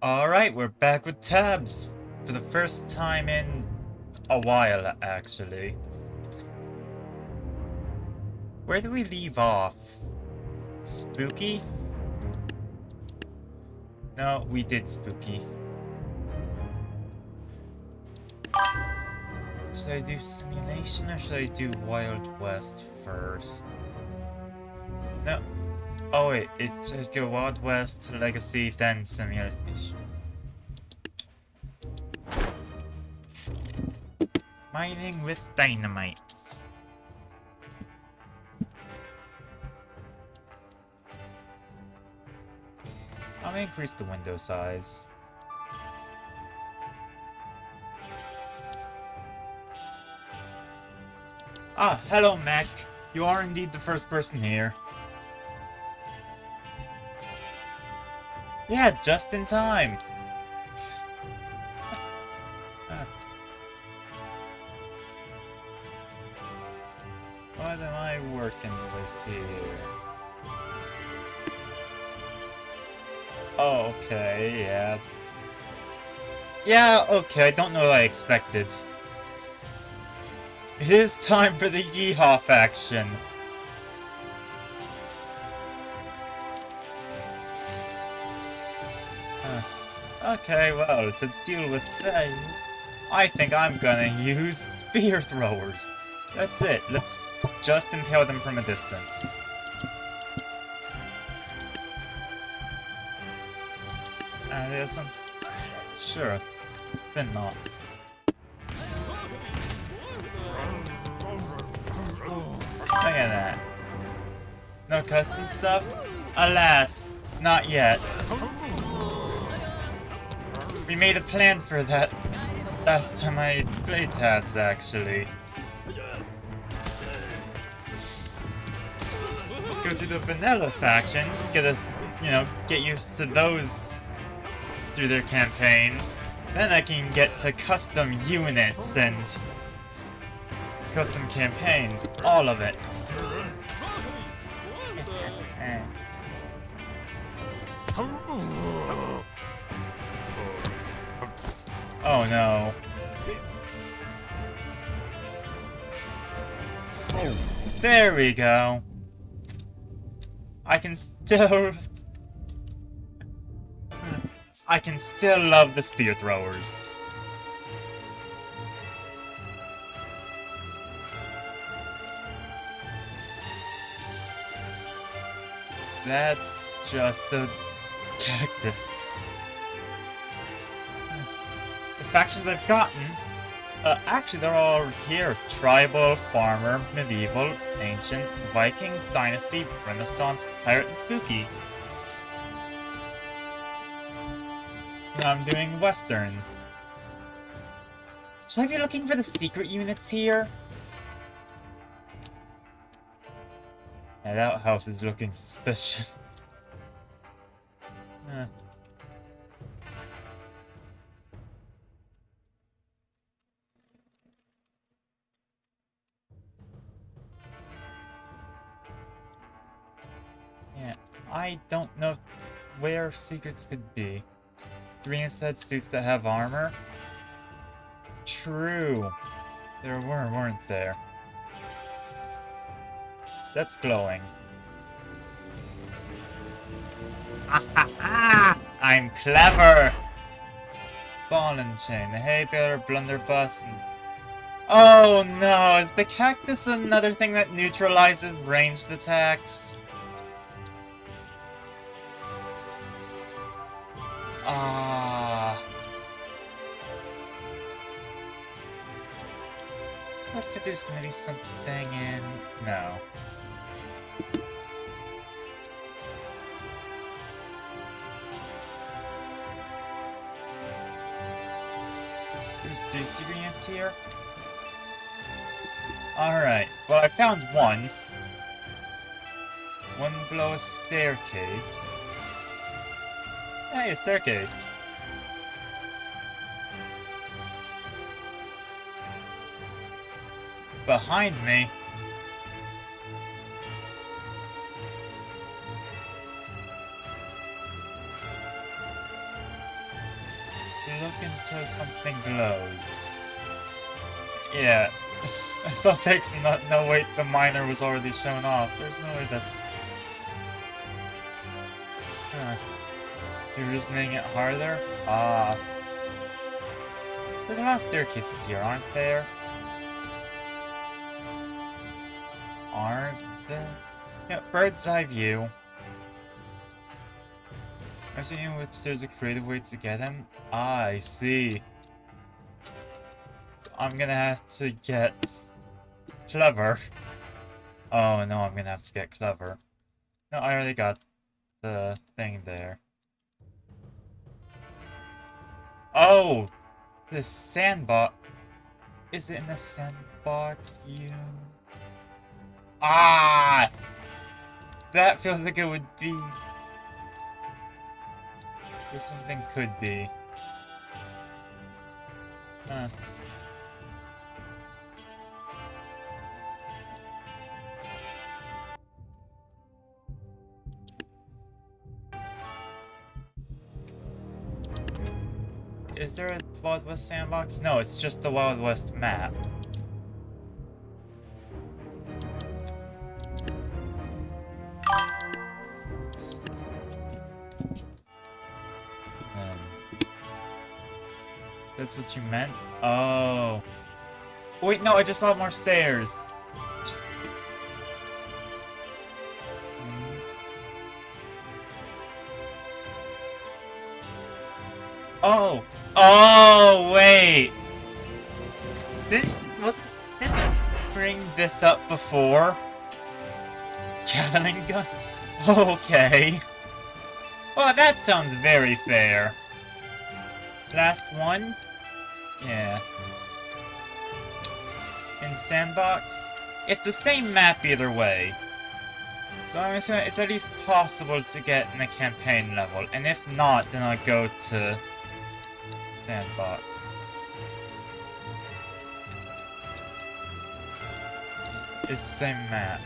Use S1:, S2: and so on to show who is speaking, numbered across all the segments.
S1: Alright, we're back with tabs for the first time in a while, actually. Where did we leave off? Spooky? No, we did spooky. Should I do simulation or should I do Wild West first? No. Oh wait, it should go Wild West, Legacy, then simulation. Mining with dynamite. I'll increase the window size. Ah, hello Mac. You are indeed the first person here. Yeah, just in time. What am I working with here? Oh, okay, yeah. Yeah, okay, I don't know what I expected. It is time for the Yeehaw faction. Okay, well, to deal with things, I think I'm gonna use spear throwers. That's it, let's just impale them from a distance. There's some... Sure, thin knots. Look at that. No custom stuff? Alas, not yet. We made a plan for that last time I played tabs, actually. Go to the vanilla factions, get used to those through their campaigns. Then I can get to custom units and custom campaigns, all of it. Oh no. There we go. I can still love the spear throwers. That's just a cactus. The factions I've gotten, actually they're all here. Tribal, Farmer, Medieval, Ancient, Viking, Dynasty, Renaissance, Pirate, and Spooky. So now I'm doing Western. Should I be looking for the secret units here? Yeah, that house is looking suspicious. Yeah, I don't know where secrets could be. 3 instead suits that have armor? True. There weren't there? That's glowing. I'm clever! Ball and chain, the hay baler, blunderbuss, and... Oh no, is the cactus another thing that neutralizes ranged attacks? What if there's gonna be something in... No. There's 3 secret units here? Alright, well I found one. One below a staircase. Hey, a staircase. Behind me. look until something glows. Yeah. Suffix, no wait, the miner was already shown off. There's no way that's... Huh. You're just making it harder? Ah. There's a lot of staircases here, aren't there? Aren't there? Yeah, bird's eye view. I see in which there's a creative way to get him. Ah, I see. So I'm gonna have to get clever. Oh no, I'm gonna have to get clever. No, I already got the thing there. Oh! The sandbox. Is it in the sandbox, you? Ah! That feels like it would be. Or something could be. Huh. Is there a Wild West sandbox? No, it's just the Wild West map. That's what you meant? Oh. Wait, no, I just saw more stairs. Oh! Oh, wait! Didn't bring this up before? Gatling gun? Okay. Well, that sounds very fair. Last one? Yeah. In Sandbox? It's the same map either way. So I'm assuming it's at least possible to get in a campaign level, and if not, then I'll go to Sandbox. It's the same map.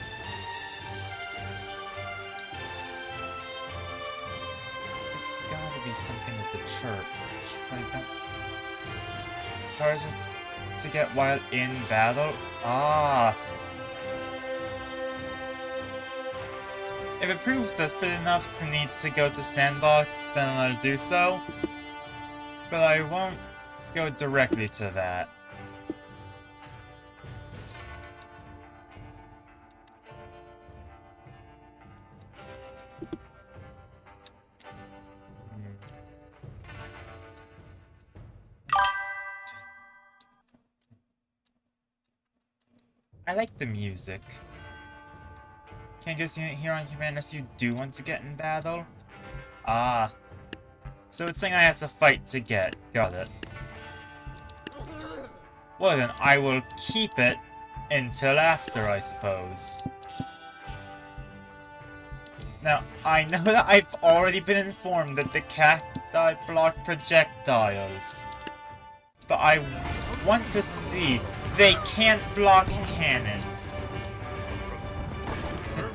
S1: It's gotta be something with the church. But I don't... Target to get while in battle? Ah! If it proves desperate enough to need to go to Sandbox, then I'll do so. But I won't go directly to that. I like the music. Can't just hear on command unless you do want to get in battle? Ah. So it's something I have to fight to get. Got it. Well then, I will keep it until after, I suppose. Now, I know that I've already been informed that the cacti block projectiles. But I want to see. They can't block cannons.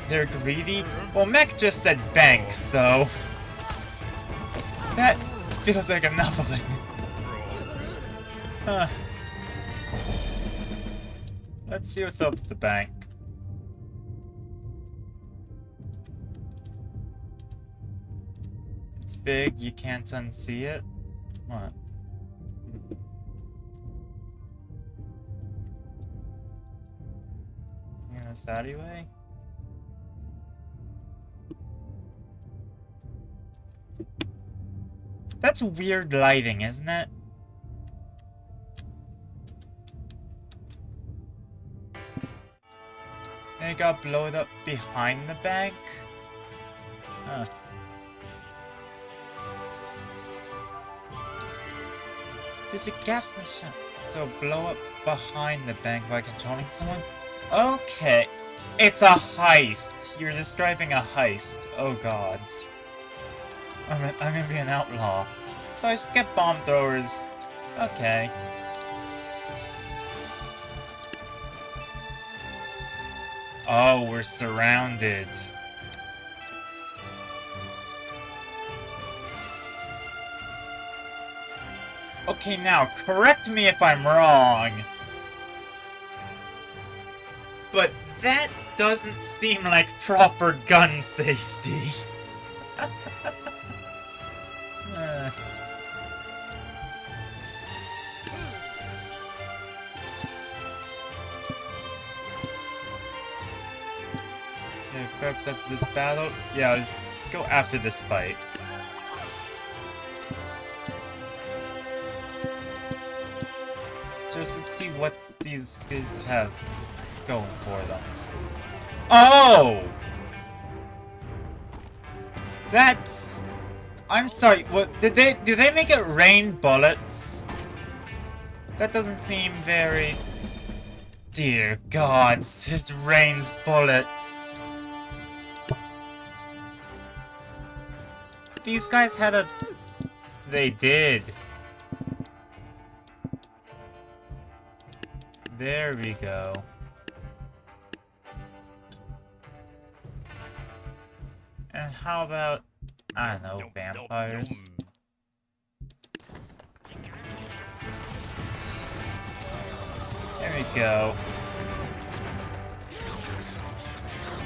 S1: They're greedy? Well, Mech just said bank, so... That feels like enough of it. Huh. Let's see what's up with the bank. It's big, you can't unsee it? What? In this alleyway? That's weird lighting, isn't it? And it got blown up behind the bank? Huh. There's a gaps in the shot. So blow up behind the bank by controlling someone? Okay. It's a heist. You're describing a heist. Oh gods. I'm gonna be an outlaw. So I should get bomb throwers. Okay. Oh, we're surrounded. Okay, now, correct me if I'm wrong. But that doesn't seem like proper gun safety. Uh. Yeah, perhaps after this battle? Yeah, I'll go after this fight. Just let's see what these guys have going for them. Oh! That's... I'm sorry, what, do they make it rain bullets? That doesn't seem very... Dear God, it rains bullets. These guys had a... They did. There we go. And how about... I don't know, vampires? There we go.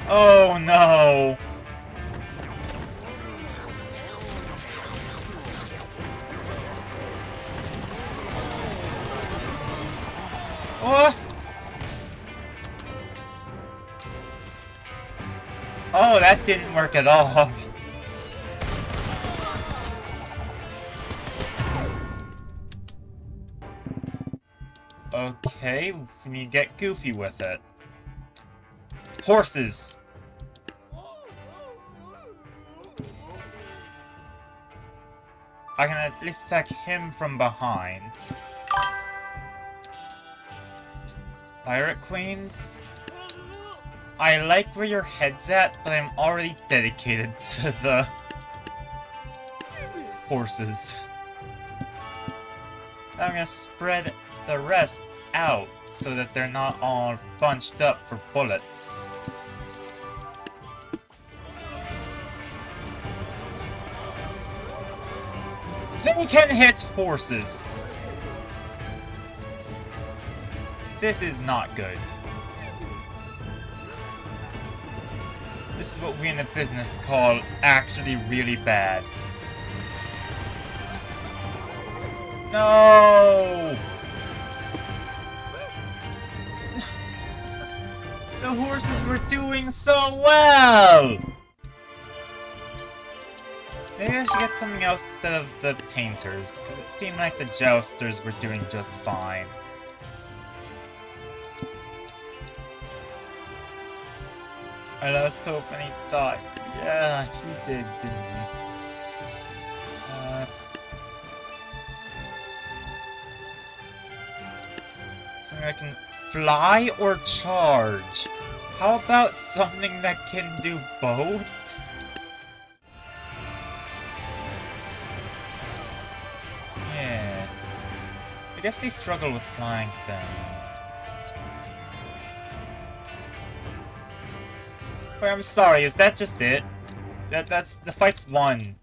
S1: Oh no! What? Oh, that didn't work at all. Okay, we need to get goofy with it. Horses! I can at least attack him from behind. Pirate Queens? I like where your head's at, but I'm already dedicated to the horses. I'm gonna spread the rest out so that they're not all bunched up for bullets. They can hit horses. This is not good. This is what we in the business call actually really bad. No! The horses were doing so well! Maybe I should get something else instead of the painters, because it seemed like the jousters were doing just fine. I lost hope and he died. Yeah, he did, didn't he? Something that can fly or charge? How about something that can do both? Yeah. I guess they struggle with flying things. Wait, I'm sorry, is that just it? That's... the fight's won.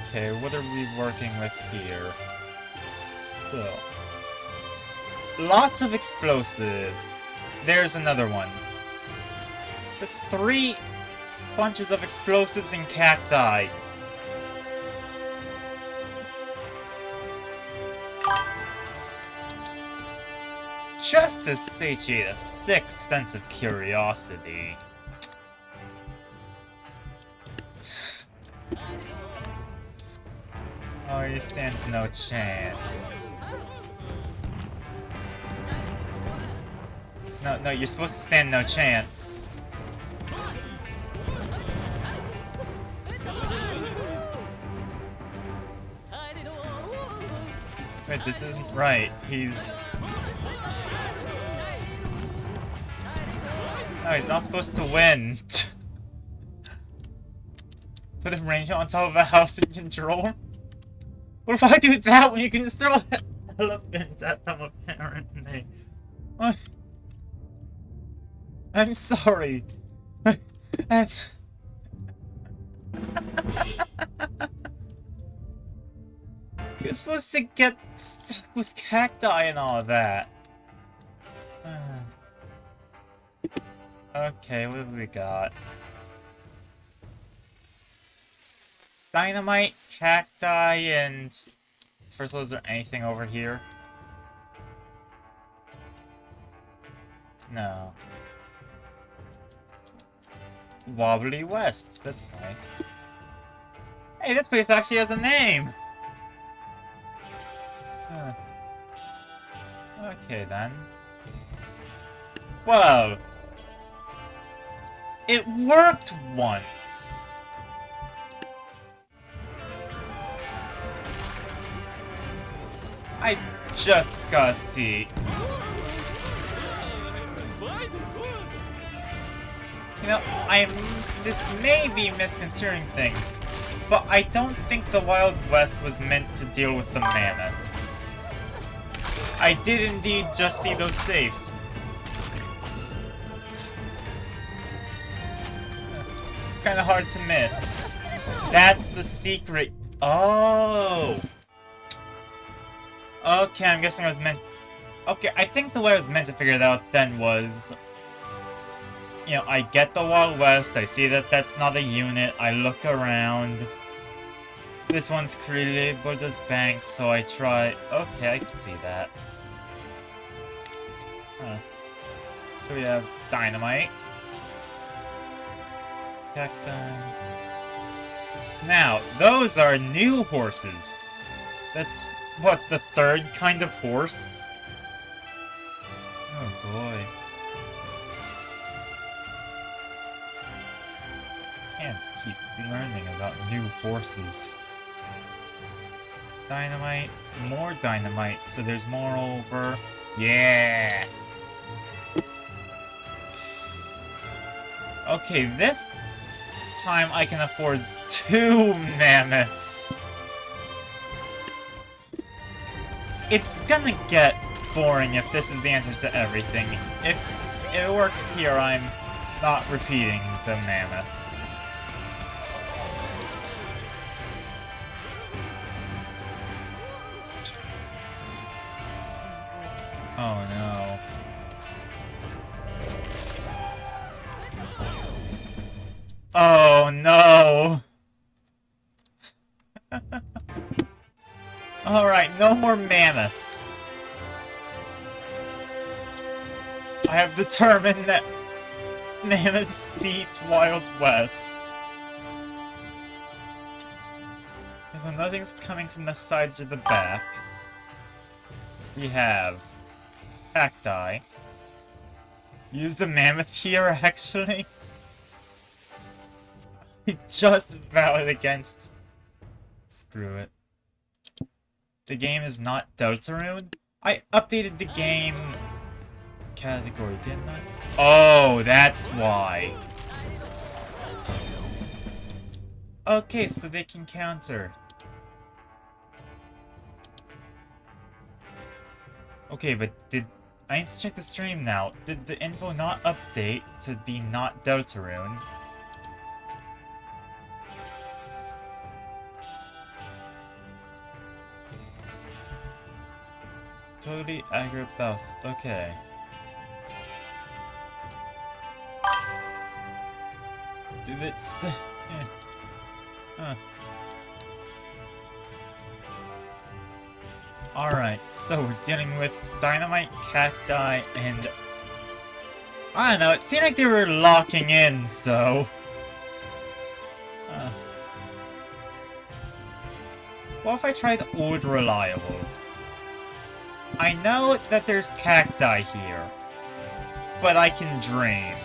S1: Okay, what are we working with here? So, lots of explosives. There's another one. That's 3 bunches of explosives and cacti. Just to satiate a sick sense of curiosity. Oh, he stands no chance. No, you're supposed to stand no chance. Wait, this isn't right. He's... No, he's not supposed to win. Put a ranger on top of a house in control? What if I do that when you can just throw an elephant at them, apparently? I'm sorry. And... You're supposed to get stuck with cacti and all that. Okay, what have we got? Dynamite, cacti, and... First of all, is there anything over here? No. Wobbly West, that's nice. Hey, this place actually has a name! Okay then. Whoa! It worked once! I just gotta see. You know, this may be misconstruing things, but I don't think the Wild West was meant to deal with the mammoth. I did indeed just see those safes. It's kinda hard to miss. That's the secret. Oh! Okay, I'm guessing I was meant... Okay, I think the way I was meant to figure it out then was... You know, I get the Wild West, I see that that's not a unit, I look around. This one's clearly labeled as bank, so I try... Okay, I can see that. Huh. So we have Dynamite. Cacti. Now, those are new horses. That's, what, the third kind of horse? Oh boy. Can't keep learning about new horses. Dynamite, more dynamite, so there's more over. Yeah! Okay, this time I can afford 2 mammoths. It's gonna get boring if this is the answer to everything. If it works here, I'm not repeating the mammoth. Oh no. Oh no! Alright, no more mammoths. I have determined that mammoths beat Wild West. So nothing's coming from the sides or the back. We have cacti. Use the mammoth here, actually. Just valid against. Screw it. The game is not Deltarune? I updated the game category, didn't I? Oh, that's why. Okay, so they can counter. Okay, but I need to check the stream now. Did the info not update to be not Deltarune? Totally aggro boss. Okay. Did it say... Huh. Alright, so we're dealing with Dynamite, Cacti, and... I don't know, it seemed like they were locking in, so... What if I tried Old Reliable? I know that there's cacti here, but I can drain.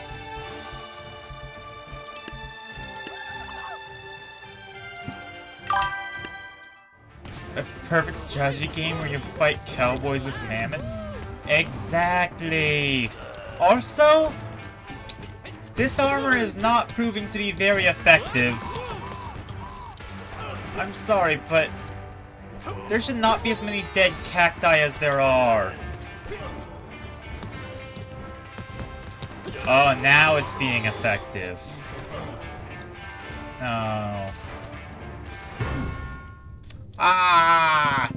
S1: A perfect strategy game where you fight cowboys with mammoths? Exactly! Also, this armor is not proving to be very effective. I'm sorry, but there should not be as many dead cacti as there are. Oh, now it's being effective. No. Ah!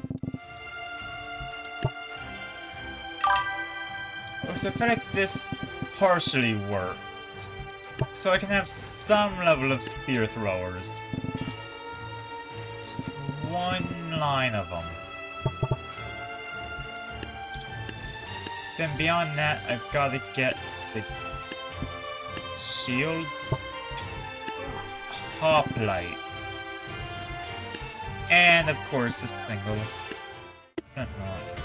S1: Oh, so I feel like this partially worked. So I can have some level of spear throwers. Just one line of them. Then beyond that, I've got to get the shields, hoplites, and of course a single flintlock.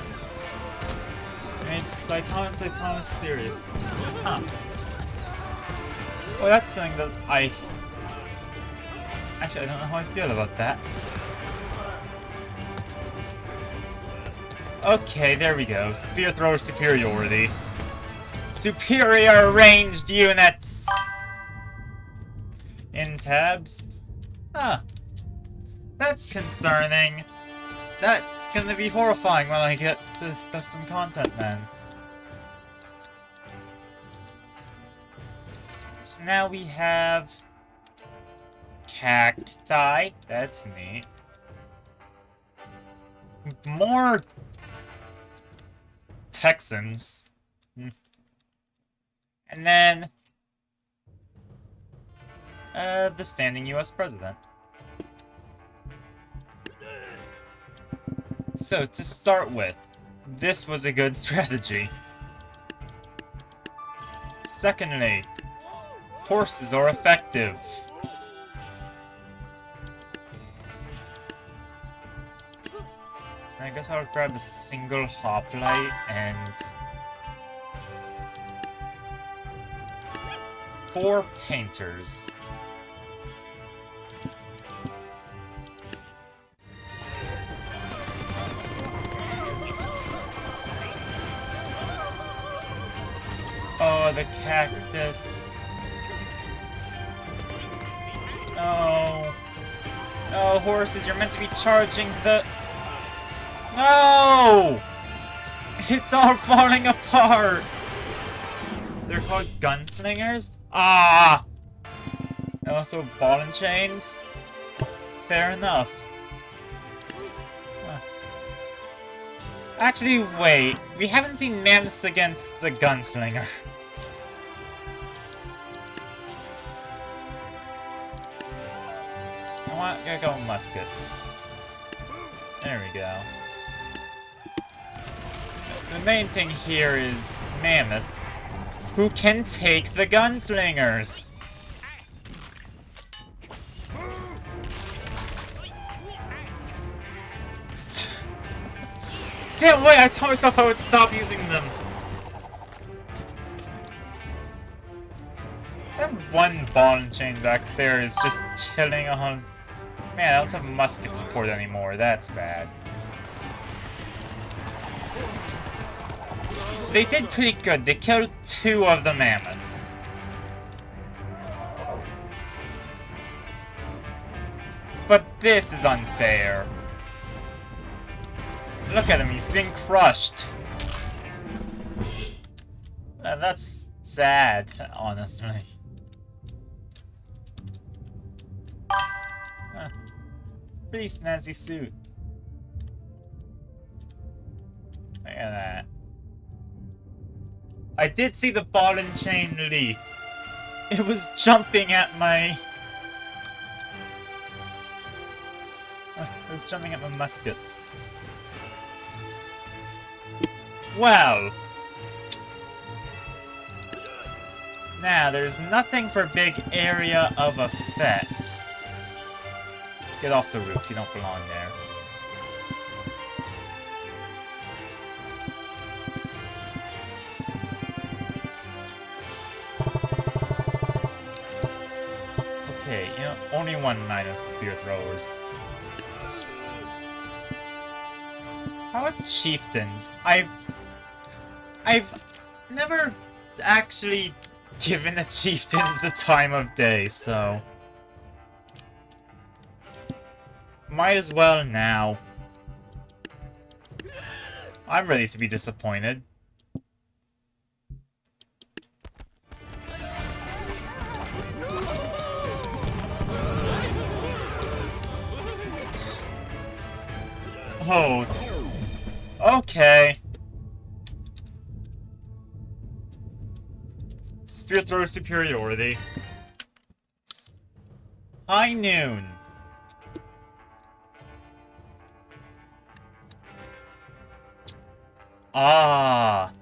S1: I mean, Saitama's serious. Huh. Well, that's something that actually, I don't know how I feel about that. Okay, there we go. Spear thrower superiority. Superior ranged units! In tabs? Huh. That's concerning. That's gonna be horrifying when I get to custom content then. So now we have cacti. That's neat. More Texans. And then the standing US president. So, to start with, this was a good strategy. Secondly, horses are effective. I guess I'll grab a single hoplite and 4 painters. Oh, the cactus. No. No, horses, you're meant to be charging the... No! It's all falling apart! They're called gunslingers? Ah! And also ball and chains? Fair enough. Huh. Actually, wait. We haven't seen mammoths against the gunslinger. I gotta go muskets. There we go. The main thing here is mammoths, who can take the gunslingers. Damn, wait, I told myself I would stop using them. That one ball and chain back there is just killing a hun. Man, I don't have musket support anymore. That's bad. They did pretty good. They killed 2 of the mammoths. But this is unfair. Look at him, he's being crushed. That's sad, honestly. Huh. Pretty snazzy suit. Look at that. I did see the ball and chain leap. It was jumping at my... It was jumping at my muskets. Well. Now, there's nothing for big area of effect. Get off the roof, you don't belong there. Okay, you know, only 1 line of spear throwers. How about chieftains? I've never actually given the chieftains the time of day, so... Might as well now. I'm ready to be disappointed. Oh. Okay. Spear throw superiority. High noon. Ah.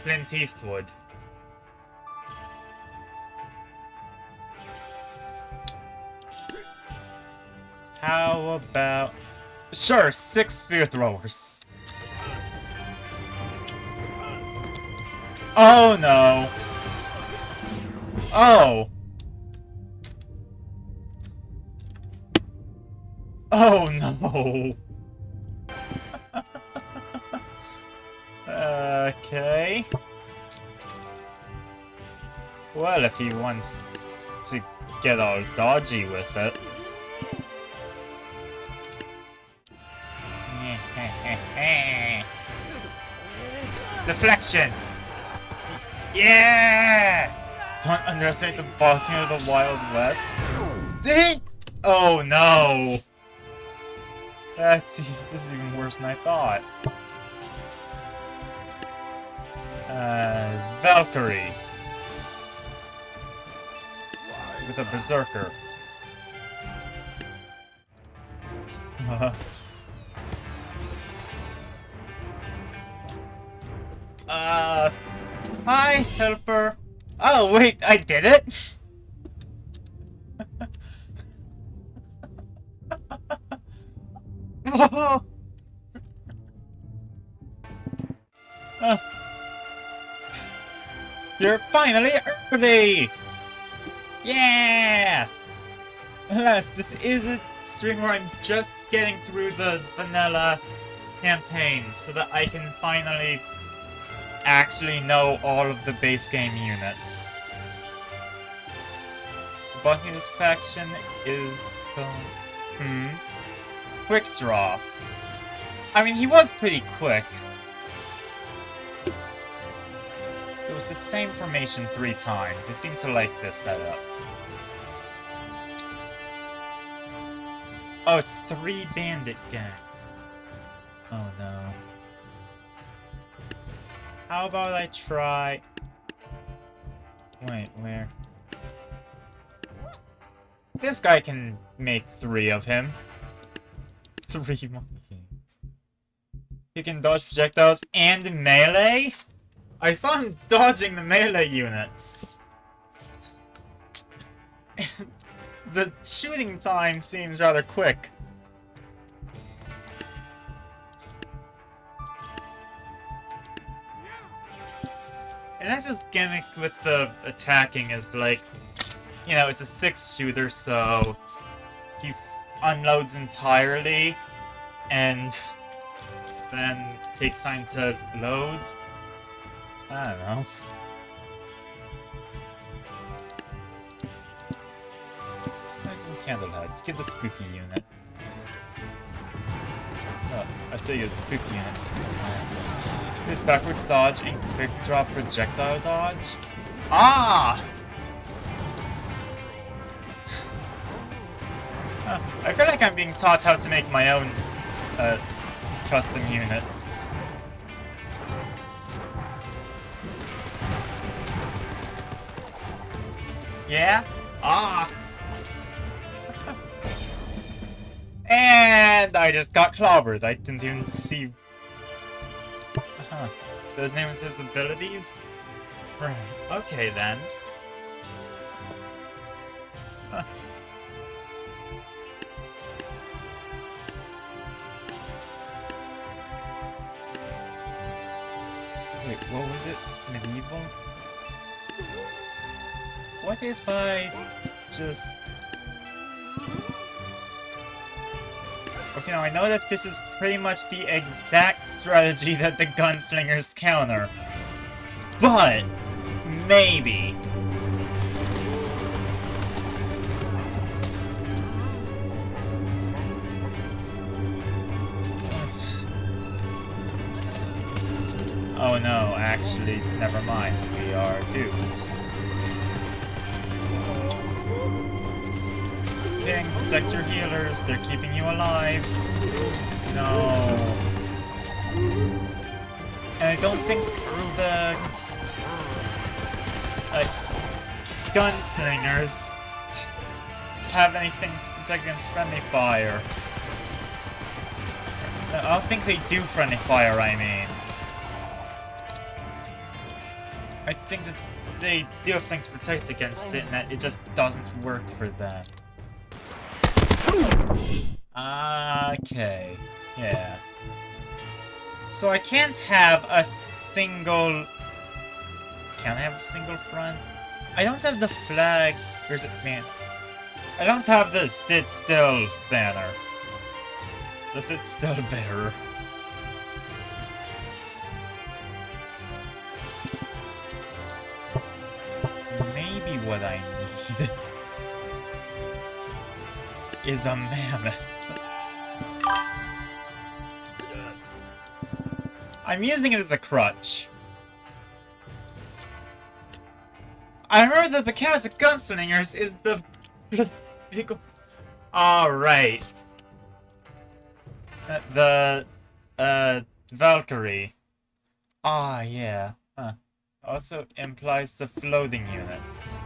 S1: Clint Eastwood. How about... Sure, 6 spear throwers. Oh no. Oh. Oh no. Okay. Well, if he wants to get all dodgy with it. Deflection! Yeah! Don't underestimate the bossing of the Wild West. Dang! Oh no! This is even worse than I thought. Valkyrie. With a Berserker. Hi, helper. Oh, wait, I did it? You're finally early! Yeah! Alas, this is a string where I'm just getting through the vanilla campaigns so that I can finally actually know all of the base game units. The boss in this faction is... Quick Draw. I mean, he was pretty quick. It was the same formation 3 times. They seem to like this setup. Oh, it's 3 bandit gangs. Oh no. How about I try... Wait, where? This guy can make 3 of him. 3 monkeys. He can dodge projectiles and melee? I saw him dodging the melee units. The shooting time seems rather quick. And that's his gimmick with the attacking is like, you know, it's a 6 shooter, so he unloads entirely and then takes time to load. I don't know. Candleheads. Get the spooky units. Oh, I say you spooky units. Here's backwards dodge and quick drop projectile dodge. Ah! I feel like I'm being taught how to make my own custom units. Yeah? Ah! And I just got clobbered. I didn't even see... Those names his abilities? Right. Okay, then. Huh. Wait, what was it? Medieval? What if I just... Okay, now I know that this is pretty much the exact strategy that the gunslingers counter. But... maybe... Oh no, actually, never mind. We are doomed. King, protect your healers. They're keeping you alive. No. And I don't think the gunslingers have anything to protect against friendly fire. I don't think they do friendly fire, I mean. I think that they do have something to protect against it, and that it just doesn't work for them. Okay. Yeah. So I can't have a single... Can I have a single front? I don't have the flag... Where's it? Man. I don't have the sit still banner. The sit still bearer. Maybe what I need is a mammoth. I'm using it as a crutch. I remember that the Mechanics of Gunslingers is the big... Alright. The Valkyrie. Ah, yeah. Huh. Also implies the floating units.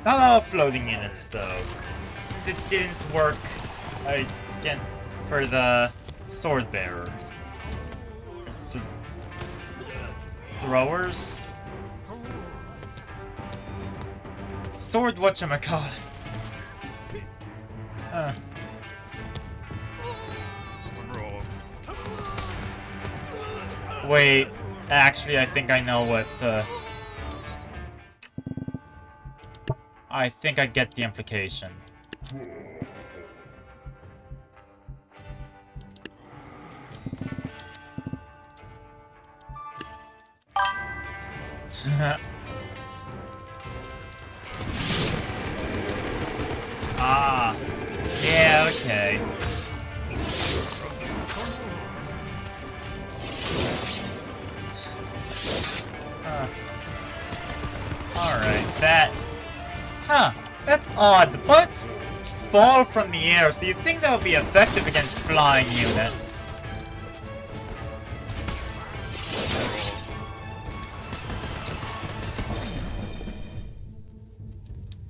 S1: Not all floating units, though. Since it didn't work, again, for the sword bearers. So, throwers? Sword whatchamacallit. Huh. Wait, actually I think I know what I think I get the implication. Ah, yeah, okay. Alright, that... Huh, that's odd. The bullets fall from the air, so you'd think that would be effective against flying units.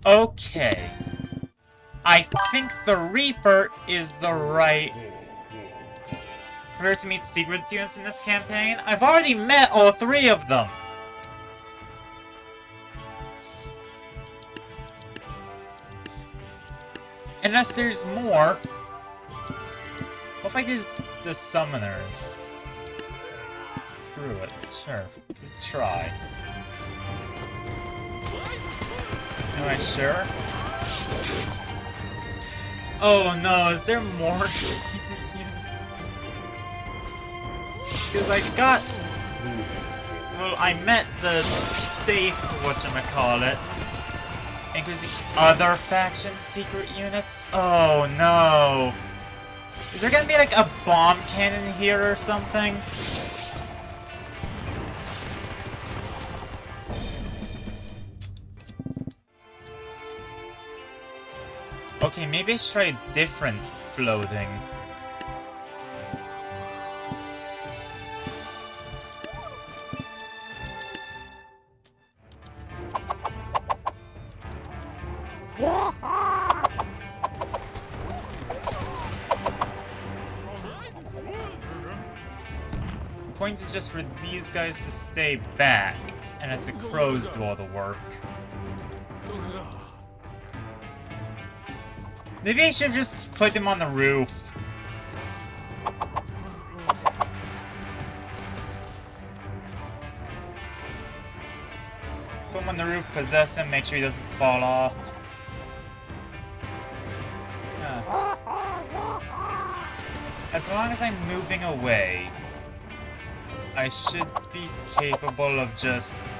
S1: Okay. I think the Reaper is the right... Prepare to meet secret units in this campaign? I've already met all three of them! Unless there's more. What if I did the summoners? Screw it. Sure. Let's try. Am I sure? Oh no, is there more secret units? Because I got... Well, I met the safe whatchamacallit. Including other faction secret units? Oh no! Is there gonna be like a bomb cannon here or something? Okay, maybe I should try a different floating. The point is just for these guys to stay back, and let the crows do all the work. Maybe I should have just put them on the roof. Put him on the roof, possess him, make sure he doesn't fall off. As long as I'm moving away, I should be capable of just...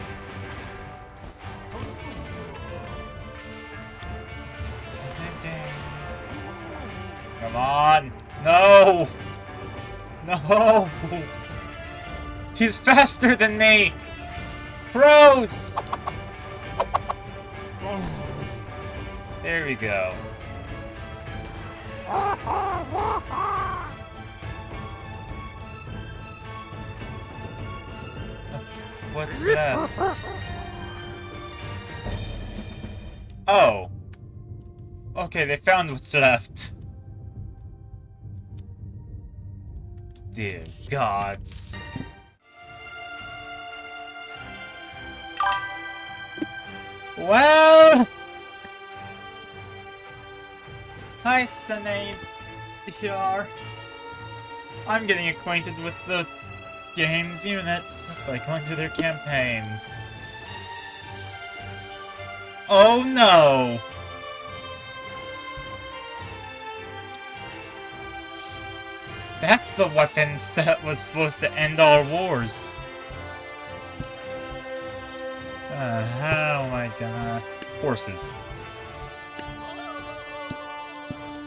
S1: Come on! No! No! He's faster than me! Crows! There we go. What's left? Oh. Okay, they found what's left. Dear gods. Well... Hi, Sinead. Here. I'm getting acquainted with the game's units by going through their campaigns. Oh no! That's the weapons that was supposed to end all wars. How am I gonna... Horses.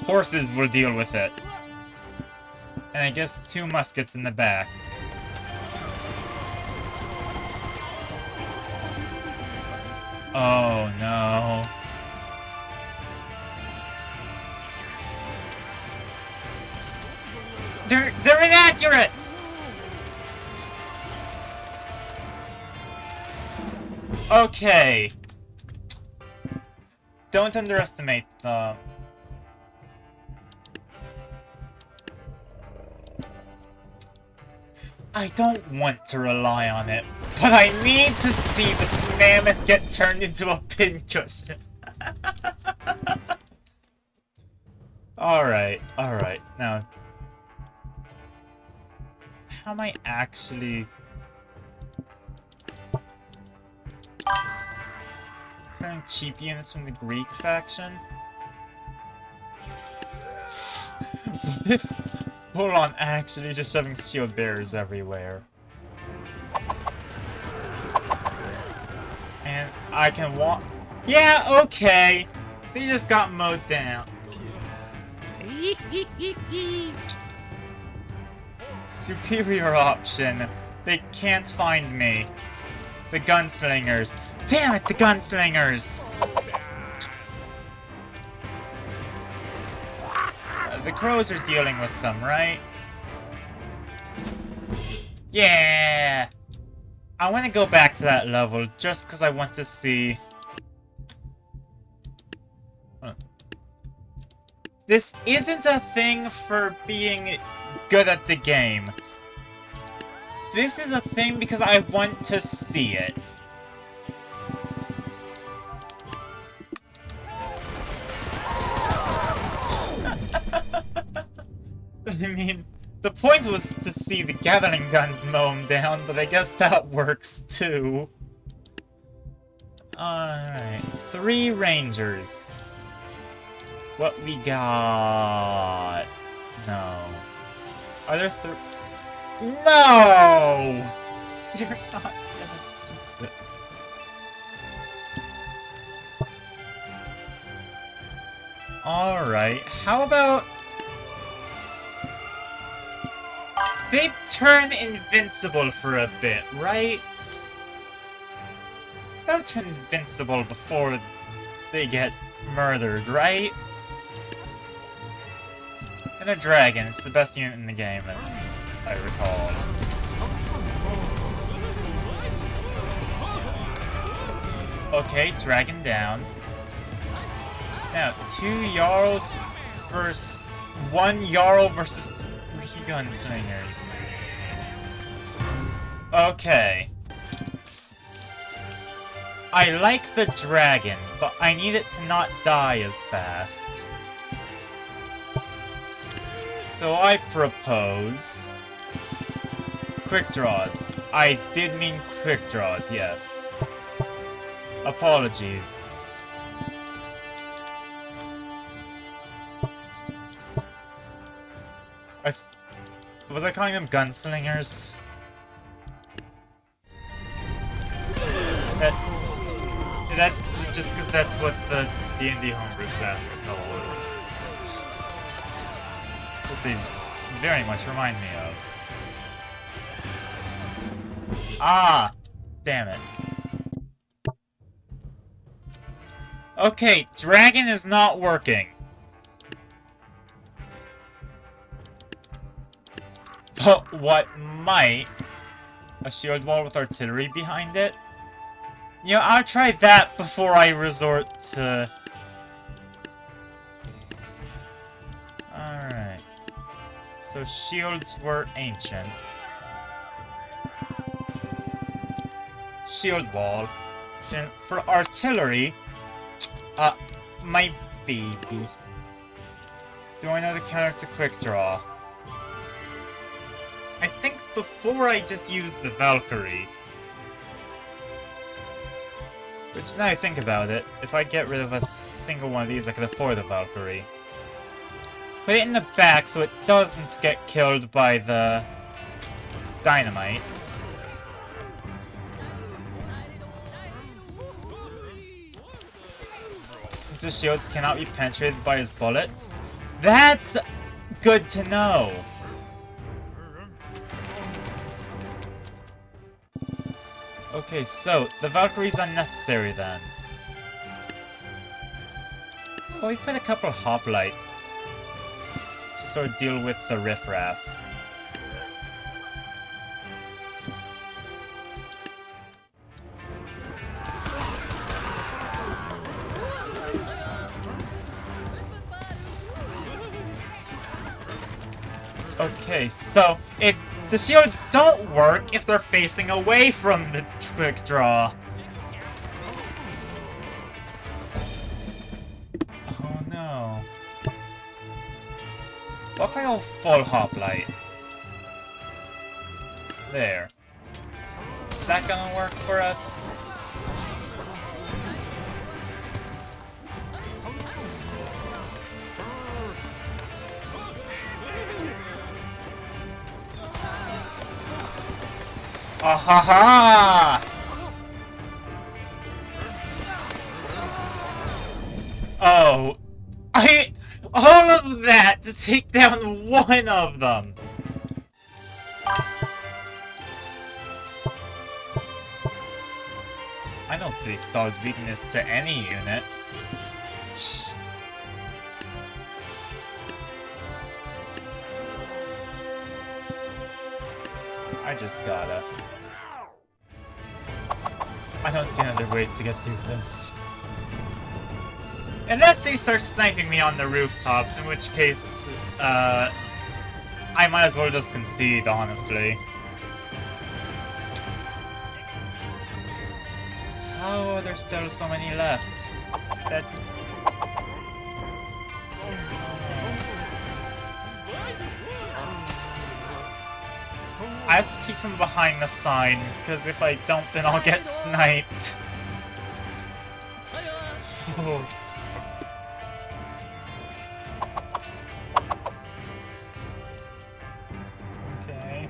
S1: Horses will deal with it. And I guess 2 muskets in the back. Oh no. They're inaccurate! Okay. Don't underestimate them. I don't want to rely on it, but I need to see this mammoth get turned into a pincushion. Alright, now... How am I actually... Trying cheap units from the Greek faction? What if... Hold on, actually just having shield bearers everywhere. And I can walk... Yeah, okay! They just got mowed down. Superior option. They can't find me. The gunslingers. Damn it, the gunslingers! The crows are dealing with them, right? Yeah! I want to go back to that level just because I want to see... This isn't a thing for being good at the game. This is a thing because I want to see it. I mean, the point was to see the Gatling guns mow them down, but I guess that works too. Alright, 3 Rangers. What we got? No. Are there 3? No! You're not gonna do this. Alright, how about... They turn invincible for a bit, right? They'll turn invincible before they get murdered, right? And a dragon, it's the best unit in the game, as I recall. Okay, dragon down. Now, 2 Jarls versus... 1 Jarl versus 3 gunslingers. Okay. I like the dragon, but I need it to not die as fast. So I propose... Quick draws. I did mean quick draws, yes. Apologies. Was I calling them gunslingers? That was just because that's what the D&D homebrew class is called. What they very much remind me of. Ah! Damn it. Okay, dragon is not working. But what might... A shield wall with artillery behind it? You know, I'll try that before I resort to... Alright. So shields were ancient. Shield wall. Then for artillery... my baby. Do I know the counter to quick draw? I think before I just used the Valkyrie. Which, now I think about it, if I get rid of a single one of these, I could afford the Valkyrie. Put it in the back so it doesn't get killed by the dynamite. The shields cannot be penetrated by his bullets. That's good to know. Okay, so the Valkyrie's unnecessary then. Well, we put a couple hoplites to sort of deal with the riffraff. Okay, so the shields don't work if they're facing away from the quick draw. Oh no. What if I go full hoplite? There. Is that gonna work for us? Ah-ha-ha! Oh. All of that to take down one of them! I don't pretty solid weakness to any unit. I just gotta... I don't see another way to get through this. Unless they start sniping me on the rooftops, in which case, I might as well just concede, honestly. How are there still so many left? That... I have to peek from behind the sign, because if I don't, then I'll get sniped. Oh. Okay.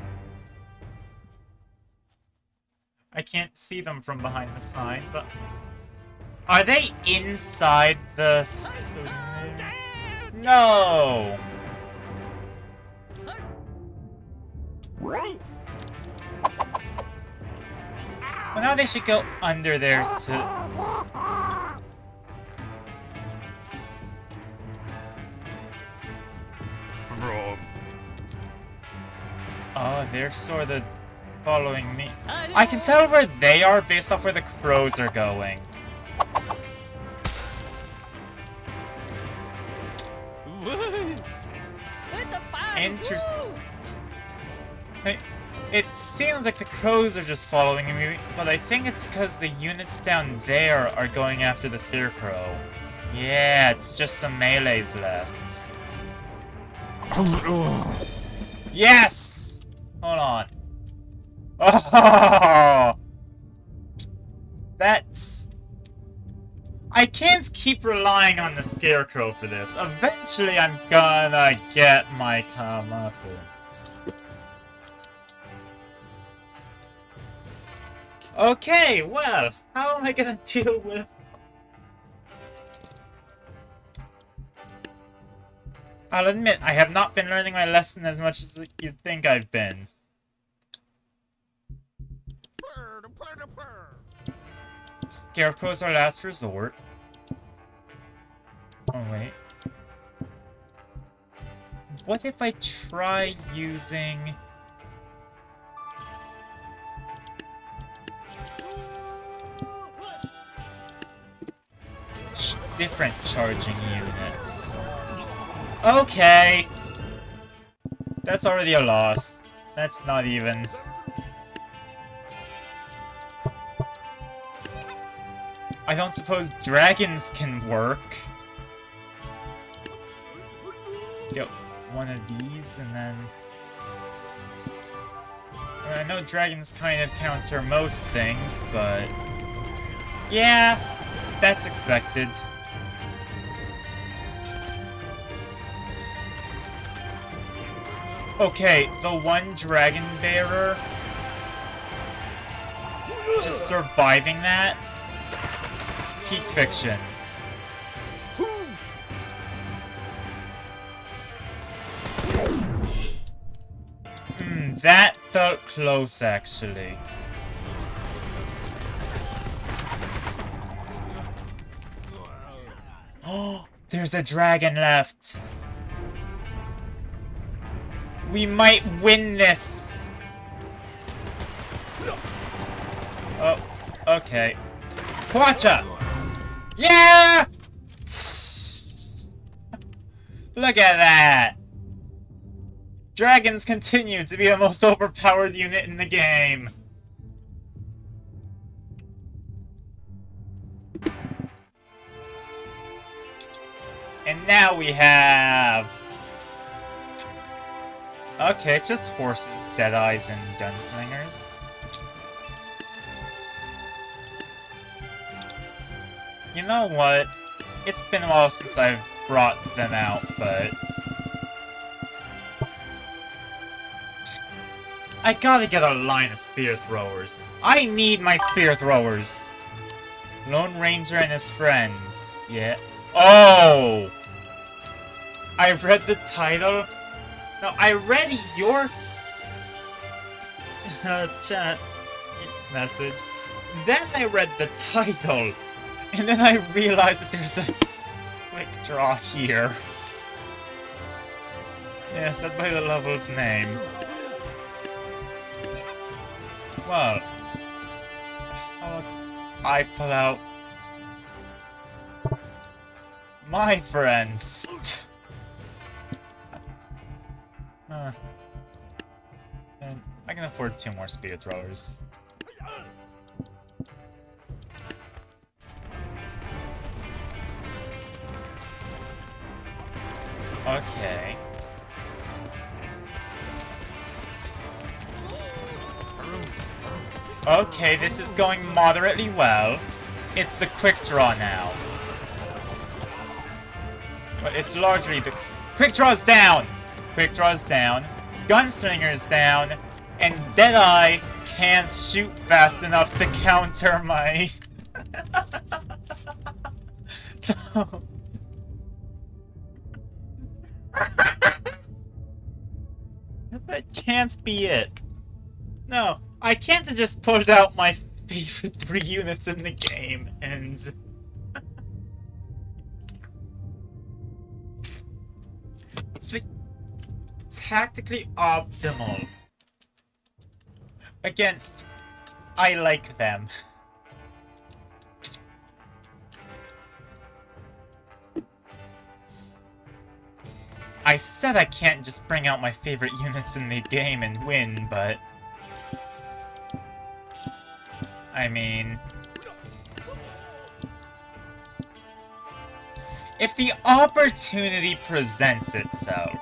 S1: I can't see them from behind the sign, but... Are they inside the... No! Well, now they should go under there to... Oh, they're sort of following me. I can tell where they are based off where the crows are going. Interesting. It seems like the crows are just following me, but I think it's because the units down there are going after the scarecrow. Yeah, it's just some melees left. Yes! Hold on. Oh! That's... I can't keep relying on the scarecrow for this. Eventually I'm gonna get my comeuppance. Okay, well, how am I gonna deal with... I'll admit, I have not been learning my lesson as much as you'd think I've been. Scarecrow's our last resort. Oh, wait. What if I try using... different charging units. Okay! That's already a loss. That's not even... I don't suppose dragons can work. Get one of these, and then... I know dragons kind of counter most things, but... yeah, that's expected. Okay, the one dragon bearer... just surviving that? Peak fiction. That felt close, actually. Oh, there's a dragon left. We might win this. Oh, okay. Quacha! Yeah! Look at that! Dragons continue to be the most overpowered unit in the game. And now we have... okay, it's just horses, deadeyes, and gunslingers. You know what? It's been a while since I've brought them out, but... I gotta get a line of spear throwers. I need my spear throwers! Lone Ranger and his friends. Yeah. Oh! I read the title. No, I read your... chat message. Then I read the title. And then I realized that there's a quick draw here. Yeah, said by the level's name. Well, I pull out my friends. And I can afford 2 more spear throwers. Okay. Okay, this is going moderately well. It's the quick draw now. But it's largely the... quick draw's down! Quick draw's down. Gunslinger's down. And Deadeye can't shoot fast enough to counter my... No. That can't be it. No, I can't have just pulled out my favorite 3 units in the game, and... it's like... tactically optimal. Against... I like them. I said I can't just bring out my favorite units in the game and win, but... I mean... if the opportunity presents itself,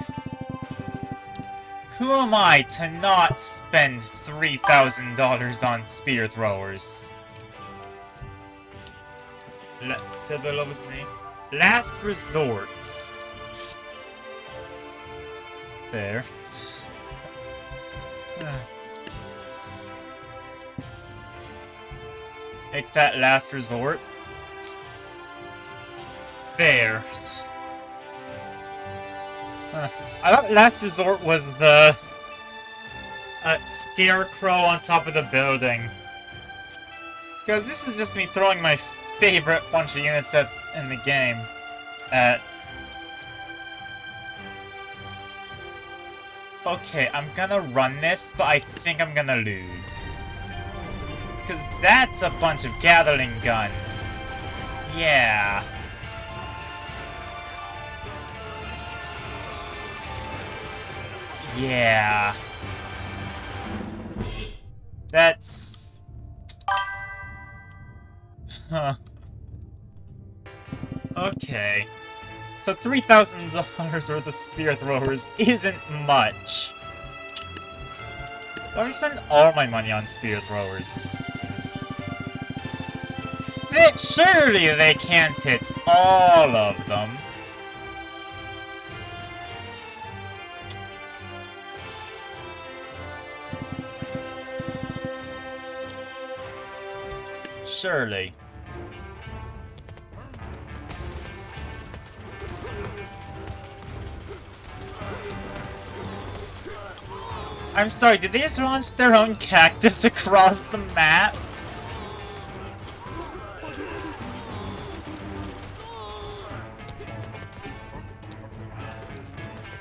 S1: who am I to not spend $3,000 on spear throwers? Said the lowest name? Last Resorts. There. Make that last resort. There. I thought last resort was the scarecrow on top of the building. Because this is just me throwing my favorite bunch of units in the game at... okay, I'm gonna run this, but I think I'm gonna lose. Because that's a bunch of Gatling guns. Yeah. Yeah. That's... Huh. Okay. So $3,000 worth of spear throwers isn't much. Let me spend all my money on spear throwers. Surely they can't hit all of them. Surely. I'm sorry, did they just launch their own cactus across the map?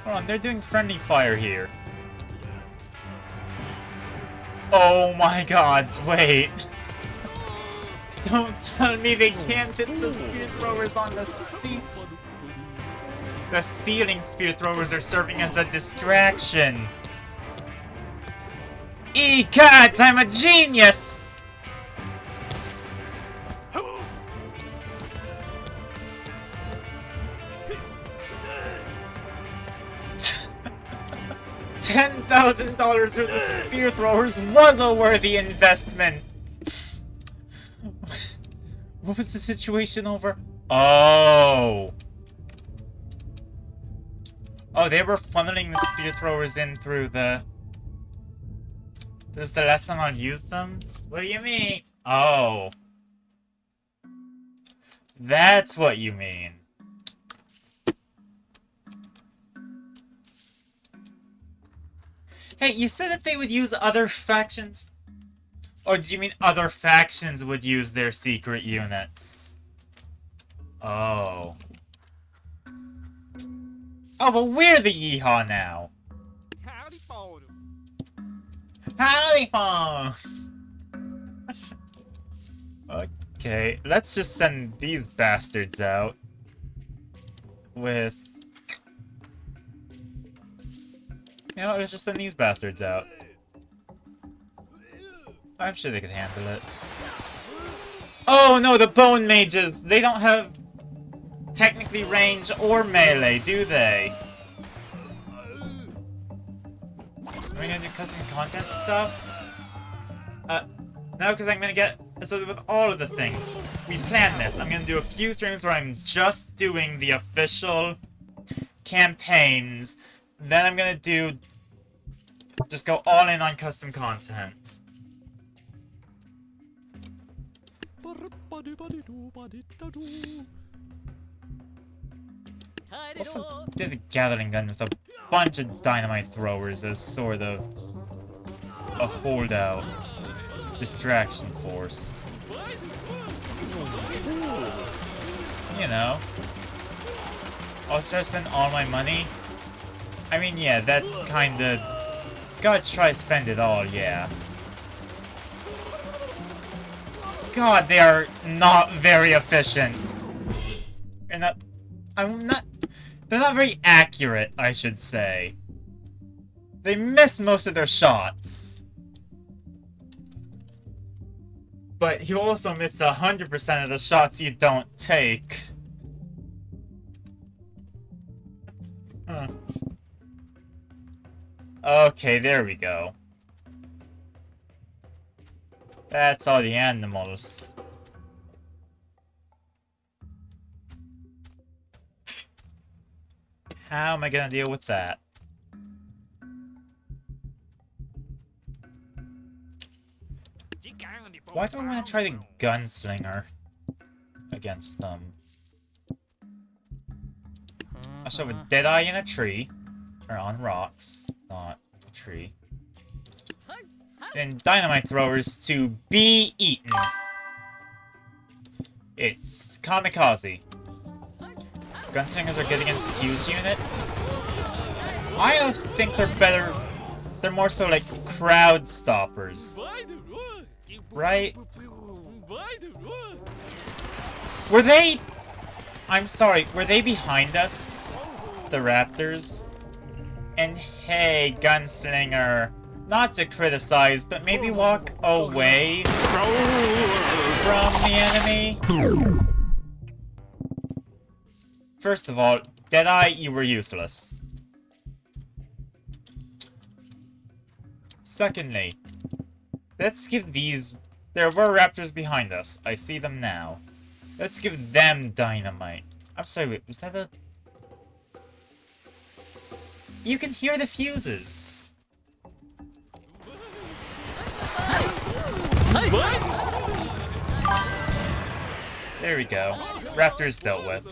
S1: Hold on, they're doing friendly fire here. Oh my god, wait. Don't tell me they can't hit the spear throwers on the sea. The ceiling spear throwers are serving as a distraction. E-Cats, I'm a genius! $10,000 worth of spear throwers was a worthy investment. What was the situation over? Oh. Oh, they were funneling the spear throwers in through the... This is the last time I'll use them? What do you mean? Oh. That's what you mean. Hey, you said that they would use other factions? Or do you mean other factions would use their secret units? Oh. Oh, but we're the Yeehaw now.
S2: Howdy, phone.
S1: Howdy, phones! Okay, let's just send these bastards out. With... You know, let's just send these bastards out. I'm sure they could handle it. Oh no, the Bone Mages! They don't have technically range or melee, do they? Are we gonna do custom content stuff? No, because I'm gonna get so with all of the things. We planned this. I'm gonna do a few streams where I'm just doing the official campaigns. Then I'm gonna do just go all in on custom content. What if I did a Gatling gun with a bunch of dynamite throwers as sort of a holdout distraction force? You know. I'll start spending all my money. I mean, yeah, that's kinda... Gotta try to spend it all, yeah. God, they are not very efficient. And that... They're not very accurate, I should say. They miss most of their shots. But you also miss 100% of the shots you don't take. Huh. Okay, there we go. That's all the animals. How am I gonna deal with that? Why do I want to try the gunslinger against them? I should have a Deadeye in a tree. Or on rocks, not a tree. And dynamite throwers to be eaten. It's kamikaze. Gunslingers are good against huge units. I think they're better. They're more so like crowd stoppers. Right? Were they... I'm sorry, were they behind us? The raptors? And hey, Gunslinger, not to criticize, but maybe walk away from the enemy? First of all, Deadeye, you were useless. Secondly, let's give these... There were raptors behind us. I see them now. Let's give them dynamite. I'm sorry, wait, was that a... You can hear the fuses. There we go. Raptors dealt with.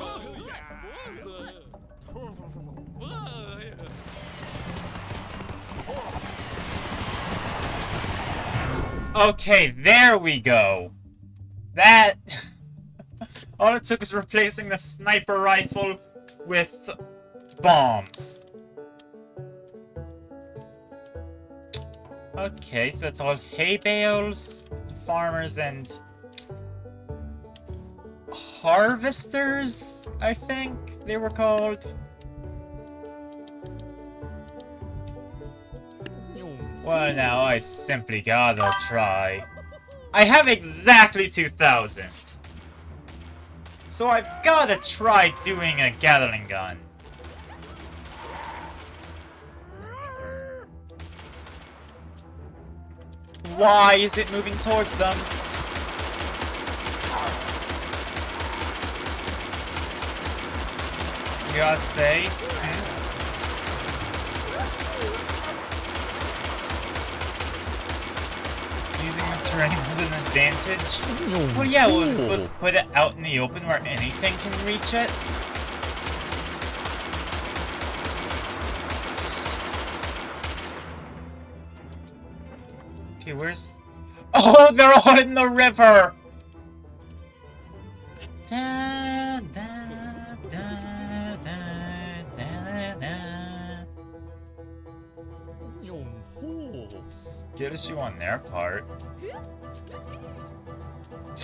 S1: Okay, there we go. That... All it took was replacing the sniper rifle with bombs. Okay, so that's all hay bales, farmers, and harvesters, I think they were called. Well, now I simply gotta try. I have exactly 2,000. So I've gotta try doing a Gatling gun. Why is it moving towards them? You gotta say. Using the terrain with an advantage? Well, yeah, was it supposed to put it out in the open where anything can reach it? Okay, where's... Oh, they're all in the river! Da, da, da, da, da, da. Skid issue on their part.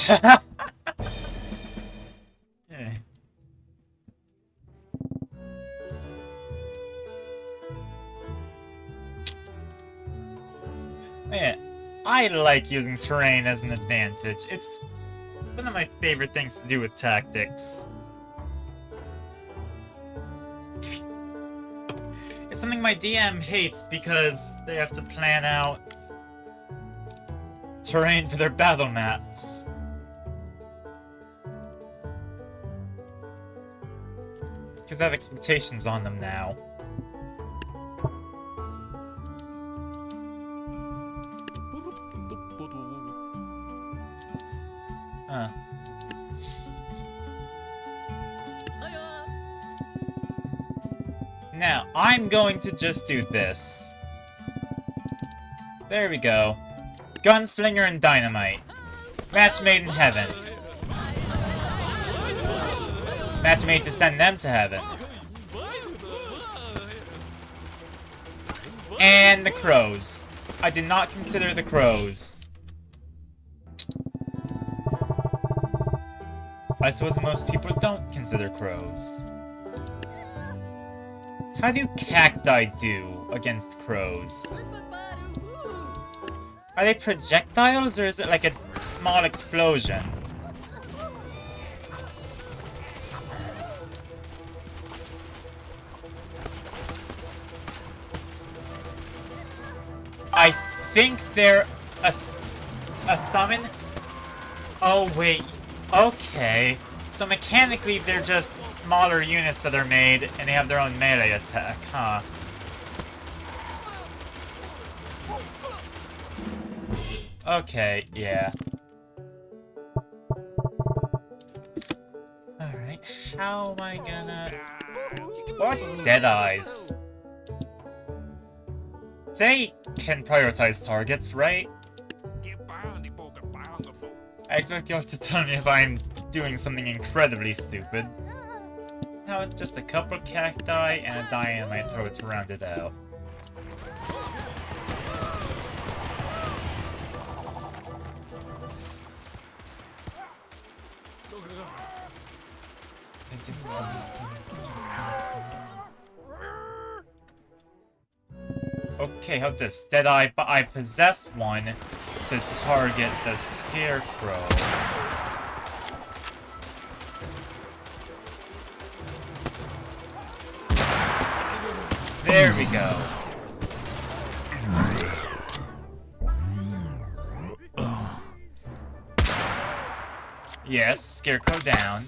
S1: Yeah. Man, I like using terrain as an advantage. It's one of my favorite things to do with tactics. It's something my DM hates because they have to plan out terrain for their battle maps. Because I have expectations on them now. Huh. Now, I'm going to just do this. There we go. Gunslinger and Dynamite. Match made in heaven. Match made to send them to heaven. And the crows. I did not consider the crows. I suppose most people don't consider crows. How do cacti do against crows? Are they projectiles, or is it like a small explosion? I think they're a summon? Oh, wait. Okay. So mechanically, they're just smaller units that are made, and they have their own melee attack, huh? Okay, yeah. Alright, how am I gonna... What? Deadeyes. They can prioritize targets, right? I expect you all to tell me if I'm doing something incredibly stupid. Now, just a couple cacti and a dynamite throw to round it out. Okay, how this? Deadeye, but I possess one to target the Scarecrow. There we go. Yes, Scarecrow down.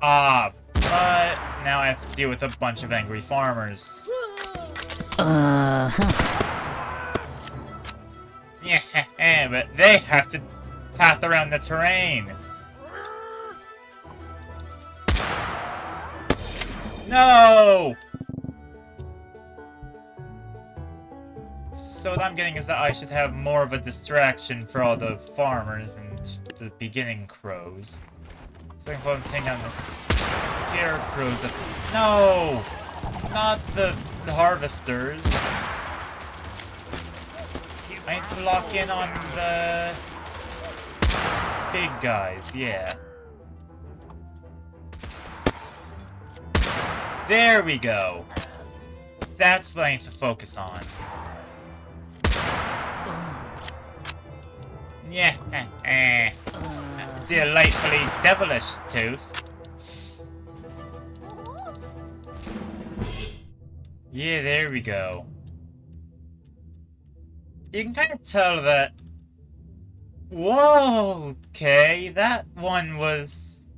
S1: Ah, but now I have to deal with a bunch of angry farmers. Yeah, but they have to path around the terrain. No! So what I'm getting is that I should have more of a distraction for all the farmers and the beginning crows. So I can take down the scarecrows. No! Not the harvesters. I need to lock in on the big guys, yeah. There we go. That's what I need to focus on. Yeah, delightfully devilish toast. Yeah, there we go. You can kind of tell that... Whoa, okay, that one was...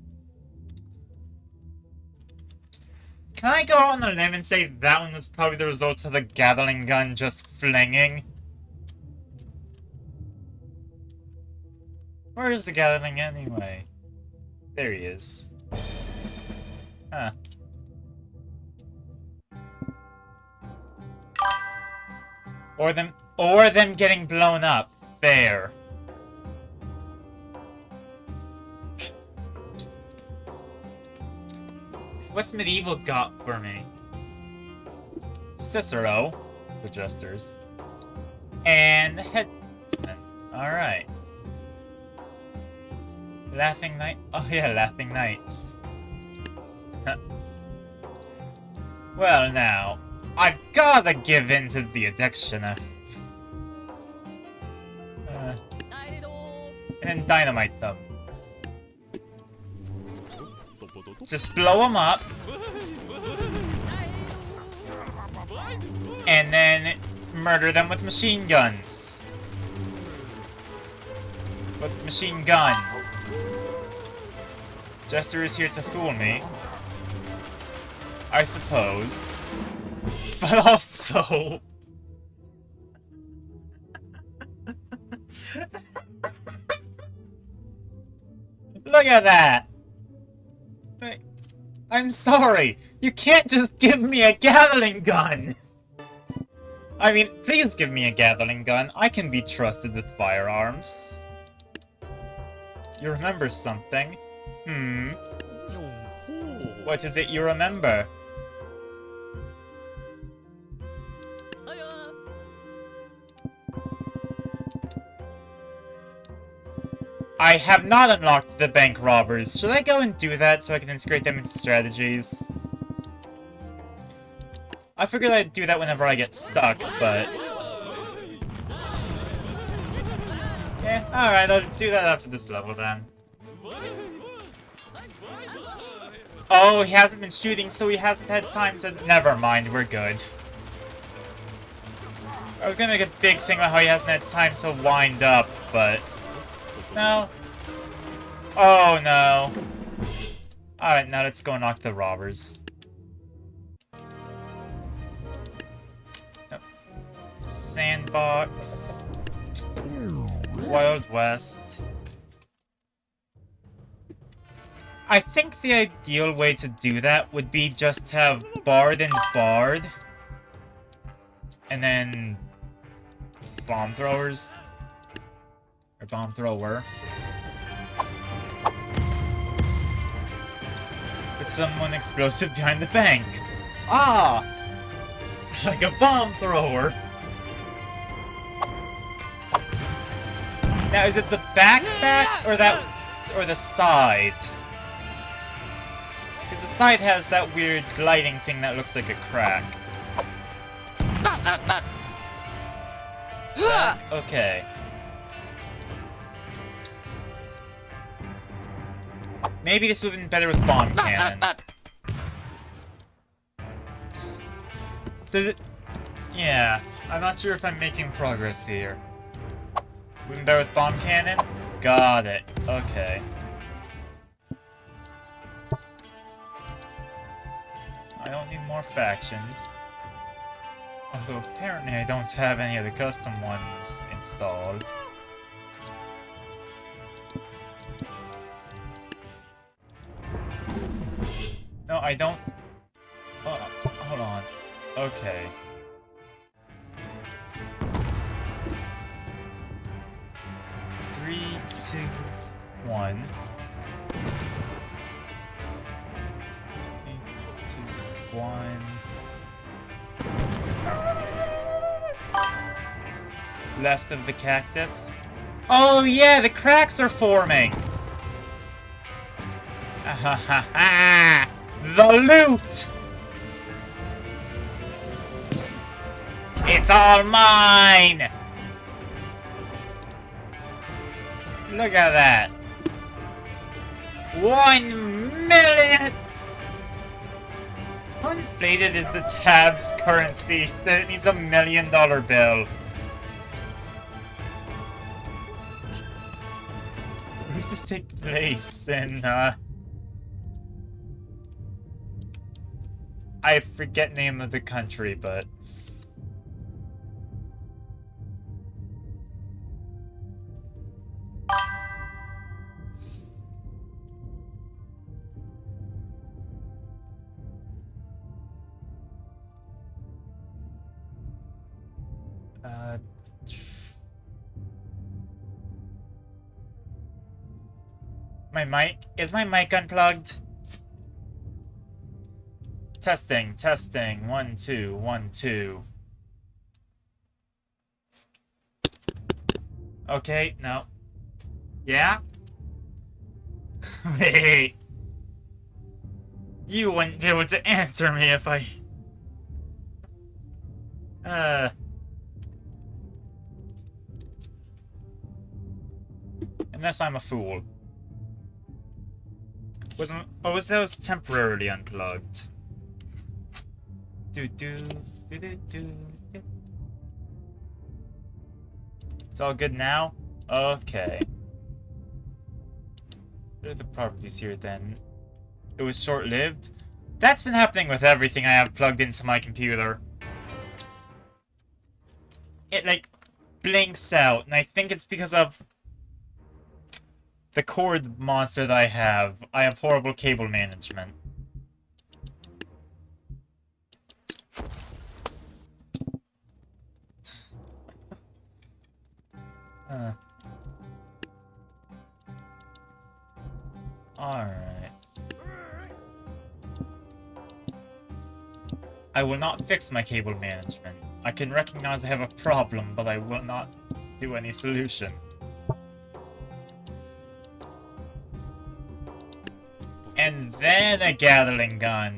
S1: Can I go out on a limb and say that one was probably the result of the Gatling gun just flinging? Where is the Gatling anyway? There he is. Huh. Or them getting blown up. There. What's medieval got for me? Cicero, the jesters, and the headsman. Alright. Laughing Knight. Oh yeah, Laughing Knights. Well now, I've gotta give in to the addiction. And then dynamite them. Just blow them up. And then murder them with machine guns. With machine gun. Jester is here to fool me. I suppose. But also... Look at that! I'm sorry, you can't just give me a Gatling gun! I mean, please give me a Gatling gun. I can be trusted with firearms. You remember something? What is it you remember? I have not unlocked the bank robbers. Should I go and do that so I can integrate them into strategies? I figured I'd do that whenever I get stuck, but... Yeah, alright, I'll do that after this level then. Oh, he hasn't been shooting, so he hasn't had time to... Never mind, we're good. I was gonna make a big thing about how he hasn't had time to wind up, but... No. Oh, no. Alright, now let's go knock the robbers. Nope. Sandbox. Wild West. I think the ideal way to do that would be just have Bard and Bard. And then... bomb throwers. Or bomb thrower. With someone explosive behind the bank. Ah! Like a bomb thrower. Now, is it the back or the side? Because the side has that weird lighting thing that looks like a crack. Okay. Maybe this would have been better with bomb cannon. Does it... Yeah, I'm not sure if I'm making progress here. Would have been better with bomb cannon? Got it. Okay. I don't need more factions. Although apparently I don't have any of the custom ones installed. No, I don't... Oh, hold on. Okay. Three, two, one. 3, 2, 1. Left of the cactus. Oh yeah, the cracks are forming! Ahahaha! The loot! It's all mine! Look at that! 1 million! How inflated is the tab's currency that it needs $1 million bill? Where's this take place? And, I forget name of the country, but... My mic? Is my mic unplugged? Testing, testing. 1, 2, 1, 2. Okay, no. Yeah? Wait. You wouldn't be able to answer me if I... Unless I'm a fool. Was those temporarily unplugged? It's all good now? Okay. What are the properties here then? It was short-lived? That's been happening with everything I have plugged into my computer. It, like, blinks out, and I think it's because of the cord monster that I have. I have horrible cable management. Alright. I will not fix my cable management. I can recognize I have a problem, but I will not do any solution. And then a Gatling gun.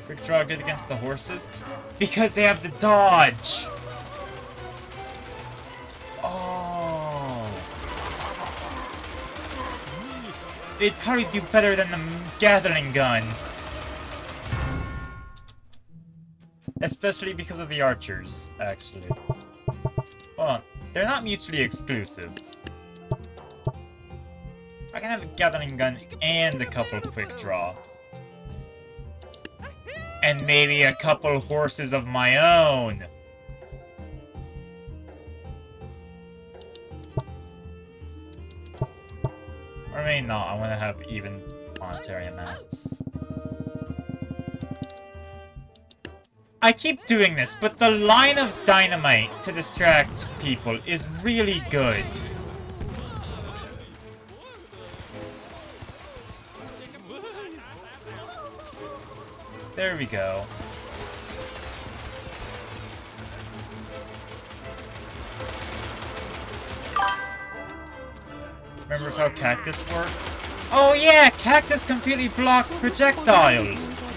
S1: Quick draw good against the horses? Because they have the dodge! Oh. They'd probably do better than the Gatling gun. Especially because of the archers, actually. Hold on. They're not mutually exclusive. I can have a Gatling gun and a couple quick draw. And maybe a couple horses of my own. Or maybe not, I want to have even monetary amounts. I keep doing this, but the line of dynamite to distract people is really good. There we go. Remember how cactus works? Oh yeah, cactus completely blocks projectiles!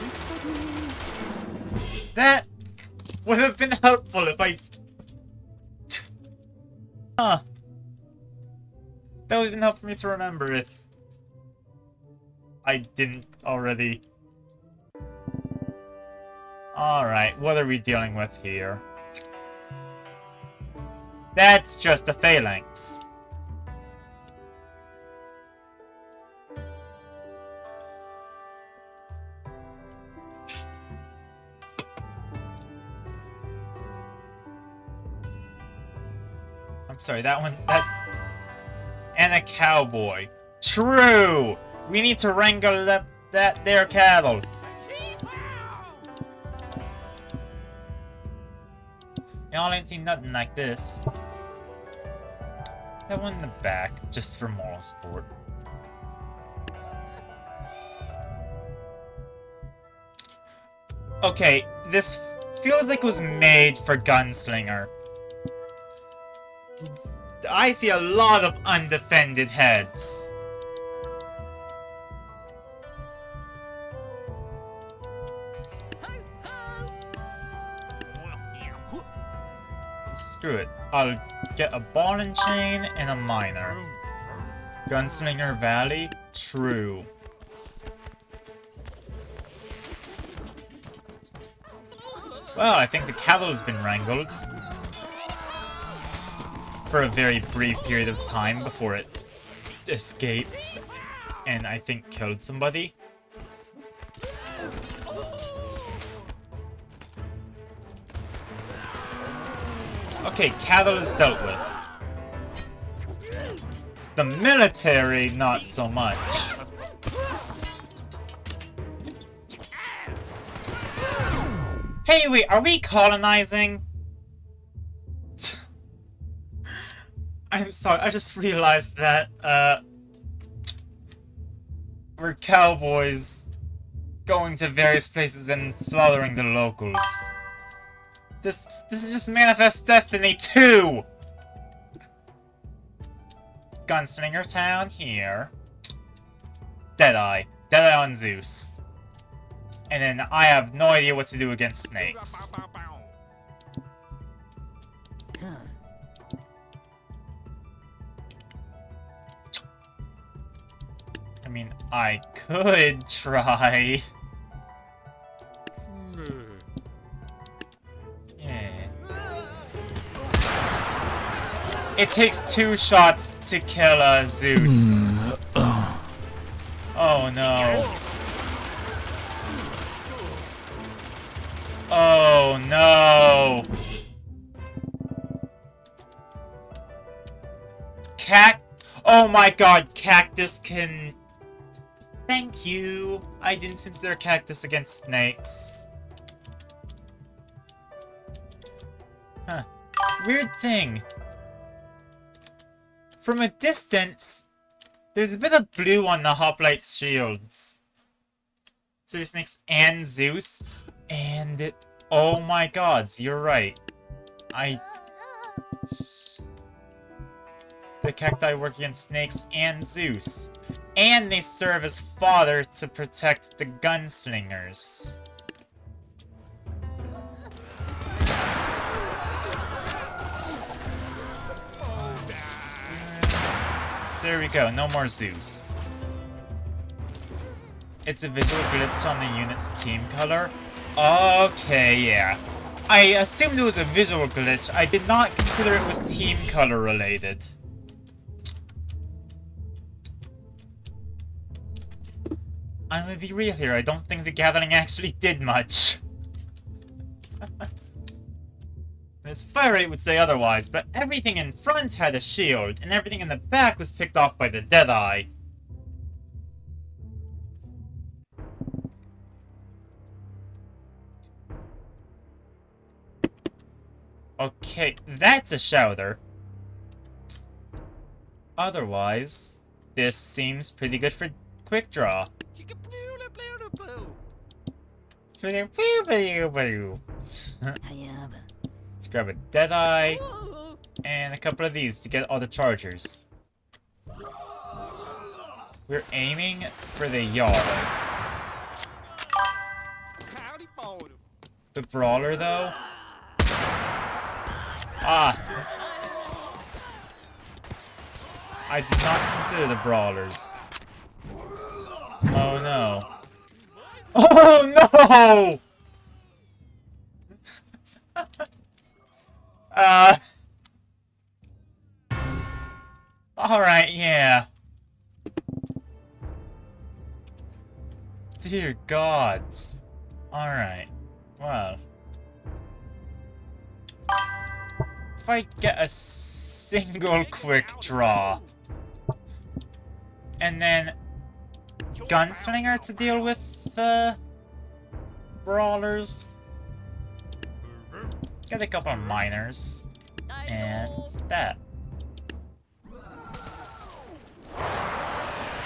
S1: That would have been helpful if I... Huh. That would have been helpful for me to remember if I didn't already. Alright, what are we dealing with here? That's just a phalanx. I'm sorry, that one, and a cowboy. True! We need to wrangle that there cattle. Y'all ain't seen nothing like this. That one in the back, just for moral support. Okay, this feels like it was made for Gunslinger. I see a lot of undefended heads. Screw it. I'll get a ball and chain and a miner. Gunslinger Valley? True. Well, I think the cattle has been wrangled. For a very brief period of time before it escapes and I think killed somebody. Okay, cattle is dealt with. The military, not so much. Hey, wait, are we colonizing? I'm sorry, I just realized that, we're cowboys going to various places and slaughtering the locals. This is just Manifest Destiny 2! Gunslinger Town here. Deadeye. Deadeye on Zeus. And then I have no idea what to do against snakes. I mean, I could try. It takes 2 shots to kill a Zeus. Oh no. Oh no. Oh my god, cactus can... Thank you. I didn't consider cactus against snakes. Huh. Weird thing. From a distance, there's a bit of blue on the hoplite's shields. So there's snakes and Zeus, and it... Oh my gods, you're right. The cacti work against snakes and Zeus. And they serve as fodder to protect the gunslingers. There we go, no more Zeus. It's a visual glitch on the unit's team color? Okay, yeah. I assumed it was a visual glitch. I did not consider it was team color related. I'm gonna be real here, I don't think the gathering actually did much. His fire rate would say otherwise, but everything in front had a shield, and everything in the back was picked off by the Deadeye. Okay, that's a shouter. Otherwise, this seems pretty good for quick draw. Let's grab a Deadeye and a couple of these to get all the chargers. We're aiming for the yard.
S2: Howdy, Baldo.
S1: The brawler, though? Ah! I did not consider the brawlers. Oh no. Oh no! Alright, yeah. Dear gods. Alright. Well. If I get a single quick draw. And then Gunslinger to deal with the brawlers. Get a couple of miners. And that.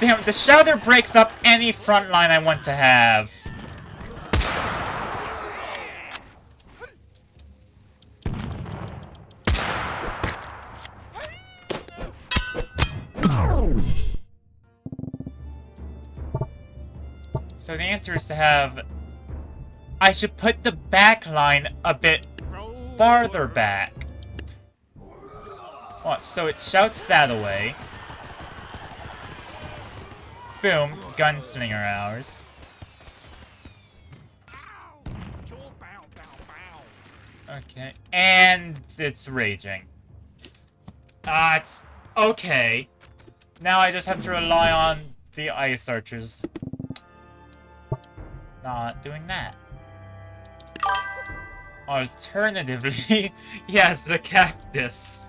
S1: Damn, the Shouter breaks up any front line I want to have. So the answer is to have... I should put the back line a bit farther back. What, so it shouts that away. Boom, Gunslinger hours. Okay, and it's raging. It's okay. Now I just have to rely on the ice archers. Not doing that. Alternatively, yes, the cactus.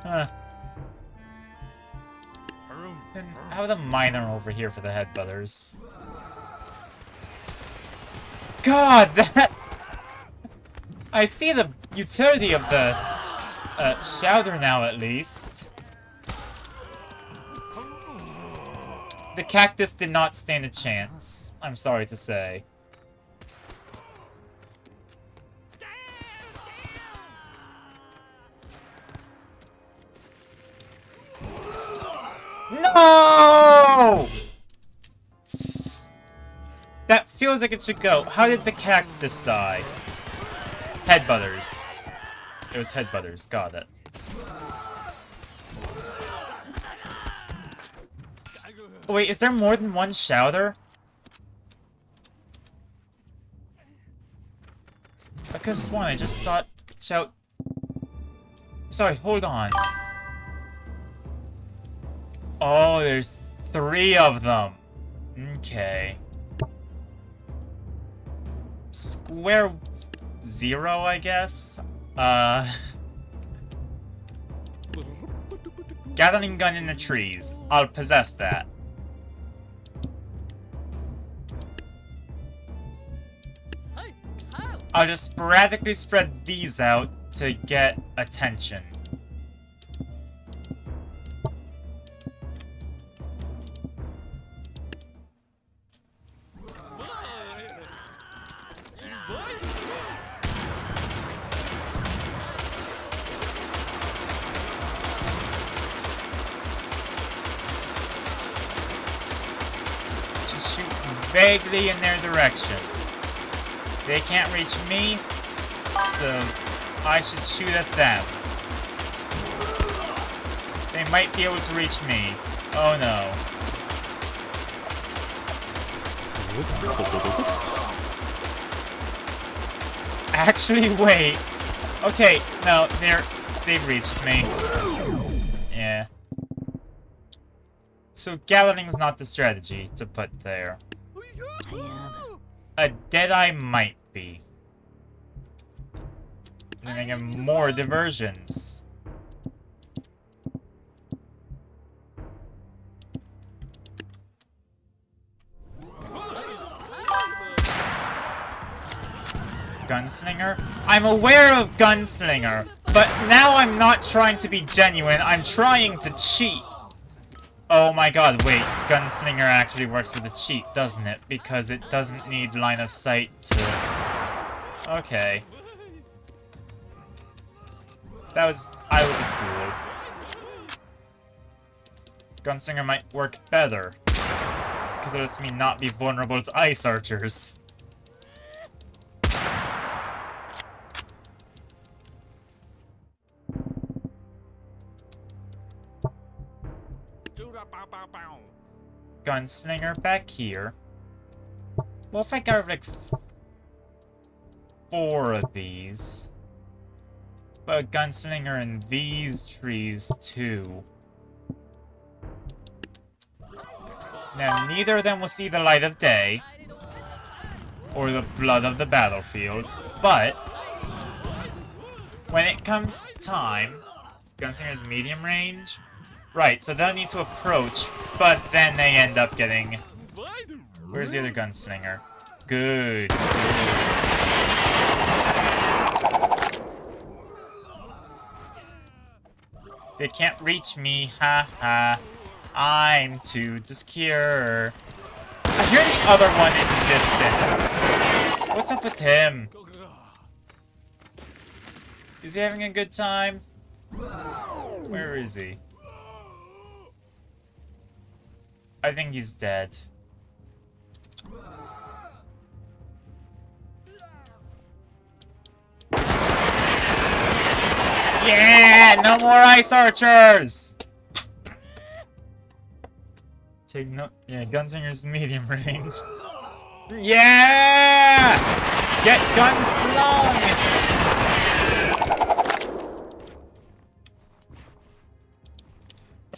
S1: Huh. And how about the miner over here for the headbutters? God, that... I see the utility of the Shouter now, at least. The cactus did not stand a chance, I'm sorry to say. No! That feels like it should go. How did the cactus die? Headbutters. It was headbutters, got it. Oh, wait, is there more than one Shouter? I could have sworn I just saw it shout... Sorry, hold on. Oh, there's 3 of them. Okay. Square 0, I guess? Gathering gun in the trees. I'll possess that. I'll just sporadically spread these out to get attention. Just shoot vaguely in their direction. They can't reach me, so I should shoot at them. They might be able to reach me. Oh no. Actually, wait. Okay, no, they've reached me. Yeah. So Gathering's not the strategy to put there. A Deadeye might be. And then get more diversions. Gunslinger? I'm aware of Gunslinger, but now I'm not trying to be genuine, I'm trying to cheat. Oh my god, wait, Gunslinger actually works with a cheat, doesn't it? Because it doesn't need line of sight to... Okay. I was a fool. Gunslinger might work better, because it lets me not be vulnerable to ice archers. Gunslinger back here. Well, if I got like 4 of these. But a gunslinger in these trees too. Now, neither of them will see the light of day, or the blood of the battlefield, but when it comes time, gunslinger's medium range, right, so they'll need to approach, but then they end up getting... Where's the other gunslinger? Good. They can't reach me, ha. I'm too secure. I hear the other one in the distance. What's up with him? Is he having a good time? Where is he? I think he's dead. Yeah! No more ice archers! Take no... Yeah, Gunslinger's medium range. Yeah! Get gunslung!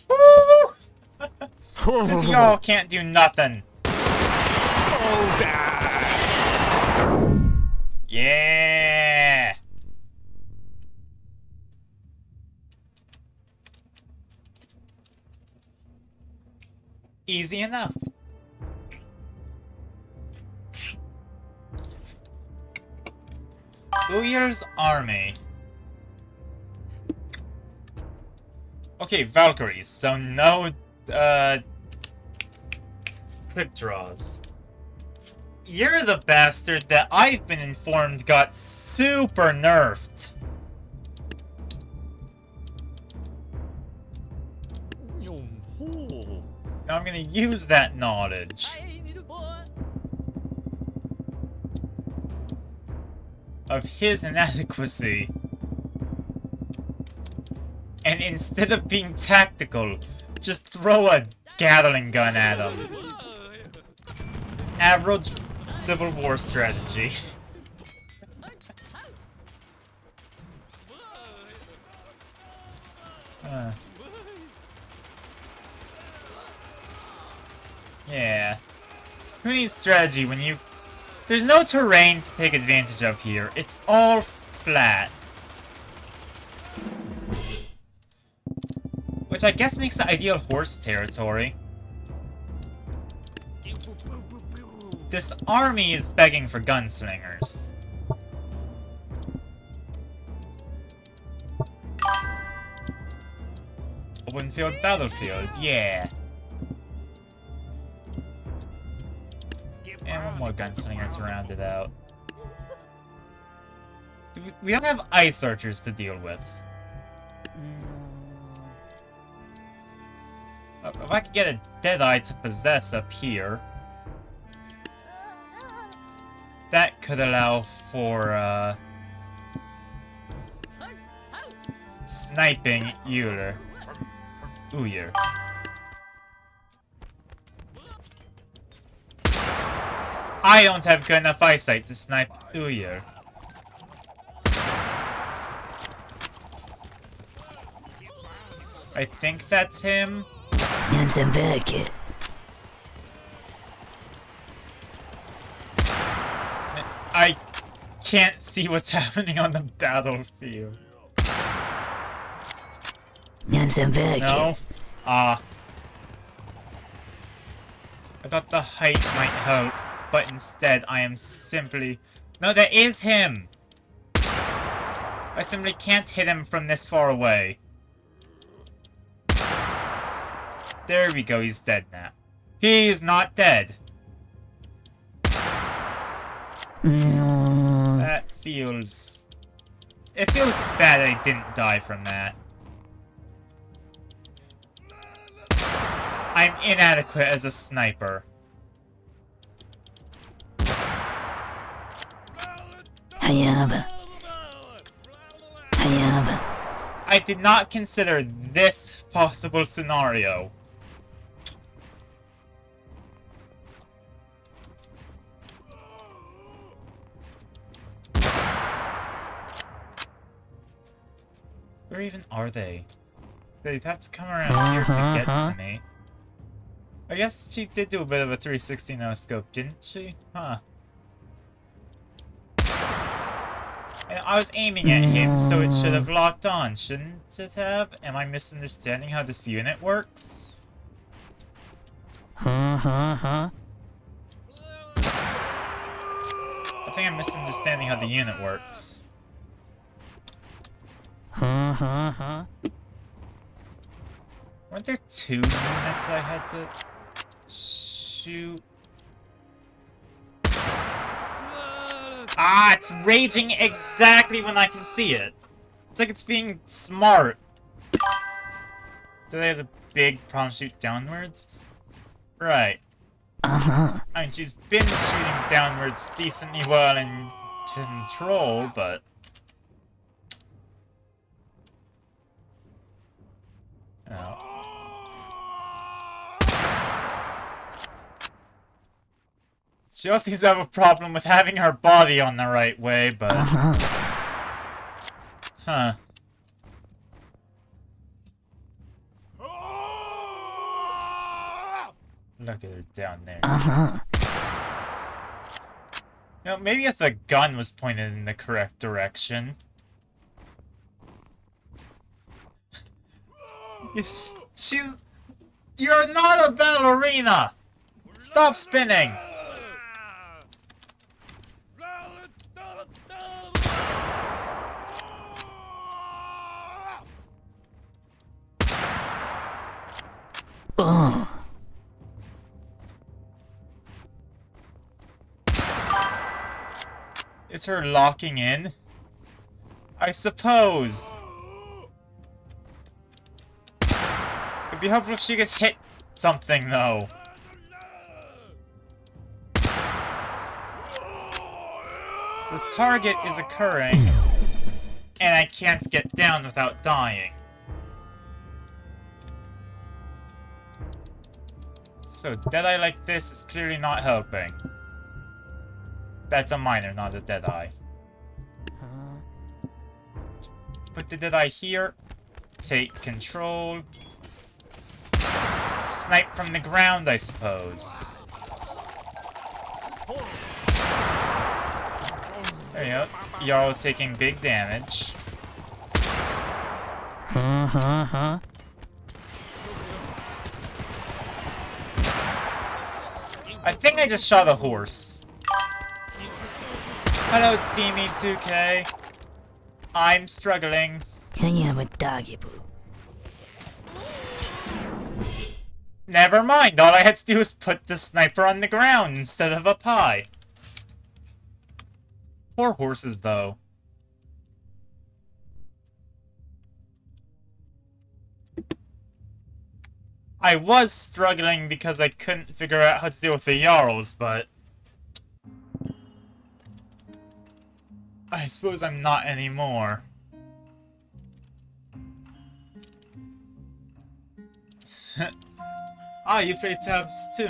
S1: Woo! This y'all can't do nothing. Yeah! Easy enough. Uyir's army. Okay, Valkyries, so no, quick draws. You're the bastard that I've been informed got super nerfed. Now I'm gonna use that knowledge. Of his inadequacy. And instead of being tactical, just throw a Gatling gun at him. Average Civil War strategy. Yeah. Who needs strategy when you... There's no terrain to take advantage of here. It's all flat. Which I guess makes the ideal horse territory. This army is begging for gunslingers. Open field battlefield, yeah. And one more gunslinger to round it out. We don't have ice archers to deal with. If I could get a Deadeye to possess up here, that could allow for, sniping Uyir. I don't have good enough eyesight to snipe Uyir. I think that's him. I can't see what's happening on the battlefield. No? I thought the height might help, but instead I am simply... No, that is him! I simply can't hit him from this far away. There we go, he's dead now. He's not dead! That feels... It feels bad I didn't die from that. I'm inadequate as a sniper.
S3: Hayaba. Hayaba.
S1: I did not consider this possible scenario. Where even are they? They'd have to come around here to get to me. I guess she did do a bit of a 360 no-scope, didn't she? Huh. And I was aiming at him, so it should have locked on, shouldn't it have? Am I misunderstanding how this unit works? I think I'm misunderstanding how the unit works. Weren't there 2 units that I had to shoot? Ah, it's raging exactly when I can see it. It's like it's being smart. Today has a big problem shoot downwards? Right. I mean, she's been shooting downwards decently well in control, but... Oh. She also seems to have a problem with having her body on the right way, but... Huh. Look at her down there. You know, maybe if the gun was pointed in the correct direction. You're not a ballerina! Stop spinning!
S3: Oh.
S1: Is her locking in? I suppose. It'd be helpful if she could hit something, though. The target is occurring, and I can't get down without dying. So, Deadeye like this is clearly not helping. That's a minor, not a Deadeye. Put the Deadeye here. Take control. Snipe from the ground, I suppose. There you go. Jarl's taking big damage. I think I just shot a horse. Hello, Demi2K. I'm struggling.
S3: Hayaba Dagibu.
S1: Never mind, all I had to do was put the sniper on the ground instead of up high. Poor horses, though. I was struggling because I couldn't figure out how to deal with the Jarls, but... I suppose I'm not anymore. Ah, you play tabs too.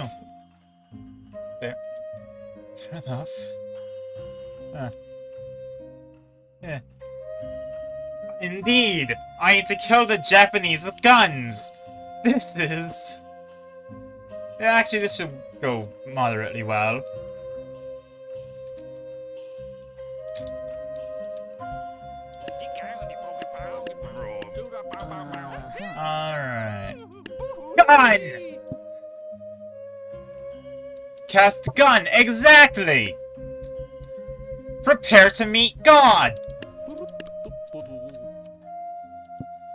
S1: Fair. Fair enough. Yeah. Indeed! I need to kill the Japanese with guns! This is... Yeah, actually, this should go moderately well. Alright. Gun! Cast gun, exactly! Prepare to meet God!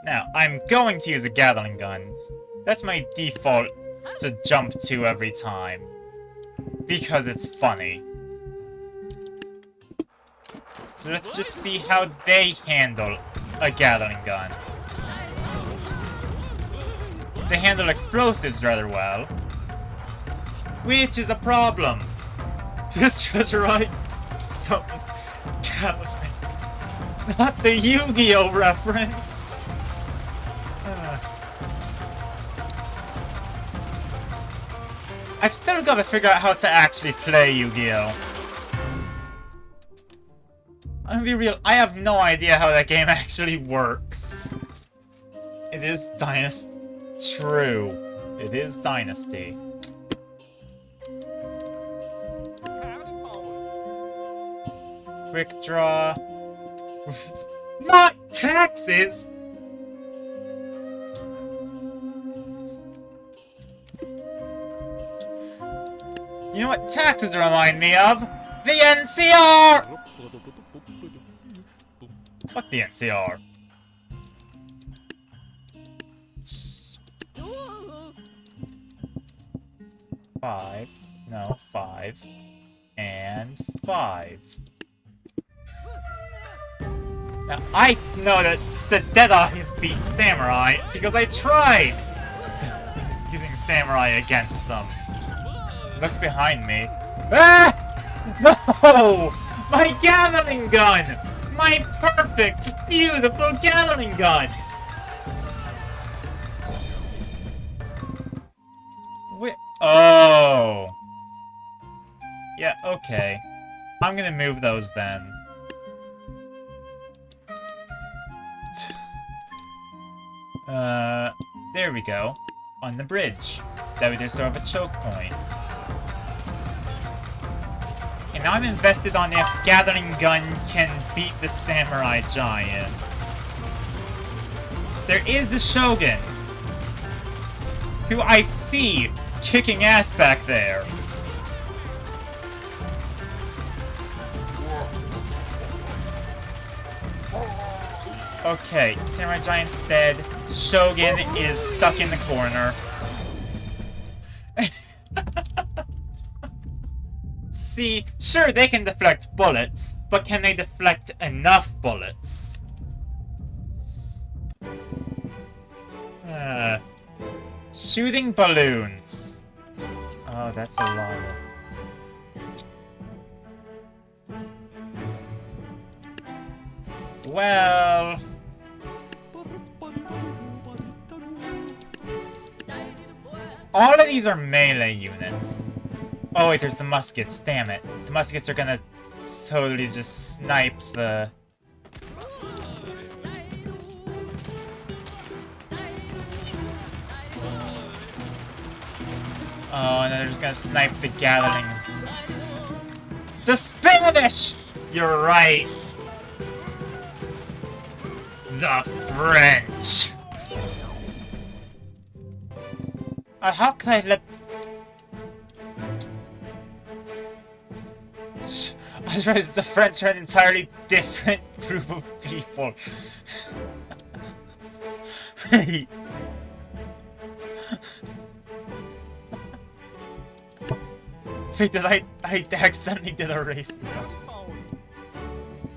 S1: Now, I'm going to use a Gatling gun. That's my default to jump to every time. Because it's funny. So let's just see how they handle a Gatling gun. they handle explosives rather well. Which is a problem. This treasure right? Something. Not the Yu-Gi-Oh reference. I've still got to figure out how to actually play Yu-Gi-Oh. I'm gonna be real, I have no idea how that game actually works. It is Dynasty. True. It is Dynasty. Quick draw. Not taxes! You know what taxes remind me of? The NCR! Fuck the NCR. Five. No, 5. And 5. Now, I know that the Dead Eyes beat Samurai because I tried using Samurai against them. Look behind me. Ah! No! My Gatling gun! My perfect, beautiful Gatling gun! Oh! Yeah, okay. I'm gonna move those then. There we go. On the bridge. That we just have a choke point. And now I'm invested on if Gatling Gun can beat the Samurai Giant. There is the Shogun, who I see kicking ass back there. Okay, Samurai Giant's dead. Shogun is stuck in the corner. See, sure, they can deflect bullets, but can they deflect enough bullets? Shooting balloons. Oh, that's a lot of... Well... all of these are melee units. Oh wait, there's the muskets, damn it. The muskets are gonna totally just snipe the... oh, and then they're just gonna snipe the Gatlings. The Spanish! You're right. The French. How can I let... I realized the French are an entirely different group of people. Wait. Wait, did I accidentally did a racism?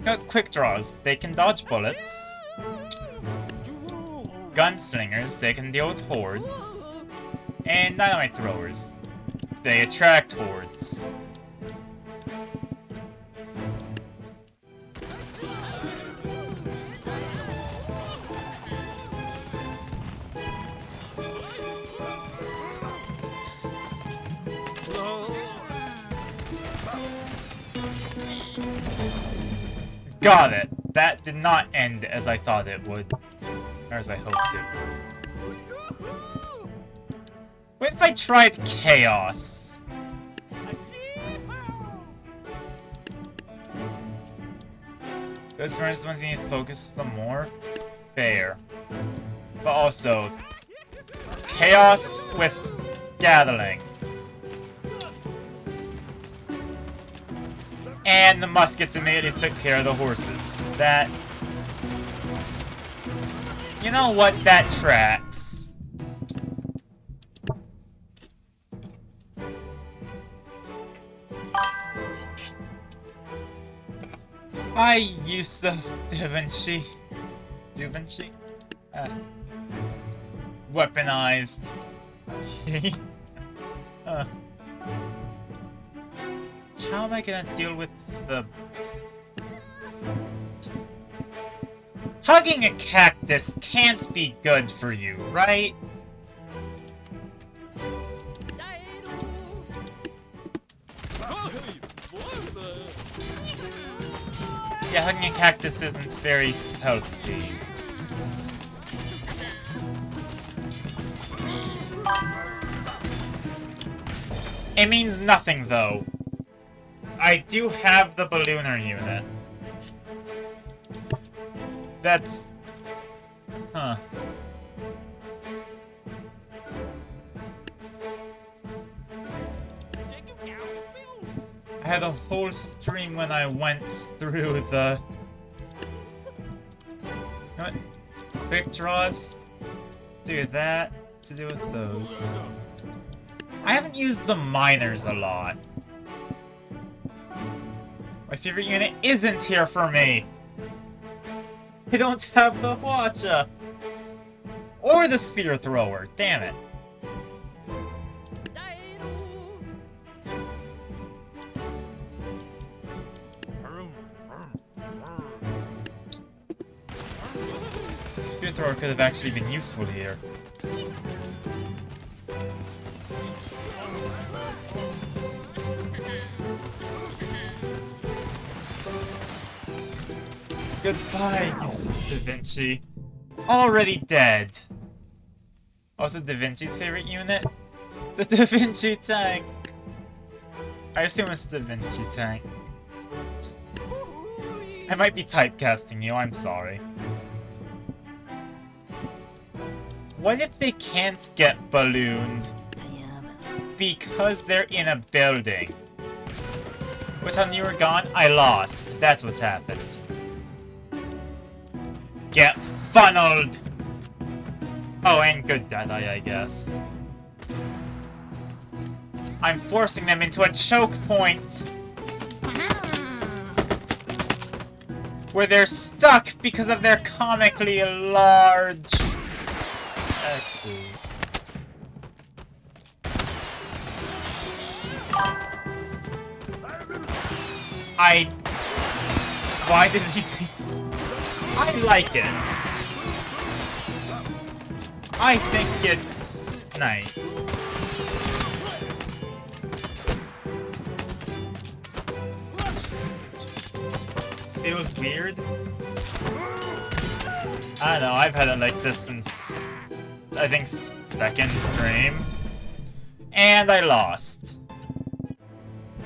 S1: Got quick draws. They can dodge bullets. Gunslingers, they can deal with hordes. And dynamite throwers. They attract hordes. Got it. That did not end as I thought it would. Or as I hoped it would. What if I tried Chaos? Those burns the ones you need to focus the more? Fair. But also, Chaos with Gatling. And the muskets immediately took care of the horses. That... you know what? That tracks. Hi, Yusuf Da Vinci. weaponized. Okay. How am I gonna deal with the... Hugging a cactus can't be good for you, right? Yeah, hugging a cactus isn't very healthy. It means nothing, though. I do have the ballooner unit. That's... Huh. I had a whole stream when I went through the... You know what? Quick draws. Do that to do with those. I haven't used the miners a lot. My favorite unit isn't here for me. I don't have the Hwacha. Or the spear thrower, damn it. The spear thrower could have actually been useful here. Goodbye, Yusuf Da Vinci. Already dead. Also Da Vinci's favorite unit? The Da Vinci tank. I assume it's Da Vinci tank. I might be typecasting you, I'm sorry. What if they can't get ballooned because they're in a building? What time you were gone? I lost. That's what's happened. Get funneled! Oh, and good Deadeye, I guess. I'm forcing them into a choke point! Where they're stuck because of their comically large... X's. Why didn't he... I like it. I think it's nice. It was weird. I don't know, I've had it like this since, I think, second stream. And I lost.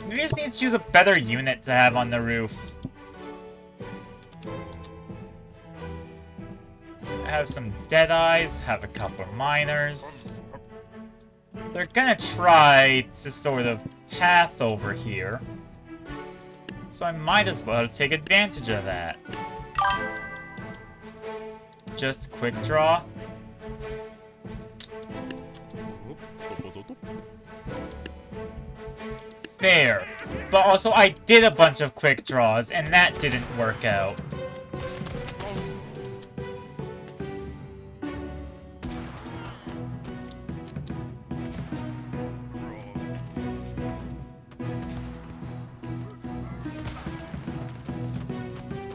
S1: Maybe I just need to choose a better unit to have on the roof. Have some Deadeyes, have a couple miners. They're gonna try to sort of path over here. So I might as well take advantage of that. Just quick draw. Fair. But also I did a bunch of quick draws and that didn't work out.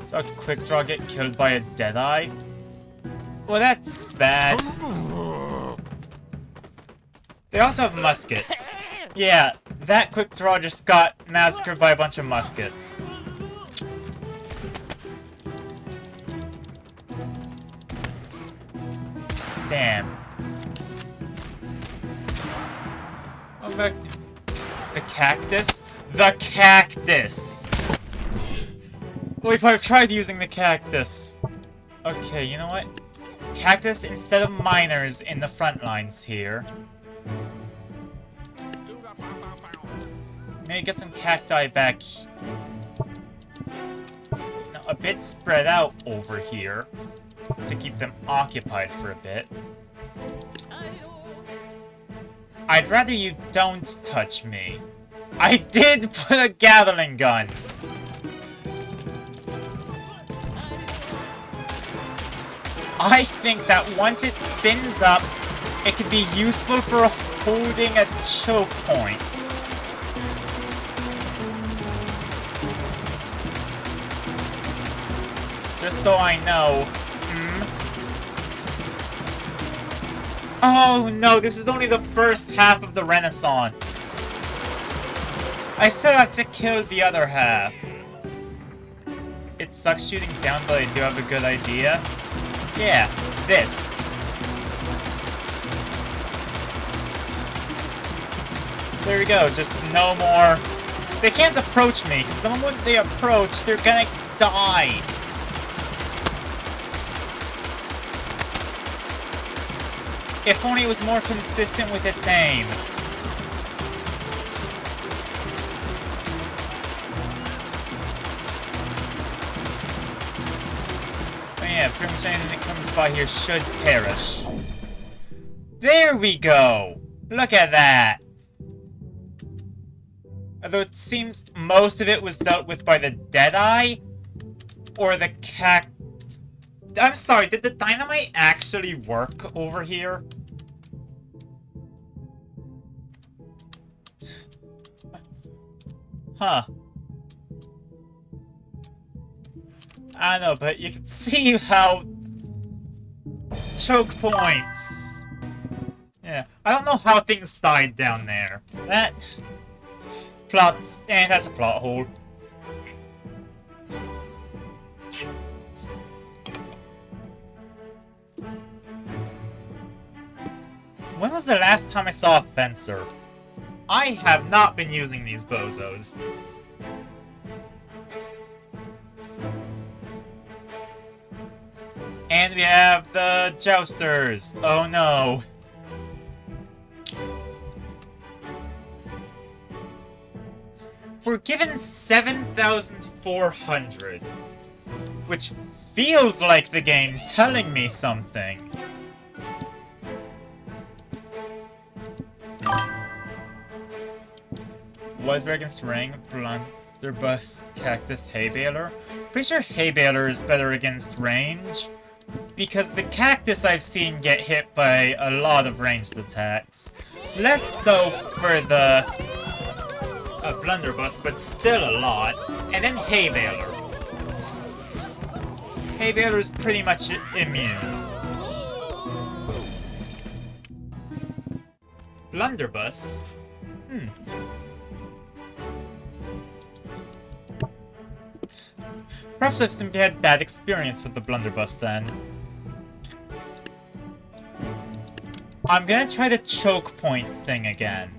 S1: Saw a quick draw get killed by a Deadeye? Well, that's bad. They also have muskets. Yeah, that quick draw just got massacred by a bunch of muskets. Damn. Oh, back to the cactus? The cactus! Wait, I've tried using the cactus. Okay, you know what? Cactus instead of miners in the front lines here. Maybe get some cacti back. No, a bit spread out over here to keep them occupied for a bit. I'd rather you don't touch me. I did put a Gatling gun! I think that once it spins up, it could be useful for holding a choke point. Just so I know. Oh no, this is only the first half of the Renaissance. I still have to kill the other half. It sucks shooting down, but I do have a good idea. Yeah, this. There we go, just no more... They can't approach me, because the moment they approach, they're gonna die. If only it was more consistent with its aim. But yeah, pretty much anything that comes by here should perish. There we go! Look at that! Although it seems most of it was dealt with by the Deadeye, or the Cac... I'm sorry, did the dynamite actually work over here? Huh. I don't know, but you can see how... Choke points! Yeah, I don't know how things died down there. That... Plot... And that's a plot hole. When was the last time I saw a fencer? I have not been using these bozos. And we have the jousters. Oh no. We're given 7,400. Which feels like the game telling me something. Weisberg against Ring, Blunderbuss, Cactus, Hay Baler. Pretty sure Hay Baler is better against range, because the Cactus I've seen get hit by a lot of ranged attacks. Less so for the Blunderbuss, but still a lot. And then Hay Baler. Hay Baler is pretty much immune. Blunderbuss? Perhaps I've simply had bad experience with the Blunderbuss then. I'm gonna try the choke point thing again.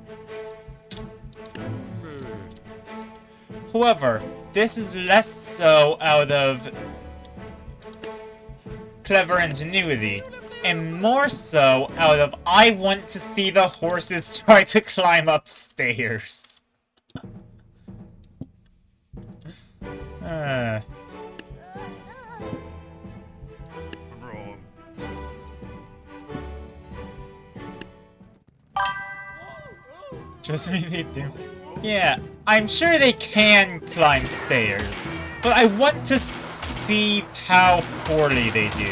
S1: However, this is less so out of clever ingenuity, and more so out of I want to see the horses try to climb upstairs. Just me, they do. Yeah, I'm sure they can climb stairs, but I want to see how poorly they do.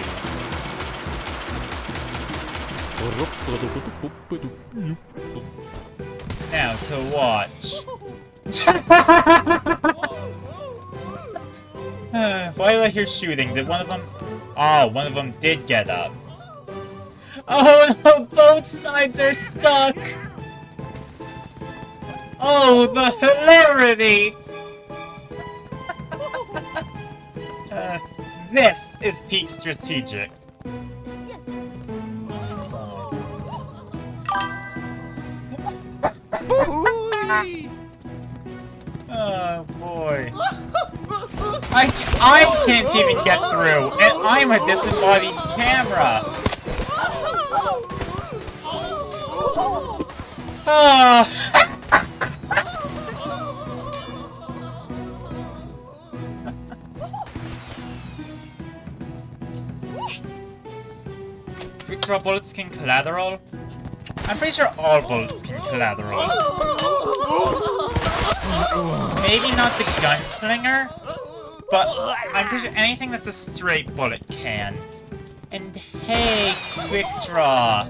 S1: Now to watch. While I hear shooting, did one of them... Oh, one of them did get up. Oh no, both sides are stuck! Oh, the hilarity! This is peak strategic. Oh boy. I can't even get through, and I'm a disembodied camera! Oh. Quick draw bullets can collateral? I'm pretty sure all bullets can collateral. Maybe not the gunslinger, but I'm pretty sure anything that's a straight bullet can. And hey, quick draw.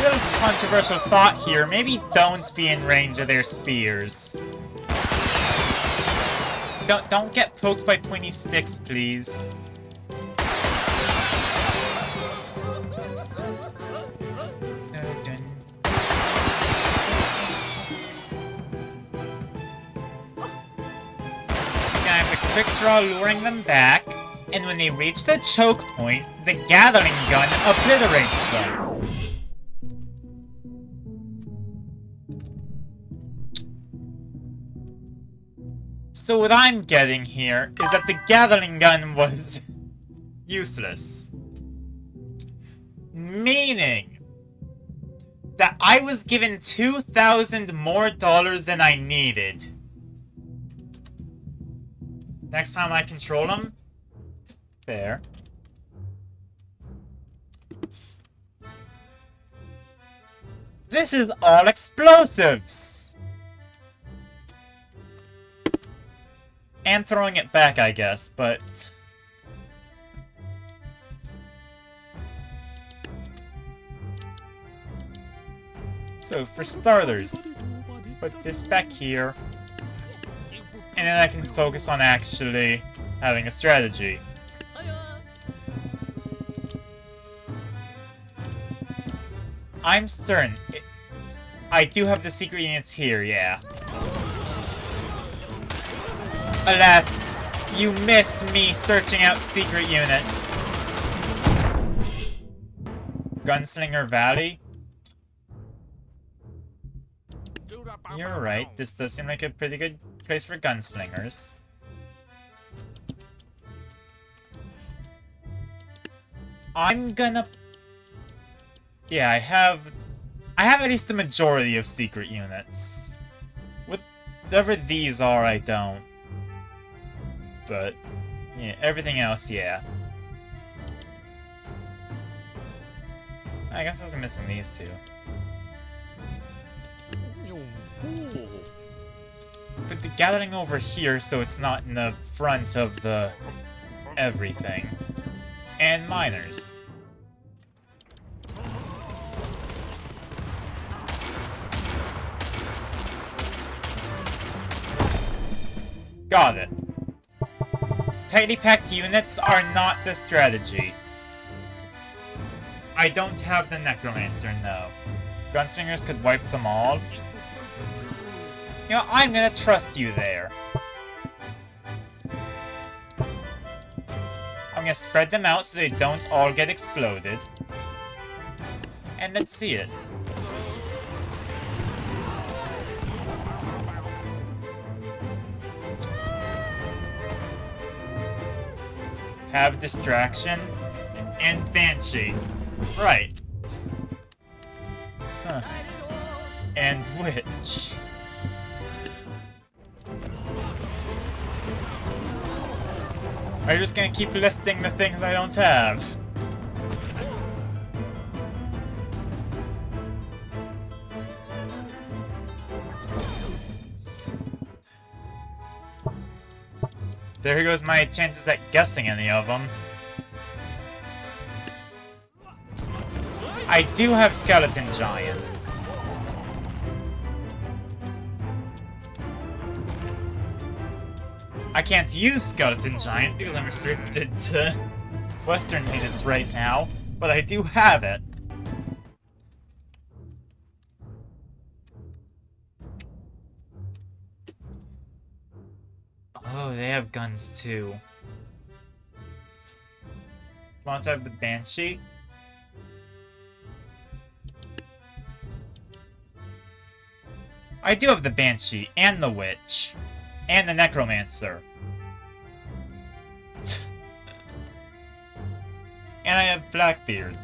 S1: little controversial thought here. Maybe don't be in range of their spears. Don't get poked by pointy sticks, please. Quick draw luring them back, and when they reach the choke point, the Gathering Gun obliterates them. So what I'm getting here is that the Gathering Gun was useless. Meaning that I was given $2,000 more than I needed. Next time I control them? Fair. This is all explosives! And throwing it back, I guess, but... So, for starters, put this back here. And then I can focus on actually having a strategy. I'm certain. I do have the secret units here, yeah. Alas, you missed me searching out secret units. Gunslinger Valley? You're right, this does seem like a pretty good place for gunslingers. I'm gonna... Yeah, I have at least the majority of secret units. Whatever these are, I don't. But, yeah, everything else, yeah. I guess I was missing these two. Put the Gathering over here so it's not in the front of the everything. And miners. Got it. Tightly packed units are not the strategy. I don't have the Necromancer, no. Gunslingers could wipe them all. You know, I'm gonna trust you there. I'm gonna spread them out so they don't all get exploded. And let's see it. Have Distraction and Banshee. Right. Huh. And Witch. Are you just gonna keep listing the things I don't have? There goes my chances at guessing any of them. I do have Skeleton Giant. I can't use Skeleton Giant because I'm restricted to Western units right now, but I do have it. Oh, they have guns too. Want to have the Banshee? I do have the Banshee, and the Witch, and the Necromancer. And I have Blackbeard.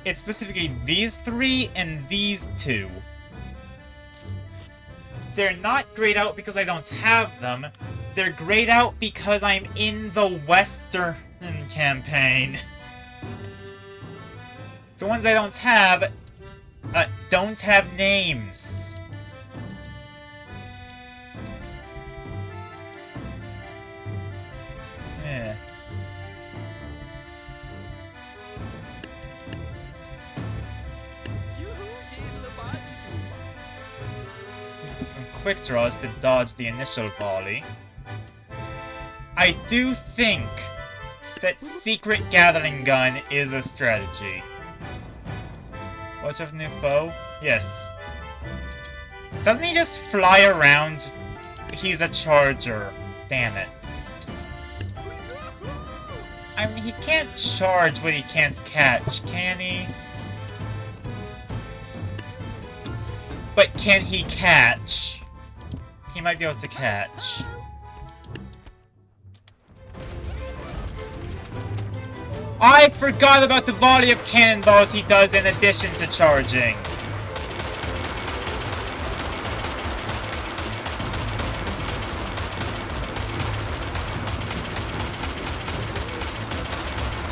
S1: It's specifically these three and these two. They're not grayed out because I don't have them. They're grayed out because I'm in the Western campaign. The ones I don't have names. Yeah. So some quick draws to dodge the initial volley. I do think that Secret Gathering Gun is a strategy. Watch out for new foe? Yes. Doesn't he just fly around? He's a charger. Damn it. I mean, he can't charge what he can't catch, can he? But can he catch? He might be able to catch. I forgot about the volley of cannonballs he does in addition to charging.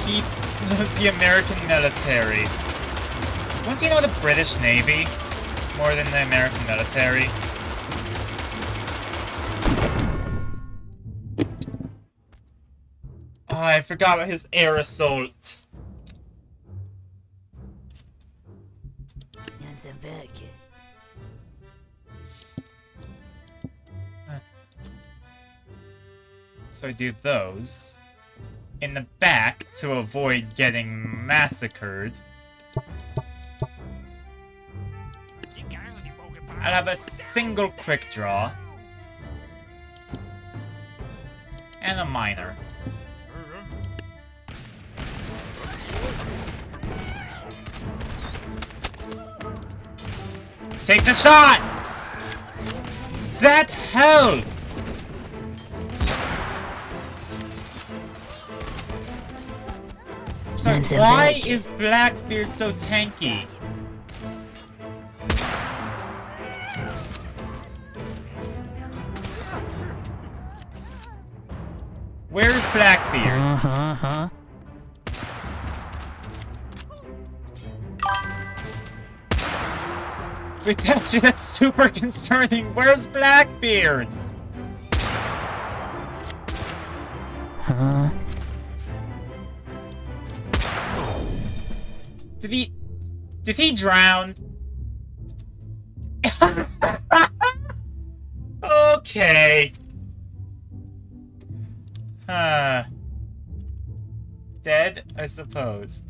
S1: He knows the American military. Don't you know the British Navy more than the American military? Oh, I forgot about his air assault. So I do those in the back to avoid getting massacred. I'll have a single quick draw and a minor. Take the shot! That's health! So why is Blackbeard so tanky? Where's Blackbeard? Wait, actually, that's super concerning. Where's Blackbeard? Did he drown? Okay. Dead, I suppose.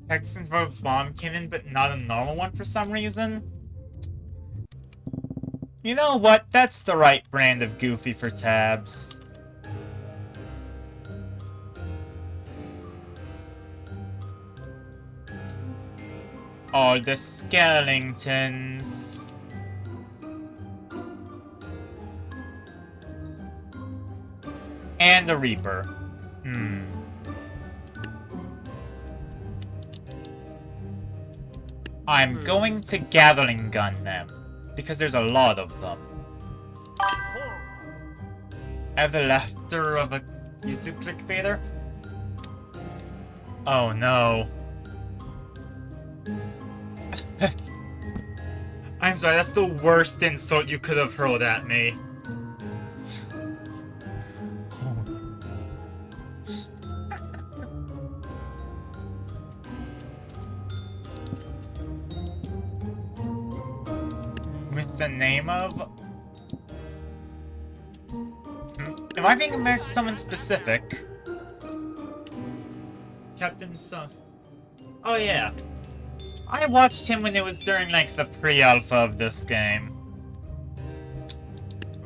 S1: Texans vote bomb cannon, but not a normal one for some reason. You know what? That's the right brand of goofy for tabs. Oh, the skeletons. And the Reaper. I'm going to Gathering Gun them, because there's a lot of them. I have the laughter of a YouTube clickbaiter. Oh no. I'm sorry, that's the worst insult you could have hurled at me. With the name of... Am I being compared to someone specific? Captain Sus. Oh yeah. I watched him when it was during, like, the pre-alpha of this game.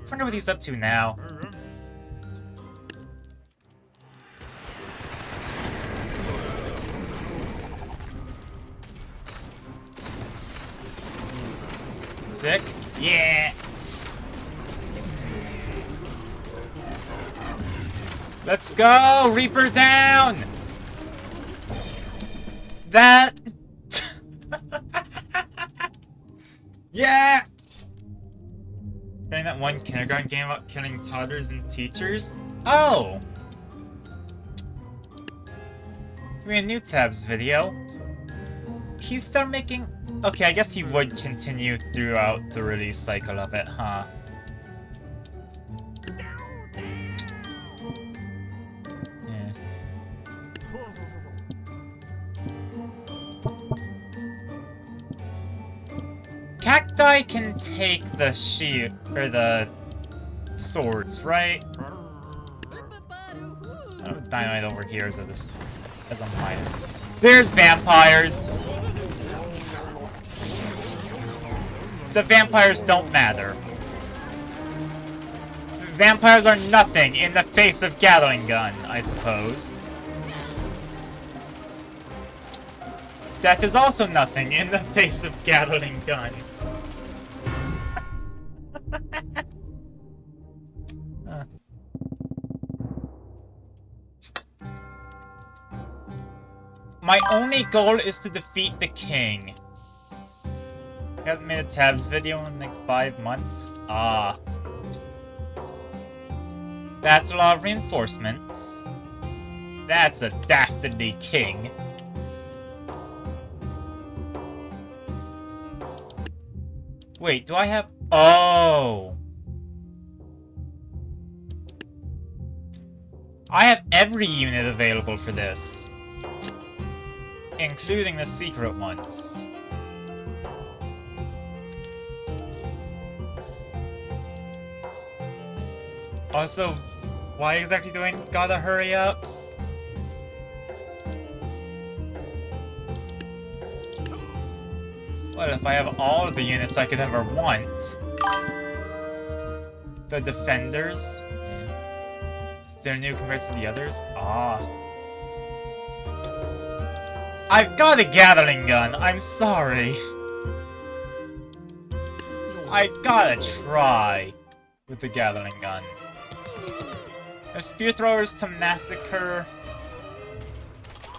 S1: I wonder what he's up to now. Sick? Yeah! Let's go! Reaper down! That... Yeah! Playing that one kindergarten game about killing toddlers and teachers? Oh! We a new tabs video. He's still making... Okay, I guess he would continue throughout the release cycle of it, huh? Yeah. cacti can take the shield or the swords, right? Oh, dynamite over here as a mine. There's vampires. The vampires don't matter. Vampires are nothing in the face of Gatling Gun, I suppose. Death is also nothing in the face of Gatling Gun. My only goal is to defeat the king. He hasn't made a tabs video in like 5 months. Ah. That's a lot of reinforcements. That's a dastardly king. Wait, do I have... Oh! I have every unit available for this. Including the secret ones. Also, why exactly do I gotta hurry up? What if I have all of the units I could ever want? The defenders? Still new compared to the others? Ah. I've got a Gatling Gun, I'm sorry. I gotta try with the Gatling Gun. The Spear Throwers to massacre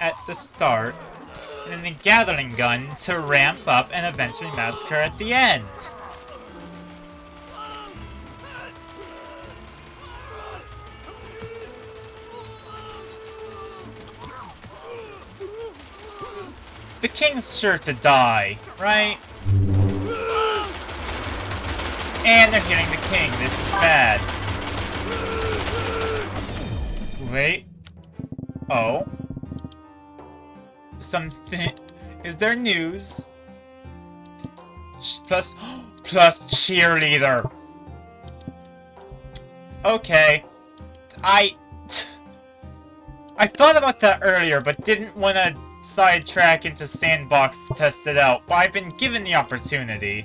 S1: at the start, and then the Gatling Gun to ramp up and eventually massacre at the end. The king's sure to die, right? And they're hitting the king. This is bad. Wait. Oh. Something... Is there news? Plus cheerleader. Okay. I thought about that earlier, but didn't want to sidetrack into Sandbox to test it out. But I've been given the opportunity.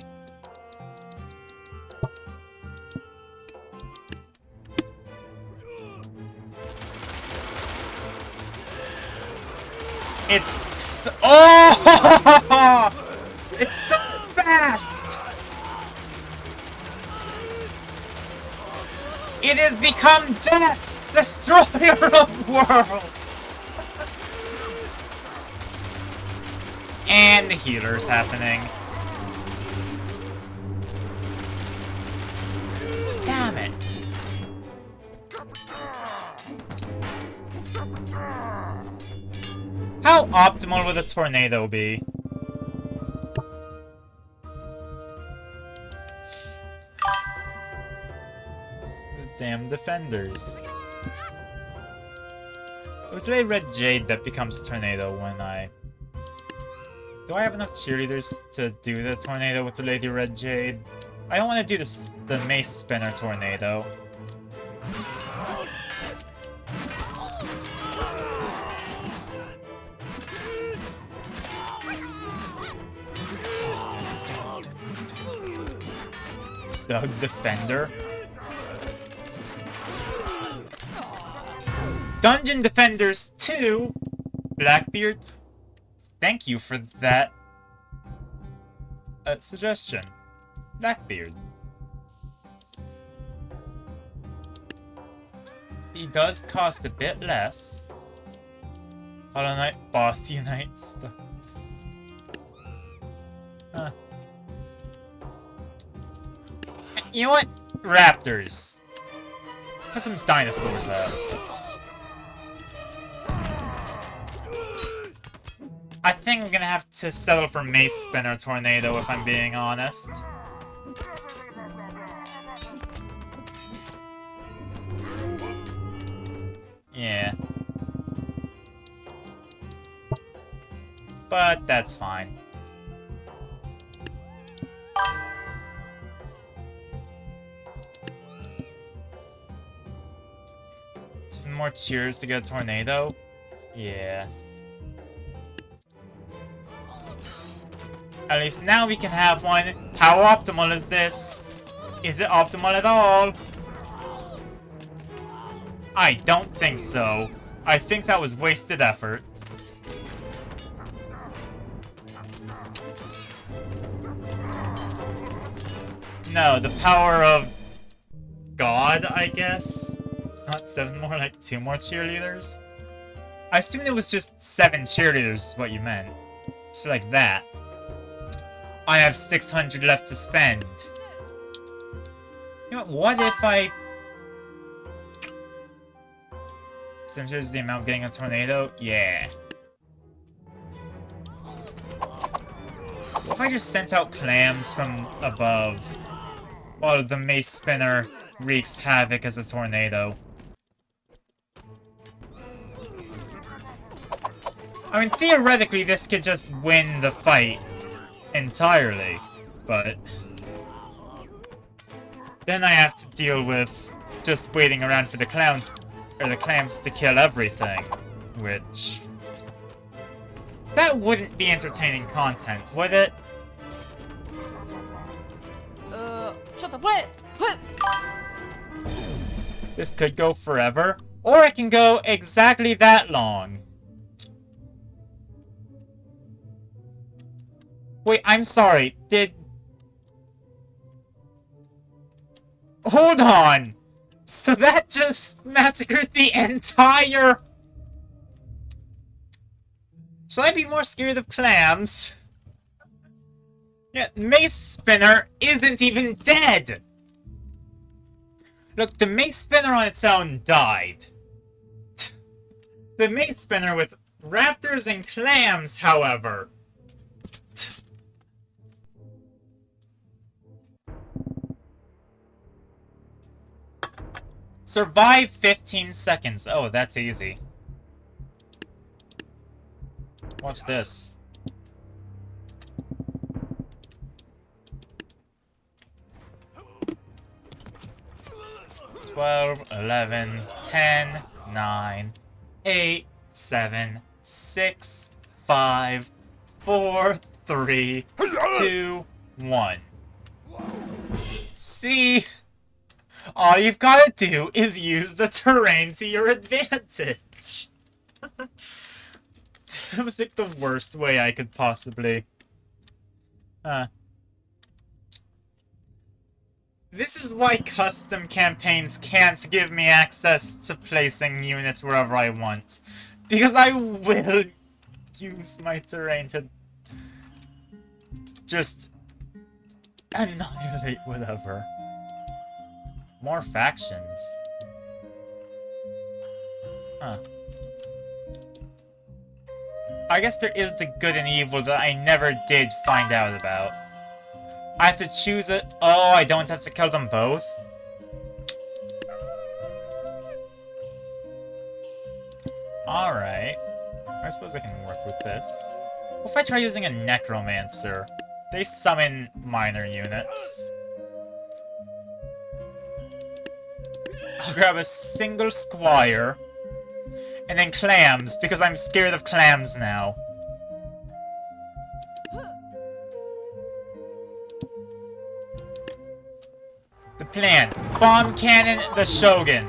S1: It's so, oh! It's so fast! It has become Death, Destroyer of Worlds! And the healer's happening. Damn it. How optimal would a tornado be? The damn defenders. It was really Red Jade that becomes tornado when I... Do I have enough cheerleaders to do the tornado with the Lady Red Jade? I don't want to do this, the Mace Spinner tornado. Doug Defender. Dungeon Defenders 2! Blackbeard, thank you for that suggestion. Blackbeard. He does cost a bit less. Hollow Knight Boss Unite stuff. Huh. You know what? Raptors. Let's put some dinosaurs out. I think I'm gonna have to settle for Mace Spinner Tornado if I'm being honest. Yeah. But that's fine. More cheers to get a tornado? Yeah. At least now we can have one. How optimal is this? Is it optimal at all? I don't think so. I think that was wasted effort. No, the power of God, I guess? Not 7 more, like 2 more cheerleaders? I assumed it was just 7 cheerleaders is what you meant. So like that. I have 600 left to spend. You know what if I... Since there's the amount getting a tornado? Yeah. What if I just sent out clams from above while the mace spinner wreaks havoc as a tornado? I mean, theoretically, this could just win the fight entirely, but then I have to deal with just waiting around for the clowns or the clams to kill everything, which that wouldn't be entertaining content, would it?
S4: Shut the play!
S1: This could go forever, or it can go exactly that long. Wait, I'm sorry, Hold on! So that just massacred the entire... Shall I be more scared of clams? Yeah, Mace Spinner isn't even dead! Look, the Mace Spinner on its own died. The Mace Spinner with raptors and clams, however... Survive 15 seconds. Oh, that's easy. Watch this. 12, 11, 10, 9, 8, 7, 6, 5, 4, 3, 2, 1. See? All you've got to do is use the terrain to your advantage. That was like the worst way I could possibly... This is why custom campaigns can't give me access to placing units wherever I want. Because I will use my terrain to just annihilate whatever. More factions. Huh. I guess there is the good and evil that I never did find out about. I have to choose it. Oh, I don't have to kill them both? Alright. I suppose I can work with this. What if I try using a Necromancer? They summon minor units. I'll grab a single Squire. And then clams, because I'm scared of clams now. The plan. Bomb cannon the Shogun.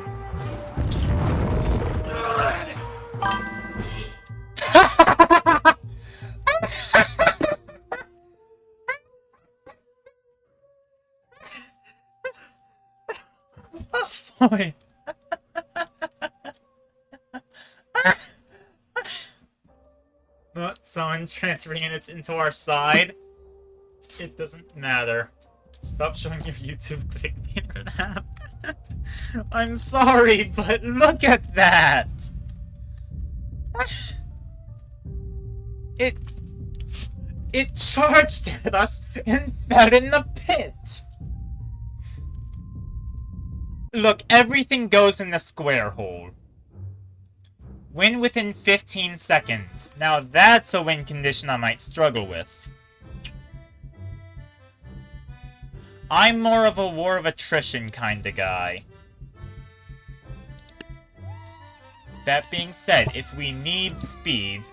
S1: Oh boy. Not someone transferring units into our side. It doesn't matter. Stop showing your YouTube clickbait app. I'm sorry, but look at that! It charged at us and fell in the pit! Look, everything goes in the square hole. Win within 15 seconds. Now that's a win condition I might struggle with. I'm more of a war of attrition kind of guy. That being said, if we need speed...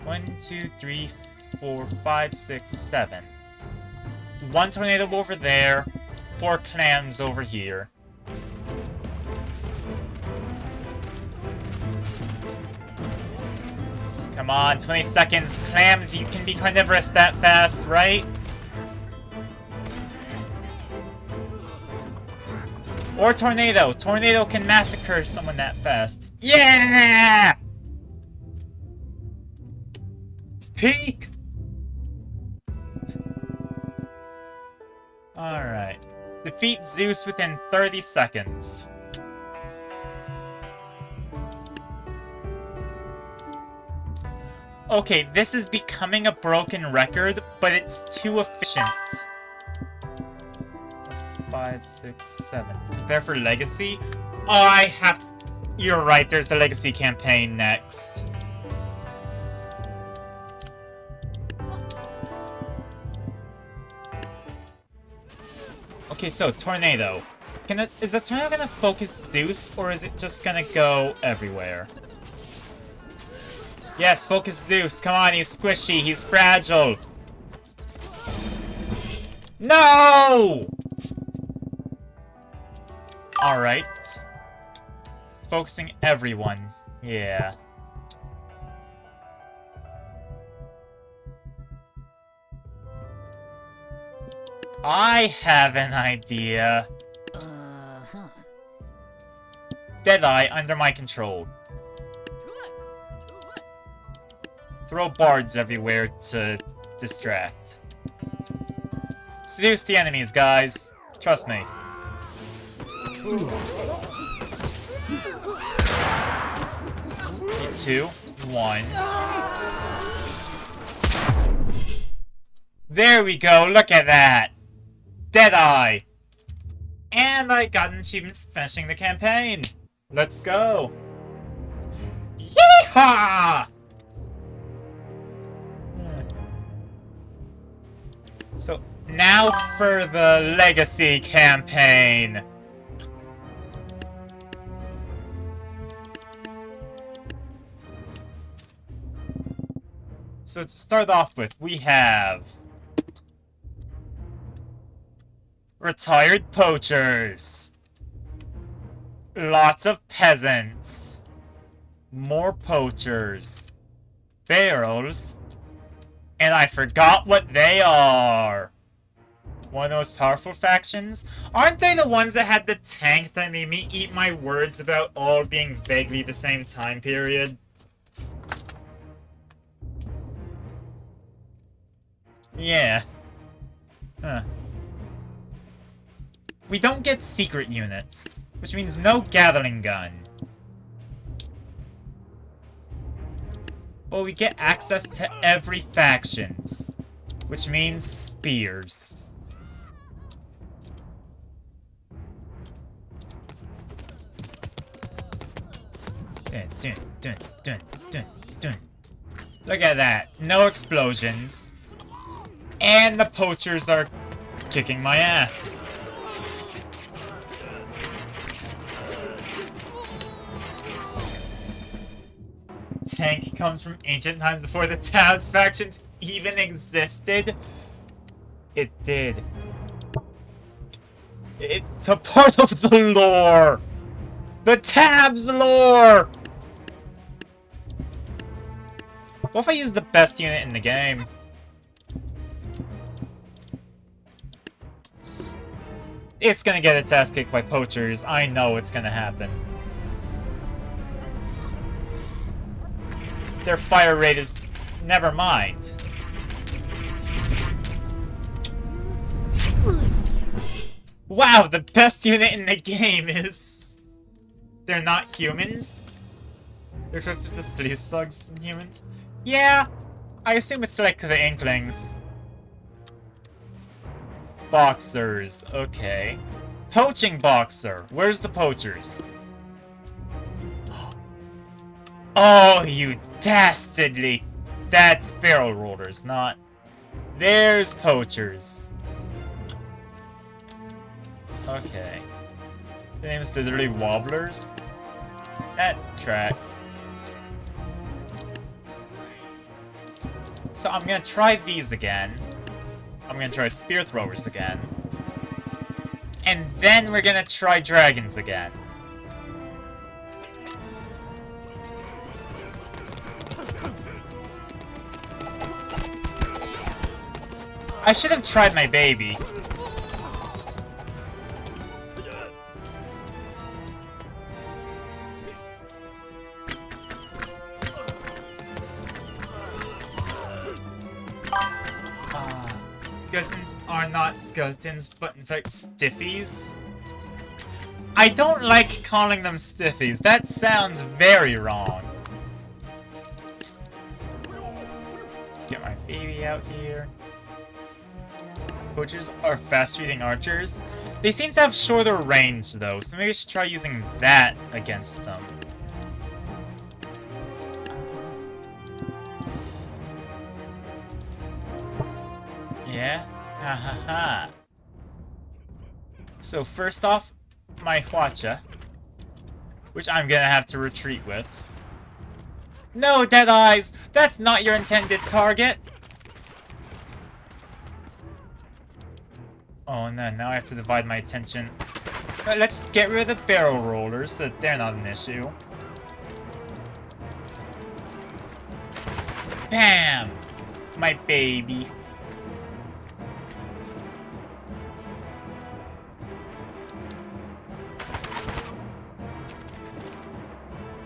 S1: 1, 2, 3, 4, 5, 6, 7. 1 tornado over there, 4 clams over here. Come on, 20 seconds. Clams, you can be carnivorous that fast, right? Or tornado. Tornado can massacre someone that fast. Yeah! Peak! Alright. Defeat Zeus within 30 seconds. Okay, this is becoming a broken record, but it's too efficient. 5, 6, 7. Prepare for Legacy? Oh, I have to... You're right, there's the Legacy campaign next. Okay, so, Tornado. Is the Tornado gonna focus Zeus, or is it just gonna go everywhere? Yes, focus Zeus. Come on, he's squishy. He's fragile. No! Alright. Focusing everyone. Yeah. I have an idea. Deadeye under my control. Throw bards everywhere to distract. Seduce the enemies, guys. Trust me. Hit 2, 1. There we go, look at that! Deadeye! And I got an achievement for finishing the campaign. Let's go. Yeehaw! So, now for the Legacy campaign. So to start off with, we have... Retired poachers. Lots of peasants. More poachers. Barrels. And I forgot what they are. One of the most powerful factions? Aren't they the ones that had the tank that made me eat my words about all being vaguely the same time period? Yeah. Huh. We don't get secret units, which means no Gatling gun. But we get access to every factions, which means spears. Dun, dun, dun, dun, dun, dun. Look at that. No explosions. And the poachers are kicking my ass. Tank comes from ancient times before the Tabs factions even existed. It did. It's a part of the lore! The Tabs lore! What if I use the best unit in the game? It's gonna get its ass kicked by poachers. I know it's gonna happen. Their fire rate is... never mind. Wow, the best unit in the game is... they're not humans? They're closer to sleaze slugs than humans? Yeah, I assume it's like the Inklings. Boxers, okay. Poaching boxer, where's the poachers? Oh, you dastardly... That's barrel rollers, not... There's poachers. Okay. The name is literally Wobblers. That tracks. So I'm gonna try these again. I'm gonna try spear throwers again. And then we're gonna try dragons again. I should have tried my baby. Skeletons are not skeletons, but in fact stiffies. I don't like calling them stiffies. That sounds very wrong. Get my baby out here. Poachers are fast-shooting archers. They seem to have shorter range, though, so maybe I should try using that against them. Yeah? Ha ha ha. So first off, my Hwacha, which I'm gonna have to retreat with. No, Deadeyes! That's not your intended target! Oh no, now I have to divide my attention. Let's get rid of the barrel rollers so that they're not an issue. Bam! My baby.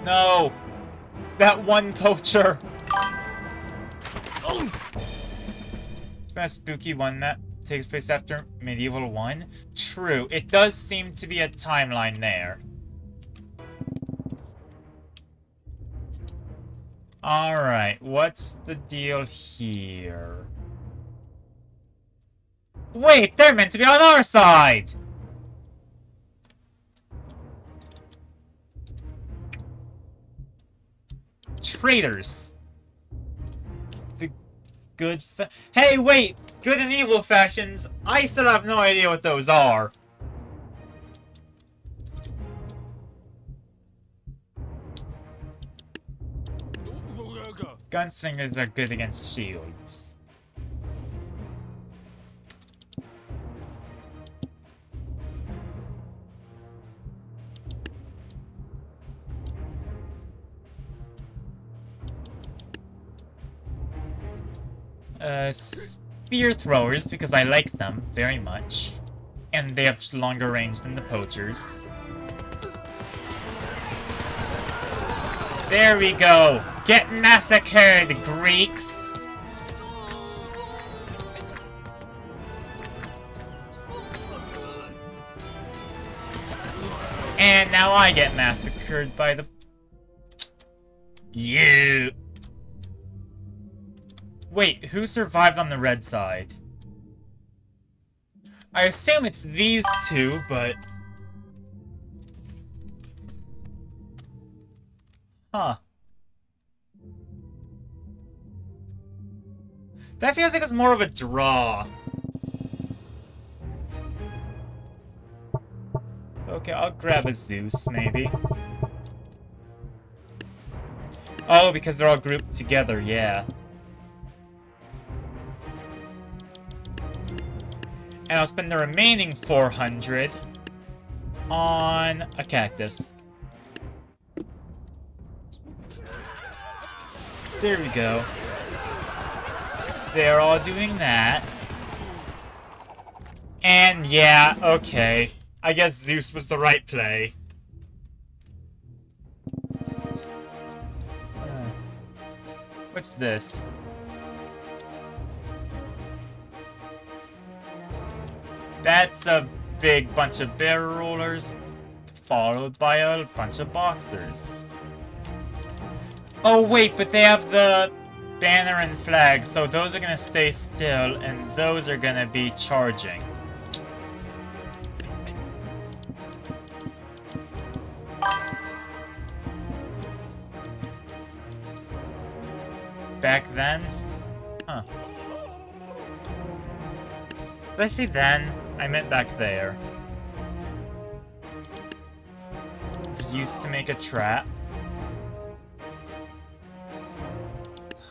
S1: No! That one poacher! It's been a spooky one that takes place after Medieval 1. True, it does seem to be a timeline there. Alright, what's the deal here? Wait, they're meant to be on our side! Traitors. The good Hey, wait! Good and evil factions, I still have no idea what those are. Gunslingers are good against shields. Spear throwers, because I like them very much. And they have longer range than the poachers. There we go! Get massacred, Greeks! And now I get massacred by the... You! Wait, who survived on the red side? I assume it's these two, but... Huh. That feels like it's more of a draw. Okay, I'll grab a Zeus, maybe. Oh, because they're all grouped together, yeah. And I'll spend the remaining 400 on a cactus. There we go. They're all doing that. And yeah, okay. I guess Zeus was the right play. What's this? That's a big bunch of barrel rollers, followed by a bunch of boxers. Oh wait, but they have the banner and flag, so those are gonna stay still, and those are gonna be charging. Back then? Huh. Did I say then? I meant back there. used to make a trap.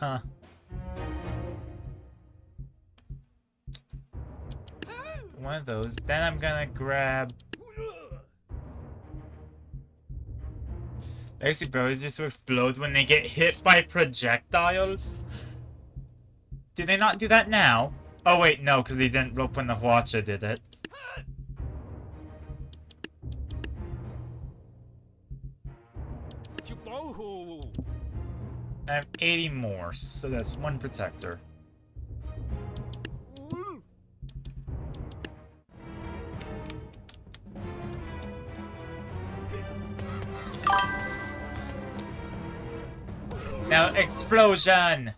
S1: Huh. One of those. Then I'm gonna grab... Legacy barrels used to explode when they get hit by projectiles? Do they not do that now? Oh wait, no, because they didn't rope when the Hwacha did it. I have 80 more, so that's one protector. Now, explosion!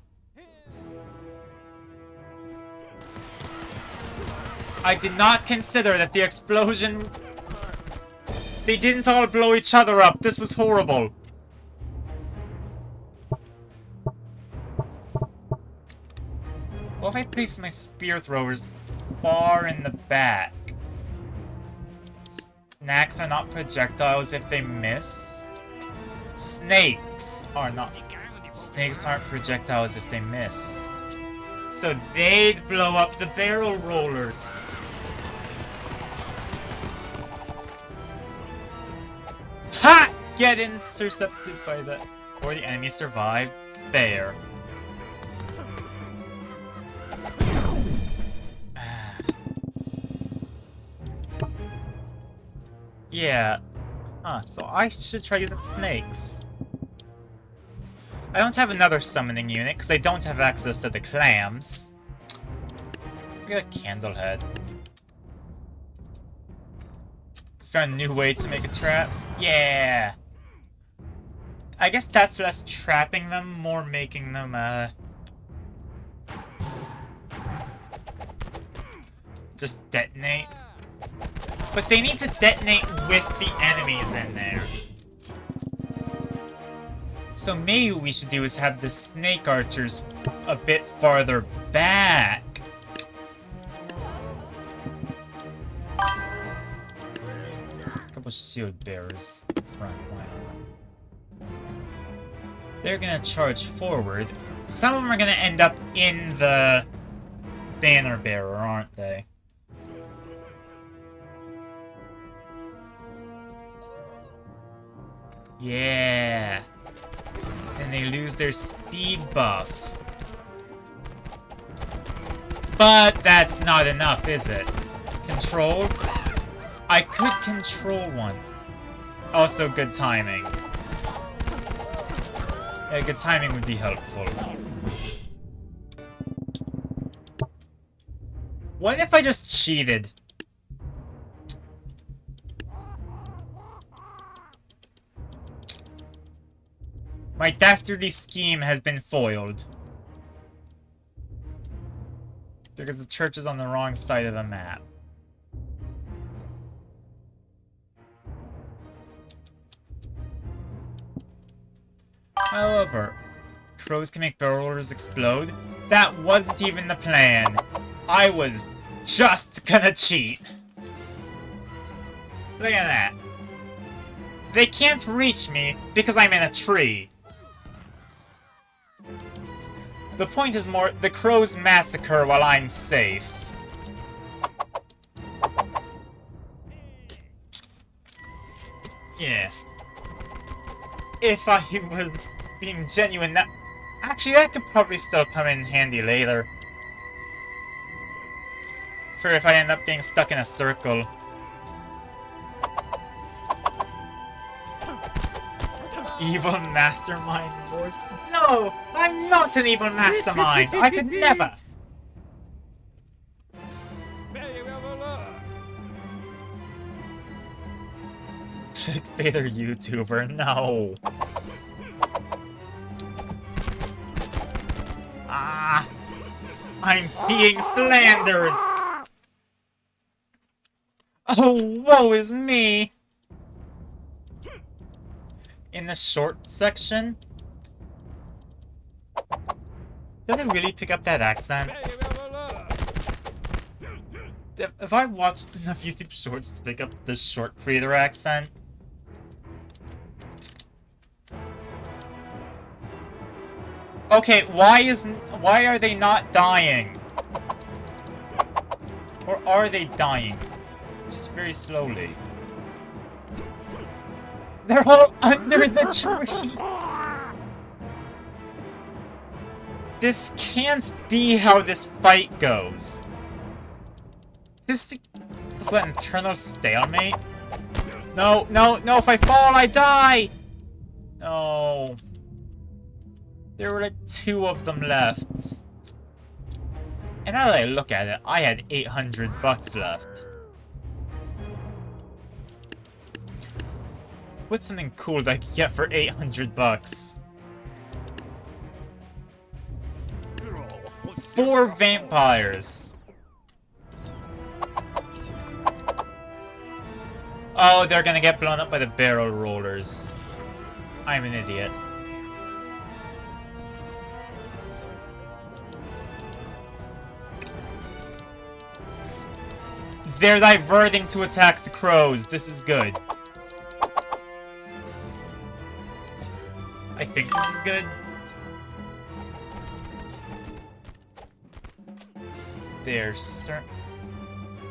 S1: I did not consider that the explosion... They didn't all blow each other up. This was horrible. What if I place my spear throwers far in the back? Snacks are not projectiles if they miss. Snakes are not... Snakes aren't projectiles if they miss. So they'd blow up the barrel rollers. Ha! Get intercepted by the... Or the enemy survived. Fair. Yeah. Huh, so I should try using snakes. I don't have another summoning unit, because I don't have access to the clams. I got a Candlehead. Found a new way to make a trap? Yeah! I guess that's less trapping them, more making them, just detonate. But they need to detonate with the enemies in there. So maybe what we should do is have the snake archers a bit farther back. A couple shield bearers in front, why not? They're gonna charge forward. Some of them are gonna end up in the banner bearer, aren't they? Yeah. And they lose their speed buff. But that's not enough, is it? Control? I could control one. Also, good timing. Yeah, good timing would be helpful. What if I just cheated? My dastardly scheme has been foiled. Because the church is on the wrong side of the map. However, crows can make barrel rollers explode. That wasn't even the plan. I was just gonna cheat. Look at that. They can't reach me because I'm in a tree. The point is more, the crows massacre while I'm safe. Yeah. If I was being genuine, that... Actually, that could probably still come in handy later. For if I end up being stuck in a circle. Evil mastermind voice. No! I'm not an evil mastermind! I could never! Clickbaiter YouTuber, no! Ah! I'm being slandered! Oh, woe is me! In the short section? Did it really pick up that accent? Have I watched enough YouTube shorts to pick up the short creator accent? Okay, why are they not dying? Or are they dying? Just very slowly. They're all under the tree! This can't be how this fight goes. This is an eternal stalemate? No, no, no, if I fall, I die! No. There were like 2 of them left. And now that I look at it, I had $800 left. What's something cool that I could get for $800? 4 vampires. Oh, they're gonna get blown up by the barrel rollers. I'm an idiot. They're diverting to attack the crows. This is good. I think this is good. They're certain.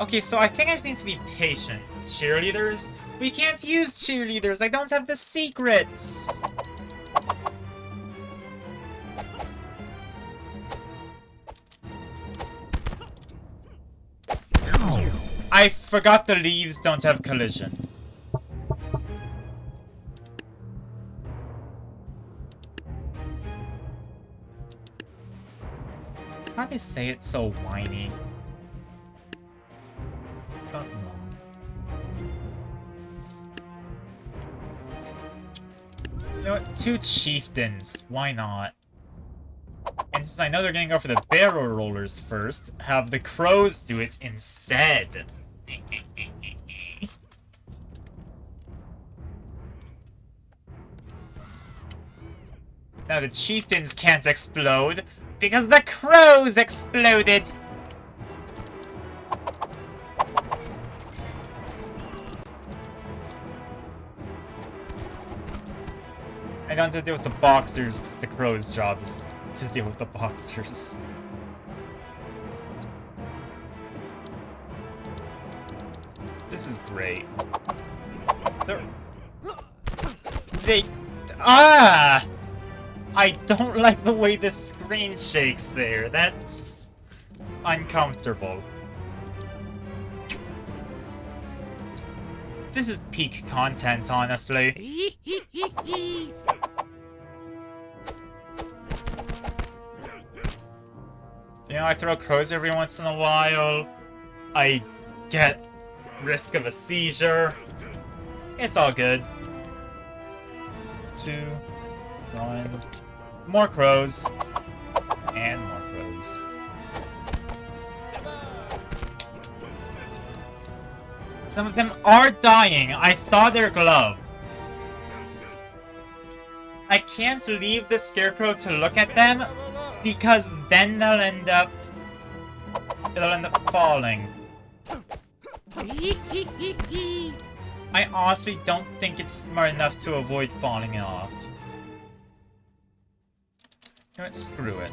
S1: Okay, so I think I just need to be patient. Cheerleaders? We can't use cheerleaders! I don't have the secrets! I forgot the leaves don't have collision. How do they say it so whiny? Don't know. You know what? 2 chieftains. Why not? And since I know they're gonna go for the barrel rollers first, have the crows do it instead. Now the chieftains can't explode because the crows exploded! I don't have to deal with the boxers because the crow's job is to deal with the boxers. This is great. Ah! I don't like the way the screen shakes there. That's uncomfortable. This is peak content, honestly. You know, I throw crows every once in a while. I get risk of a seizure. It's all good. 2, 1. More crows. And more crows. Some of them are dying. I saw their glove. I can't leave the scarecrow to look at them because then they'll end up falling. I honestly don't think it's smart enough to avoid falling off. You know what? Screw it.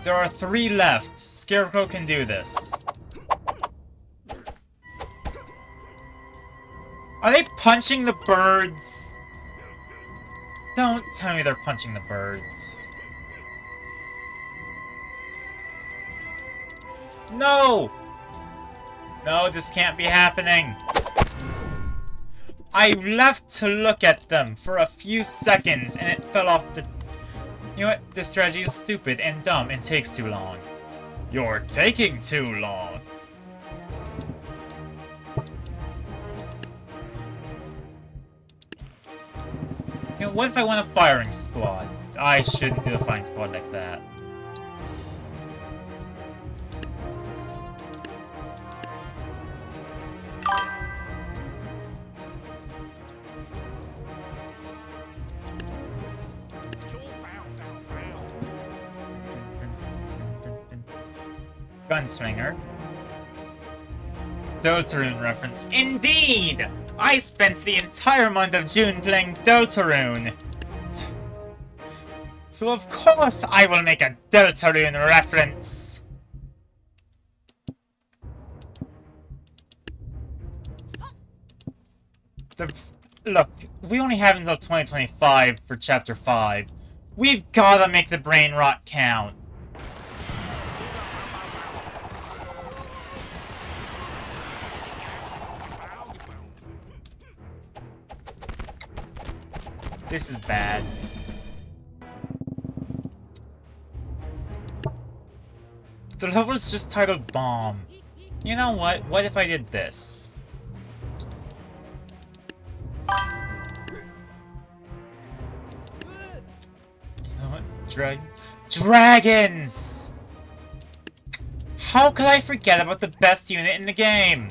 S1: There are 3 left. Scarecrow can do this. Are they punching the birds? Don't tell me they're punching the birds. No! No, this can't be happening. I left to look at them for a few seconds and it fell off the... You know what? This strategy is stupid and dumb and takes too long. You're taking too long. You know, what if I want a firing squad? I shouldn't do a firing squad like that. Gunslinger. Deltarune reference. Indeed! I spent the entire month of June playing Deltarune! So of course I will make a Deltarune reference! Look, we only have until 2025 for Chapter 5. We've gotta make the brain rot count. This is bad. The level's just titled Bomb. You know what? What if I did this? You know what? Dragons! How could I forget about the best unit in the game?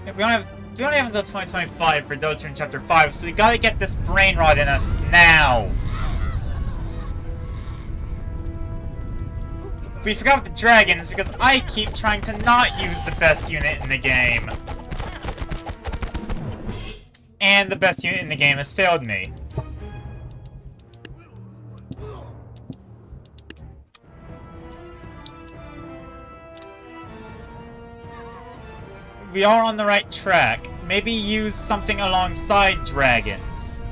S1: Yeah, we only have until 2025 for Deltarune Chapter 5, so we gotta get this brain rot in us now! We forgot about the dragons because I keep trying to not use the best unit in the game. And the best unit in the game has failed me. We are on the right track. Maybe use something alongside dragons.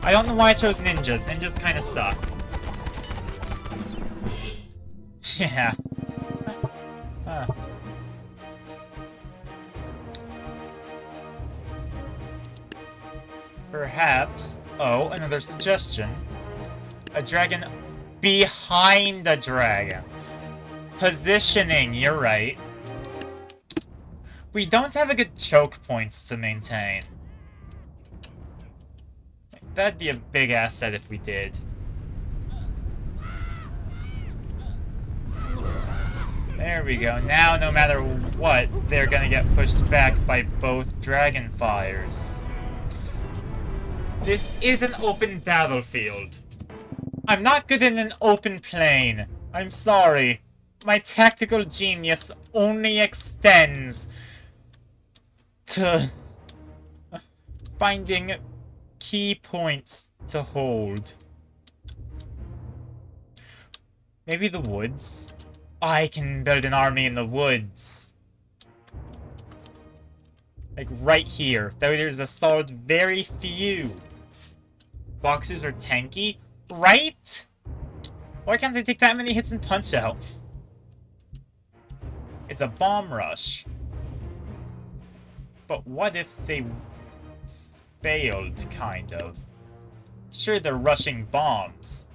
S1: I don't know why I chose ninjas. Ninjas kinda suck. Yeah. Huh. Perhaps... Oh, another suggestion. A dragon behind a dragon. Positioning, you're right. We don't have a good choke points to maintain. That'd be a big asset if we did. There we go. Now, no matter what, they're gonna get pushed back by both dragon fires. This is an open battlefield. I'm not good in an open plain. I'm sorry. My tactical genius only extends to finding key points to hold. Maybe the woods? I can build an army in the woods. Like right here. Though there's a solid very few. Boxers are tanky, right? Why can't they take that many hits and punch out? It's a bomb rush. But what if they failed, kind of? Sure, they're rushing bombs.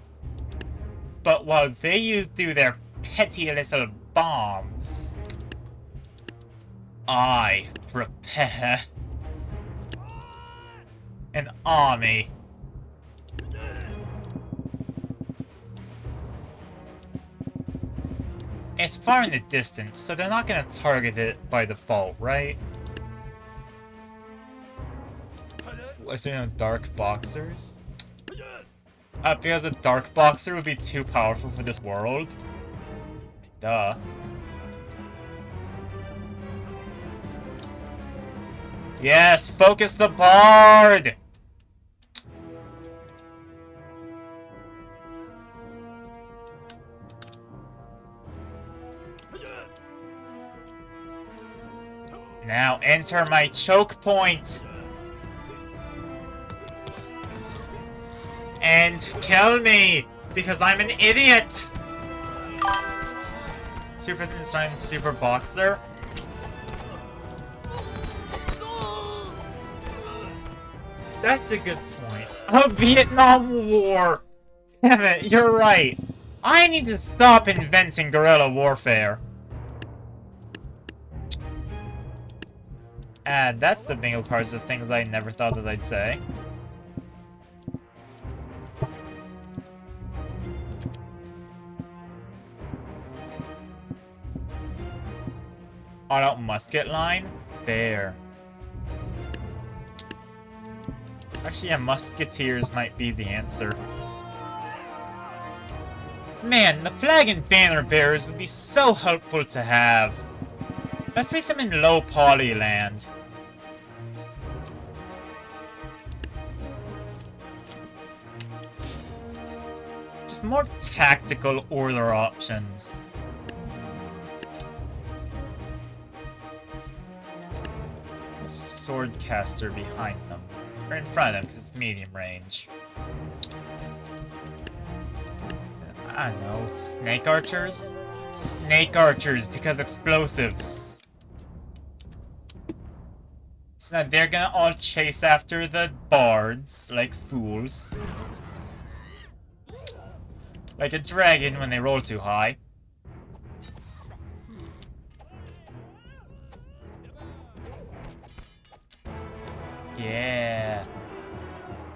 S1: But while they do their petty little bombs, I prepare an army. It's far in the distance, so they're not gonna target it by default, right? Is there no Dark Boxers? Because a Dark Boxer would be too powerful for this world. Duh. Yes, focus the Bard! Now enter my choke point! And kill me! Because I'm an idiot! Super President Sign Super Boxer? That's a good point. A Vietnam War! Damn it, you're right. I need to stop inventing guerrilla warfare. And that's the bingo cards of things I never thought that I'd say. All out musket line? Fair. Actually, yeah, musketeers might be the answer. Man, the flag and banner bearers would be so helpful to have. Let's place them in low poly land. Just more tactical order options. Swordcaster behind them. Or in front of them, because it's medium range. I don't know, snake archers? Snake archers, because explosives. So now they're gonna all chase after the bards, like fools. Like a dragon when they roll too high. Yeah.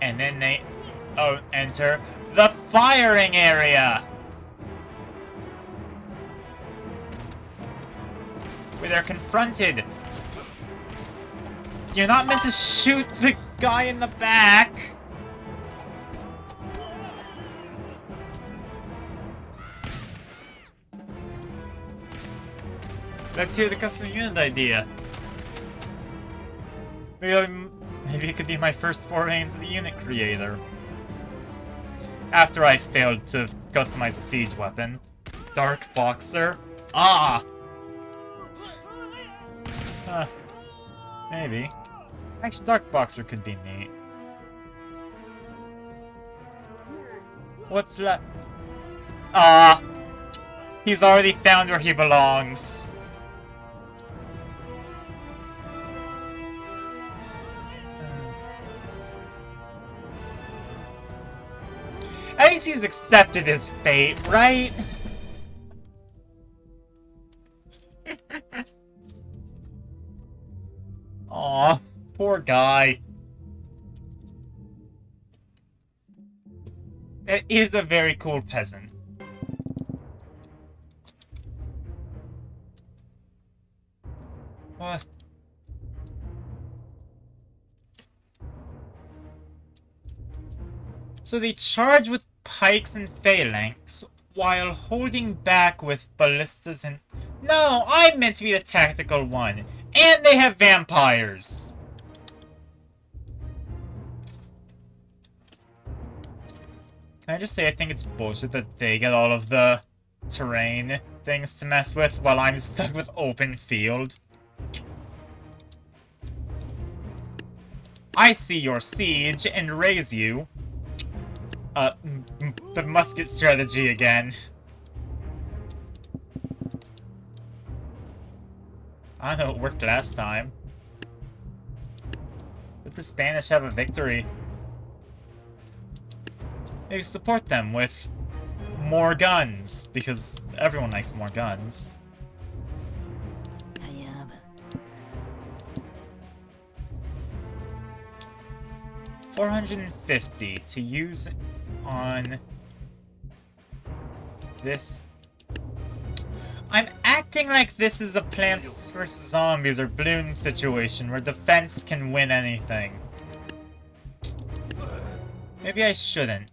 S1: And then they enter the firing area! Where they're confronted. You're not meant to shoot the guy in the back! Let's hear the custom unit idea. Maybe it could be my first foray into the unit creator. After I failed to customize a siege weapon. Dark Boxer? Ah! Maybe. Actually, Dark Boxer could be neat. What's left? Ah! He's already found where he belongs. At least he's accepted his fate, right? Aw, poor guy. It is a very cool peasant. What? So they charge with pikes and phalanx, while holding back with ballistas and... No, I'm meant to be the tactical one. And they have vampires! Can I just say I think it's bullshit that they get all of the terrain things to mess with, while I'm stuck with open field? I see your siege and raise you. The musket strategy again. I know it worked last time. Let the Spanish have a victory. Maybe support them with more guns, because everyone likes more guns. 450 to use on this. I'm acting like this is a Plants vs. Zombies or Bloon situation where defense can win anything. Maybe I shouldn't.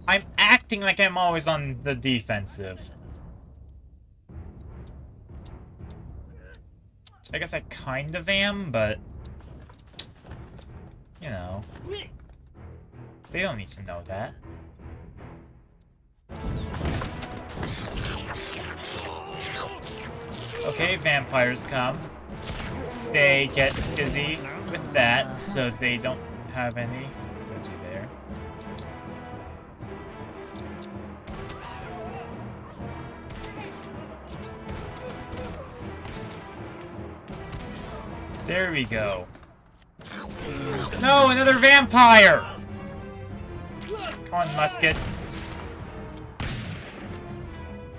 S1: I'm acting like I'm always on the defensive. I guess I kind of am, but... You know. They don't need to know that. Okay, vampires come. They get busy with that, so they don't have any energy there. There we go. No, another vampire! Come on, muskets.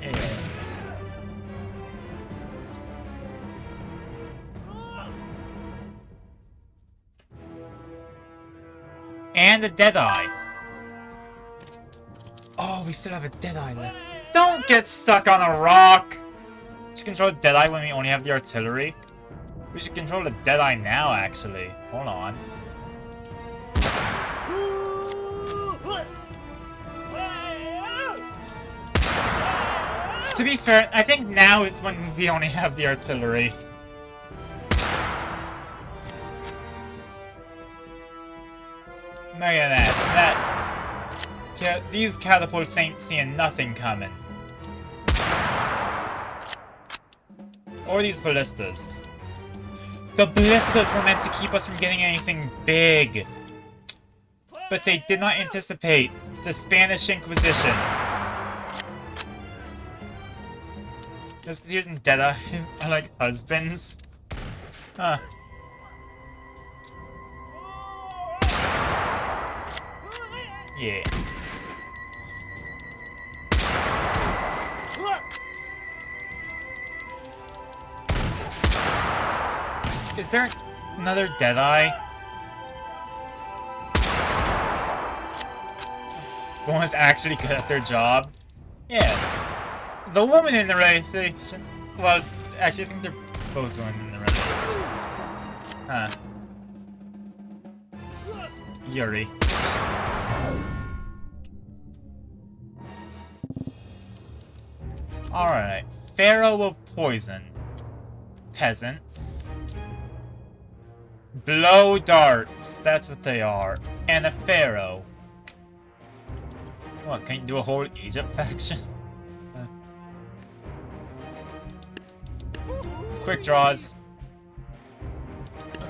S1: Yeah. And a Deadeye. Oh, we still have a Deadeye left. Don't get stuck on a rock! We should control Deadeye when we only have the artillery. We should control the Deadeye now, actually. Hold on. To be fair, I think now is when we only have the artillery. Look at that. These catapults ain't seeing nothing coming. Or these ballistas. The ballistas were meant to keep us from getting anything big. But they did not anticipate the Spanish Inquisition. Musketeers and Deadeye are like husbands. Huh. Yeah. Is there another Deadeye? One was actually good at their job? Yeah. The woman in the relationship... Well, actually I think they're both women in the relationship. Huh. Yuri. Alright. Pharaoh of Poison. Peasants. Blow darts. That's what they are. And a pharaoh. What, can you do a whole Egypt faction? Quick draws.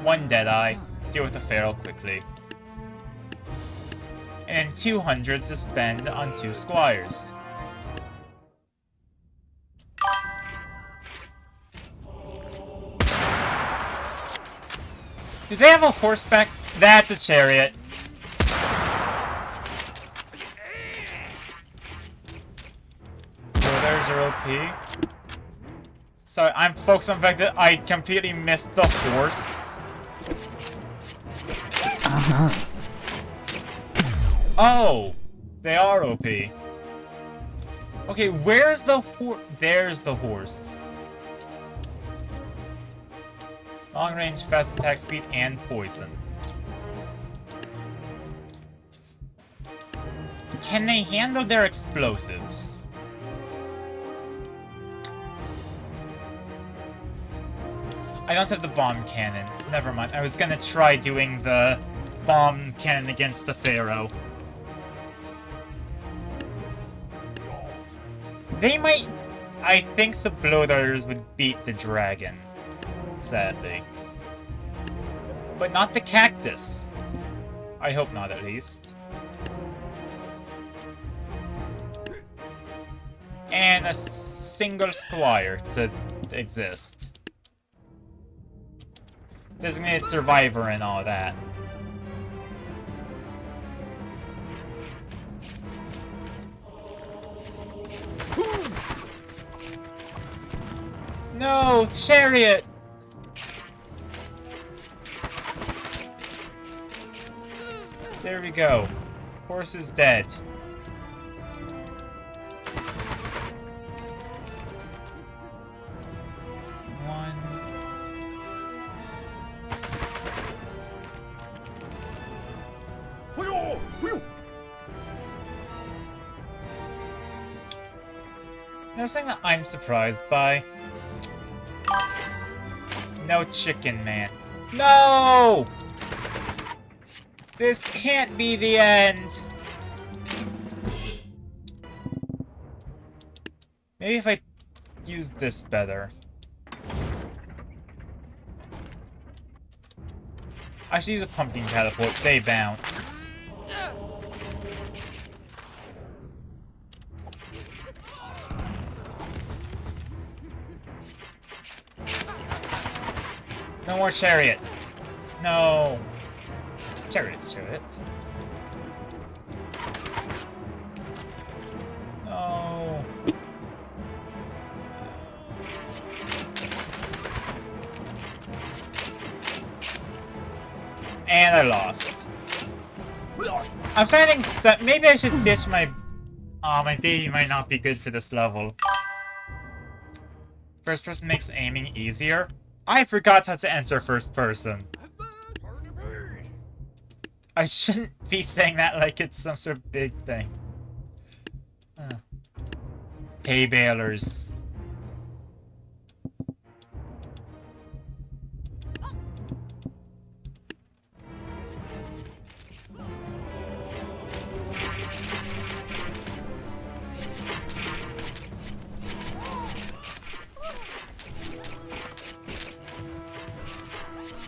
S1: One Deadeye. Deal with the pharaoh quickly. And 200 to spend on 2 squires. Do they have a horseback? That's a chariot. There's your OP. Sorry, I'm focused on the fact that I completely missed the horse. Oh! They are OP. Okay, where's the horse? There's the horse. Long range, fast attack speed, and poison. Can they handle their explosives? I don't have the bomb cannon. Never mind. I was gonna try doing the bomb cannon against the Pharaoh. They might... I think the Bloaters would beat the dragon. Sadly. But not the cactus. I hope not, at least. And a single squire to exist. Designated survivor and all that. No! Chariot! There we go. Horse is dead. One. Now, something that I'm surprised by. No chicken man. No! This can't be the end! Maybe if I use this better. I should use a pumpkin catapult. They bounce. No more chariot. No. Chariots. No. And I lost. I'm starting to think that maybe I should ditch my... my baby might not be good for this level. First person makes aiming easier. I forgot how to enter first person. I shouldn't be saying that like it's some sort of big thing. hay balers.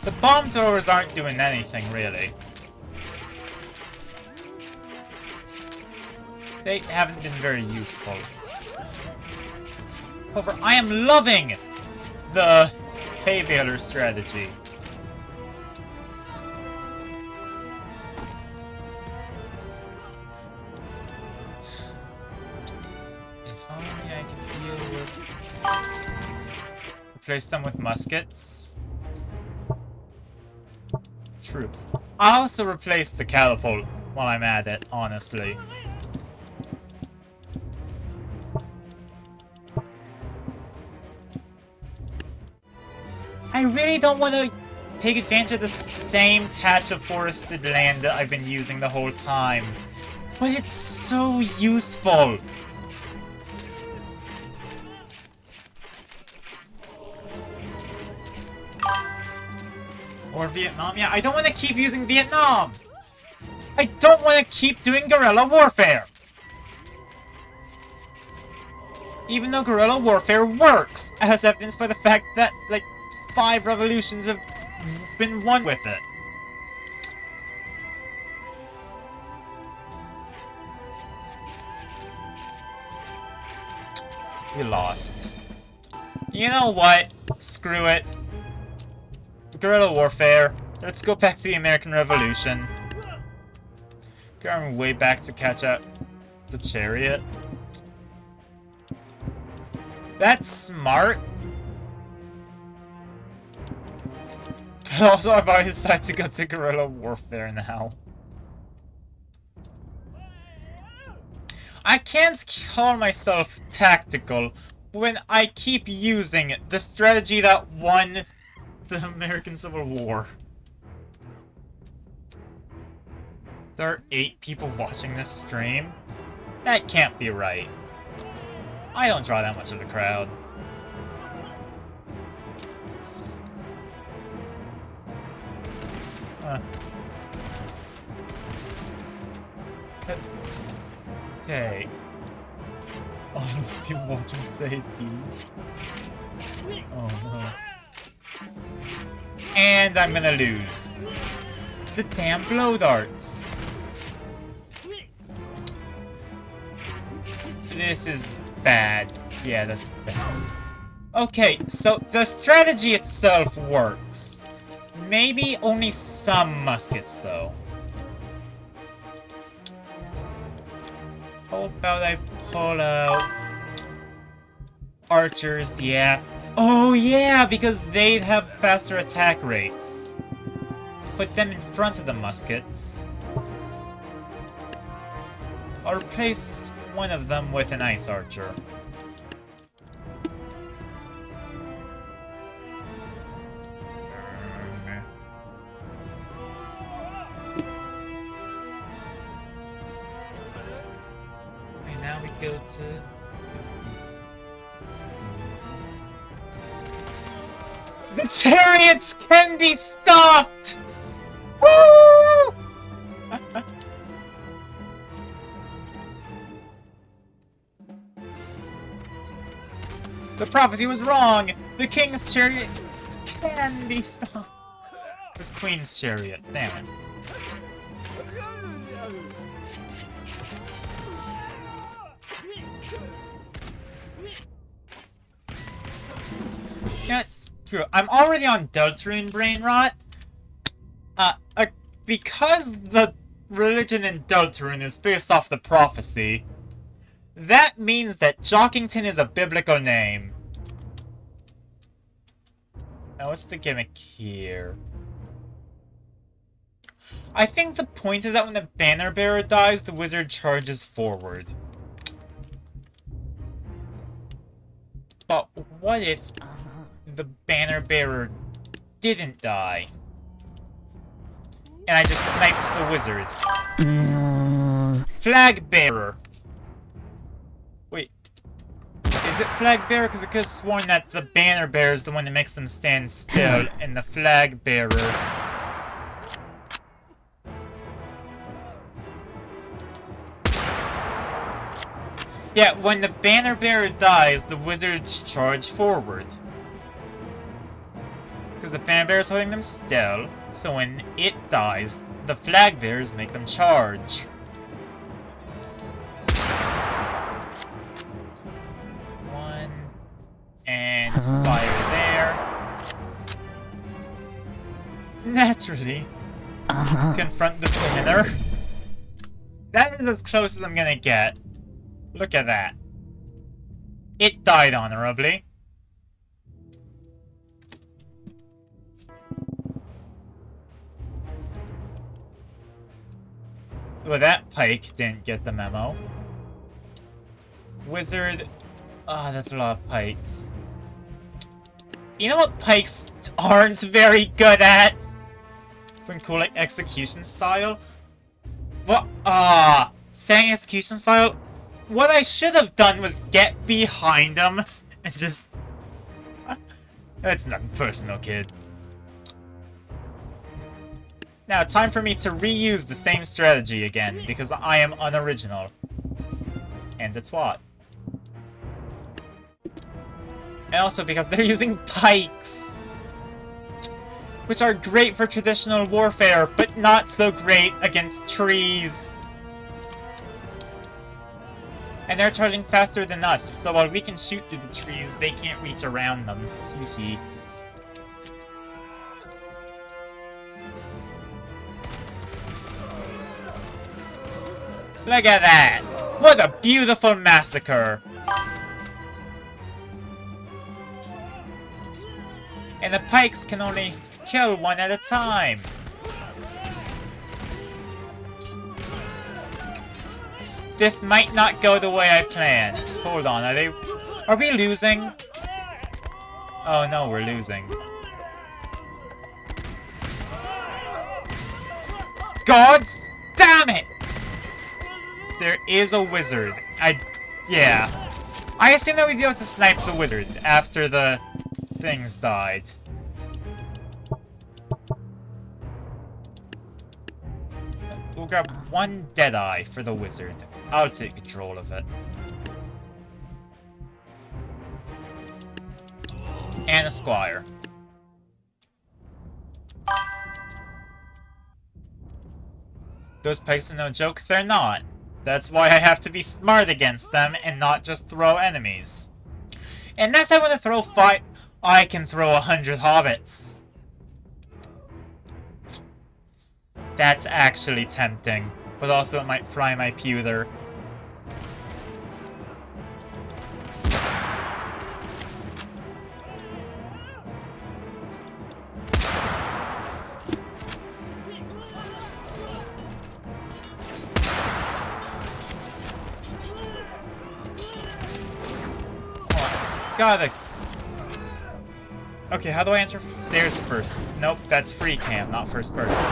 S1: The bomb throwers aren't doing anything, really. They haven't been very useful. However, I am loving the hay baler strategy. If only I could deal with... Replace them with muskets. True. I'll also replace the catapult while I'm at it, honestly. I really don't want to take advantage of the same patch of forested land that I've been using the whole time. But it's so useful! Or Vietnam? Yeah, I don't want to keep using Vietnam! I don't want to keep doing guerrilla warfare! Even though guerrilla warfare works, as evidenced by the fact that, like, 5 revolutions have been won with it. We lost. You know what? Screw it. Guerrilla warfare. Let's go back to the American Revolution. Going way back to catch up the chariot. That's smart. But also, I've already decided to go to guerrilla warfare now. I can't call myself tactical when I keep using the strategy that won the American Civil War. There are 8 people watching this stream? That can't be right. I don't draw that much of a crowd. Okay. All of you watching say these. Oh no. And I'm gonna lose. The damn blow darts. This is bad. Yeah, that's bad. Okay, so the strategy itself works. Maybe only some muskets, though. How about I pull out archers? Yeah. Oh yeah, because they'd have faster attack rates. Put them in front of the muskets. I'll replace one of them with an ice archer. Okay, now we go to... The chariots can be stopped! Woo! The prophecy was wrong! The king's chariot can be stopped. It was queen's chariot, damn it. That's true. I'm already on Deltarune Brain Rot. Because the religion in Deltarune is based off the prophecy, that means that Jockington is a biblical name. Now what's the gimmick here? I think the point is that when the banner bearer dies, the wizard charges forward. But what if the banner bearer didn't die? And I just sniped the wizard. Flag bearer. Wait. Is it Flag Bearer? Because I could have sworn that the Banner Bearer is the one that makes them stand still, and the Flag Bearer... Yeah, when the Banner Bearer dies, the wizards charge forward. Because the Banner Bearer is holding them still, so when it dies, the Flag Bearers make them charge. One, and fire there. Naturally, confront the Banner. That is as close as I'm gonna get. Look at that. It died honorably. Well, that pike didn't get the memo. Wizard... Ah, that's a lot of pikes. You know what pikes aren't very good at? From cool, like, execution style? What? Saying execution style? What I should have done was get behind him and just... That's nothing personal, kid. Now, time for me to reuse the same strategy again, because I am unoriginal. And it's what? And also because they're using pikes! Which are great for traditional warfare, but not so great against trees. And they're charging faster than us, so while we can shoot through the trees, they can't reach around them. Hee. Look at that! What a beautiful massacre! And the pikes can only kill one at a time. This might not go the way I planned. Hold on, are we losing? Oh no, we're losing. Gods damn it! There is a wizard. Yeah. I assume that we'd be able to snipe the wizard after the things died. We'll grab one Deadeye for the wizard. I'll take control of it. And a Squire. Those pikes are no joke? They're not. That's why I have to be smart against them and not just throw enemies. Unless I want to throw I can throw 100 hobbits. That's actually tempting, but also it might fry my pewter. Gotta... Okay, how do I answer? There's first. Nope, that's free cam, not first person.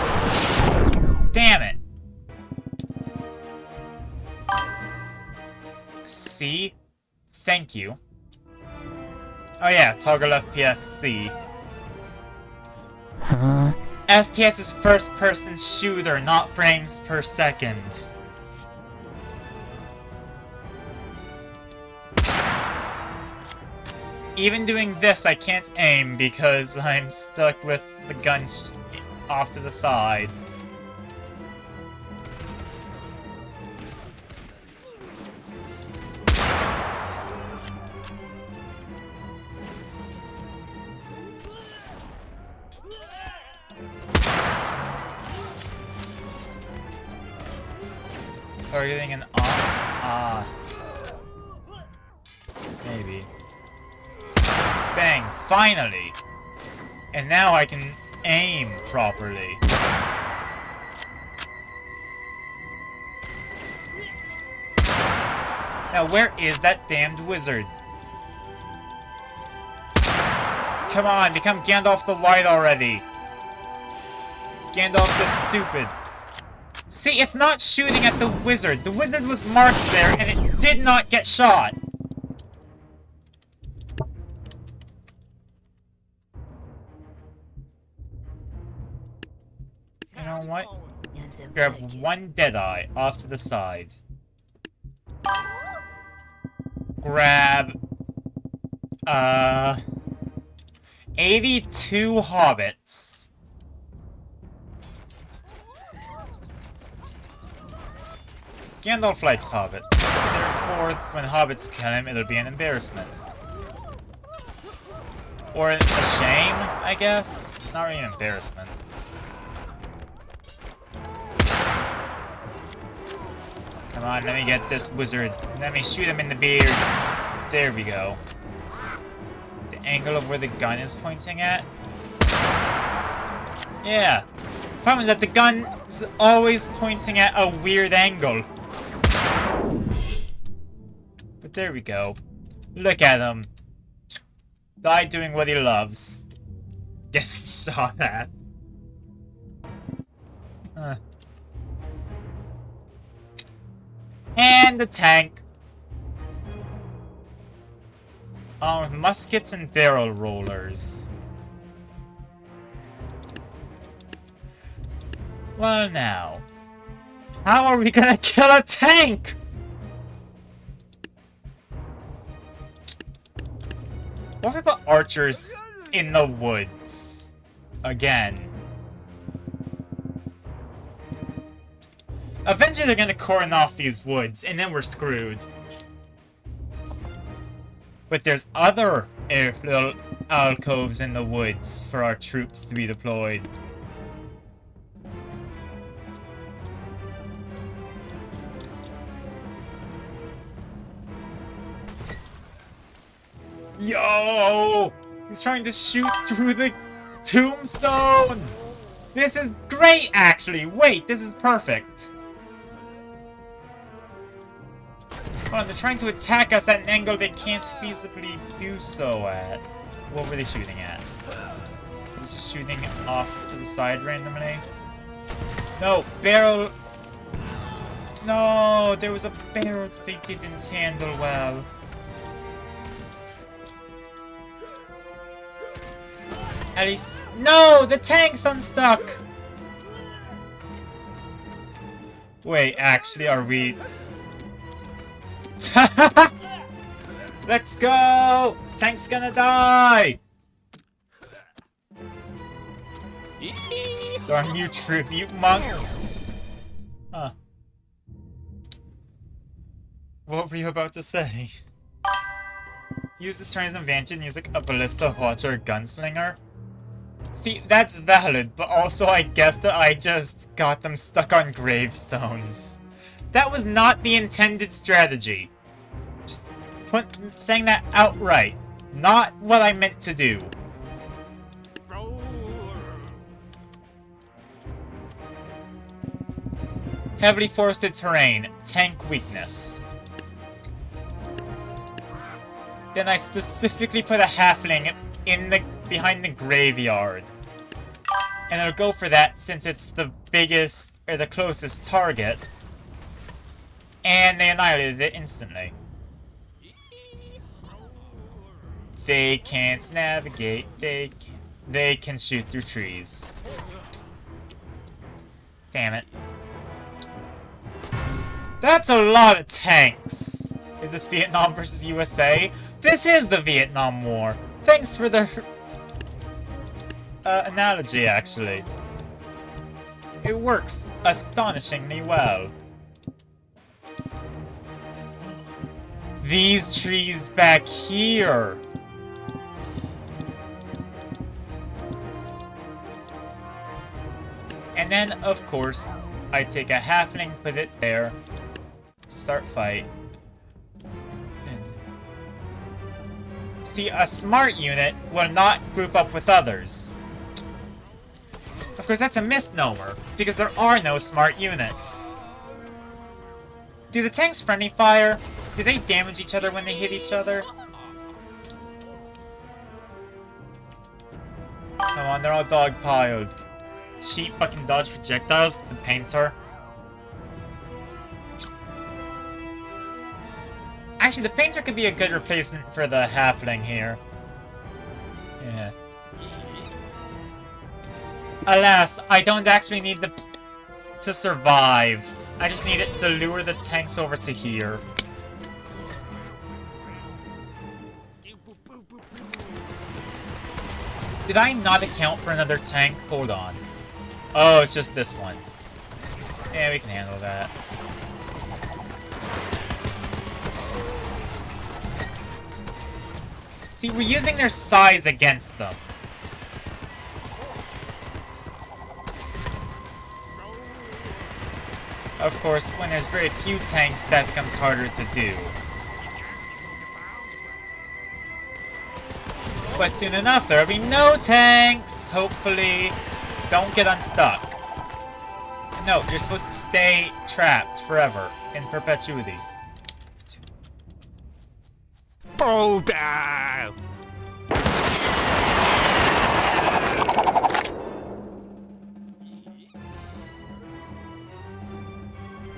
S1: Damn it! C? Thank you. Oh yeah, toggle FPS C.
S3: Huh?
S1: FPS is first-person shooter, not frames per second. Even doing this, I can't aim because I'm stuck with the gun off to the side. Targeting an maybe. Bang! Finally! And now I can aim properly. Now where is that damned wizard? Come on, become Gandalf the White already! Gandalf the Stupid. See, it's not shooting at the wizard. The wizard was marked there and it did not get shot. know what?
S3: Handsome
S1: Grab
S3: faggot.
S1: one Deadeye off to the side. Grab... 82 hobbits. Gandalf likes hobbits. Therefore, when hobbits kill him, it'll be an embarrassment. Or a shame, I guess? Not really an embarrassment. Come on, let me get this wizard. Let me shoot him in the beard. There we go. The angle of where the gun is pointing at? Yeah. Problem is that the gun's always pointing at a weird angle. But there we go. Look at him. Die doing what he loves. Getting shot at. And the tank. Oh, muskets and barrel rollers. Well now. How are we gonna kill a tank? What if we put archers in the woods? Again. Eventually they're gonna cordon off these woods, and then we're screwed. But there's other little alcoves in the woods for our troops to be deployed. Yo! He's trying to shoot through the tombstone! This is great, actually! Wait, this is perfect! Hold on, they're trying to attack us at an angle they can't feasibly do so at. What were they shooting at? Is it just shooting off to the side randomly? No, barrel... No, there was a barrel that they didn't handle well. At least... No! The tank's unstuck! Wait, actually, are we... Let's go! Tank's gonna die! Darn you tribute monks! Huh. What were you about to say? Use the turn's advantage and use like a ballista water gunslinger? See, that's valid, but also I guess that I just got them stuck on gravestones. That was not the intended strategy. Just saying that outright. Not what I meant to do. Heavily forested terrain. Tank weakness. Then I specifically put a halfling in the behind the graveyard. And I'll go for that since it's the biggest, or the closest target. And they annihilated it instantly. They can't navigate, they can shoot through trees. Damn it. That's a lot of tanks! Is this Vietnam versus USA? This is the Vietnam War! Thanks for the analogy, actually. It works astonishingly well. These trees back here! And then, of course, I take a halfling, put it there, start fight. See, a smart unit will not group up with others. Of course, that's a misnomer, because there are no smart units. Do the tanks friendly fire? Do they damage each other when they hit each other? Come on, they're all dog-piled. Sheep fucking dodge projectiles, the painter. Actually, the painter could be a good replacement for the halfling here. Yeah. Alas, I don't actually need the to survive. I just need it to lure the tanks over to here. Did I not account for another tank? Hold on. Oh, it's just this one. Yeah, we can handle that. See, we're using their size against them. Of course, when there's very few tanks, that becomes harder to do. But soon enough, there'll be no tanks, hopefully. Don't get unstuck. No, you're supposed to stay trapped forever, in perpetuity.
S2: Boulder!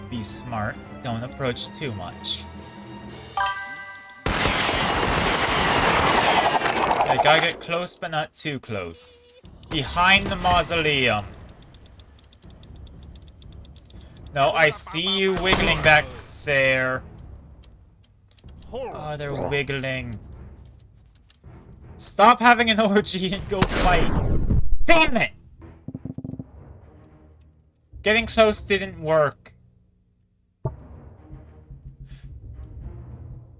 S1: Be smart, don't approach too much. I gotta get close, but not too close. Behind the mausoleum. No, I see you wiggling back there. Oh, they're wiggling. Stop having an orgy and go fight. Damn it! Getting close didn't work.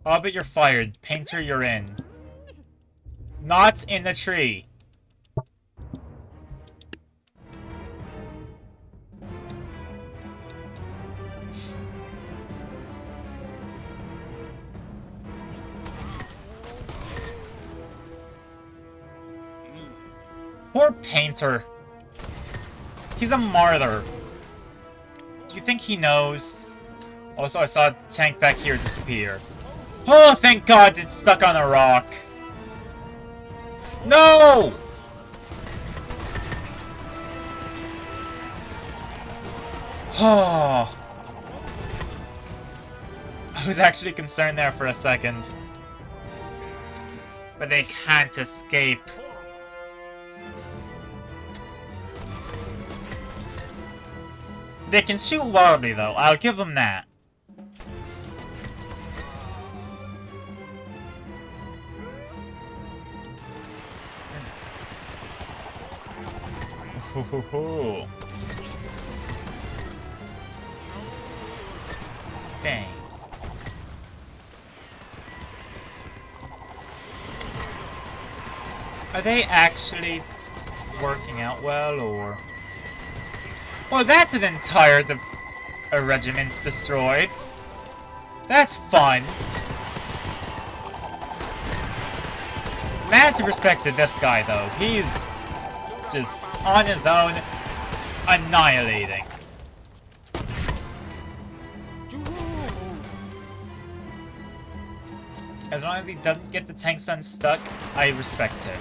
S1: Hobbit, you're fired. Painter, you're in. Not in the tree. Poor Painter. He's a martyr. Do you think he knows? Also, I saw a tank back here disappear. Oh, thank God it's stuck on a rock. No! Oh. I was actually concerned there for a second. But they can't escape. They can shoot wildly, though. I'll give them that. Dang. Are they actually working out well, or... Well, that's an entire regiment's destroyed. That's fun. Massive respect to this guy, though. He's just on his own, annihilating. As long as he doesn't get the tanks unstuck, I respect him.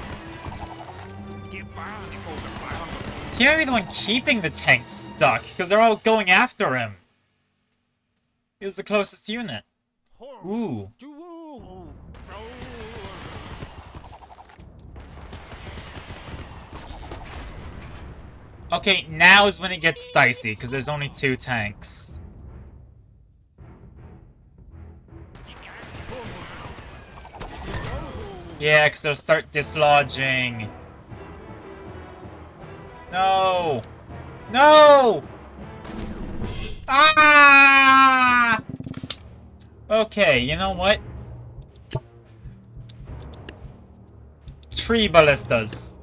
S1: He might be the one keeping the tanks stuck, because they're all going after him. He was the closest unit. Ooh. Okay, now is when it gets dicey, because there's only 2 tanks. Yeah, because they'll start dislodging. No! No! Ah! Okay, you know what? Tree ballistas.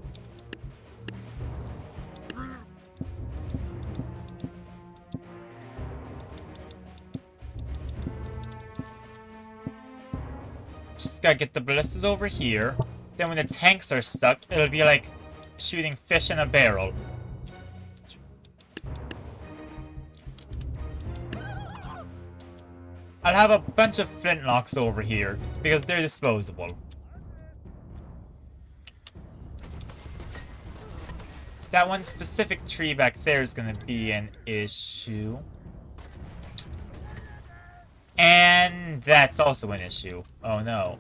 S1: Just gotta get the ballistas over here. Then when the tanks are stuck, it'll be like shooting fish in a barrel. I'll have a bunch of flintlocks over here, because they're disposable. That one specific tree back there is gonna be an issue. And that's also an issue. Oh no.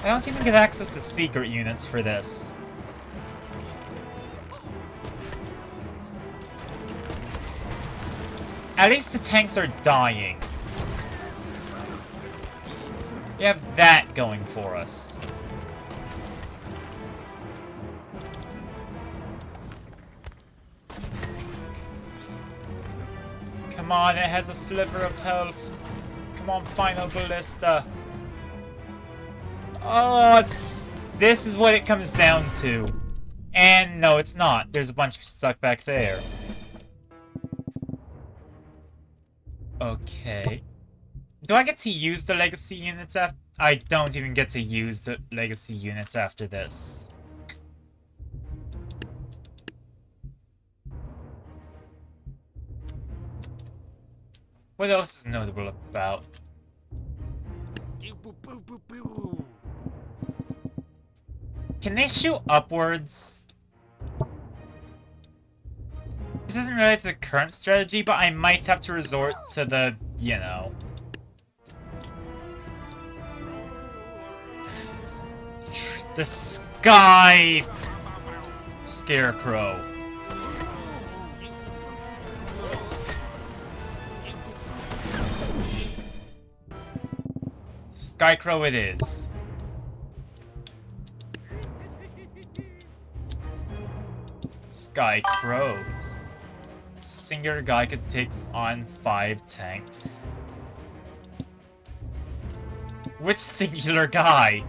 S1: I don't even get access to secret units for this. At least the tanks are dying. We have that going for us. Come on, it has a sliver of health. Come on, final ballista. Oh, this is what it comes down to. And no, it's not. There's a bunch stuck back there. Okay. Do I get to use the legacy units after? I don't even get to use the legacy units after this. What else is notable about? Can they shoot upwards? This isn't related to the current strategy, but I might have to resort to the, you know... the Sky... Scarecrow. Skycrow it is. Skycrows. Singular guy could take on 5 tanks. Which singular guy?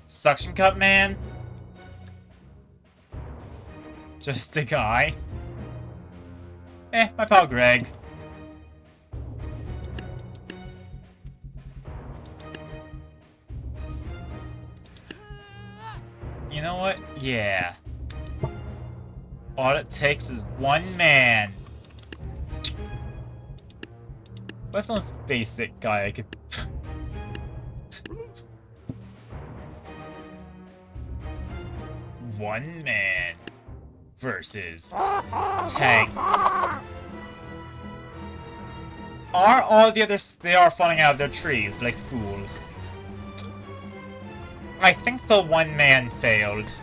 S1: Suction Cup Man? Just a guy? My pal Greg. You know what? Yeah. All it takes is one man. What's the most basic guy I could... One man versus tanks. Are all the others... They are falling out of their trees like fools. I think the one man failed.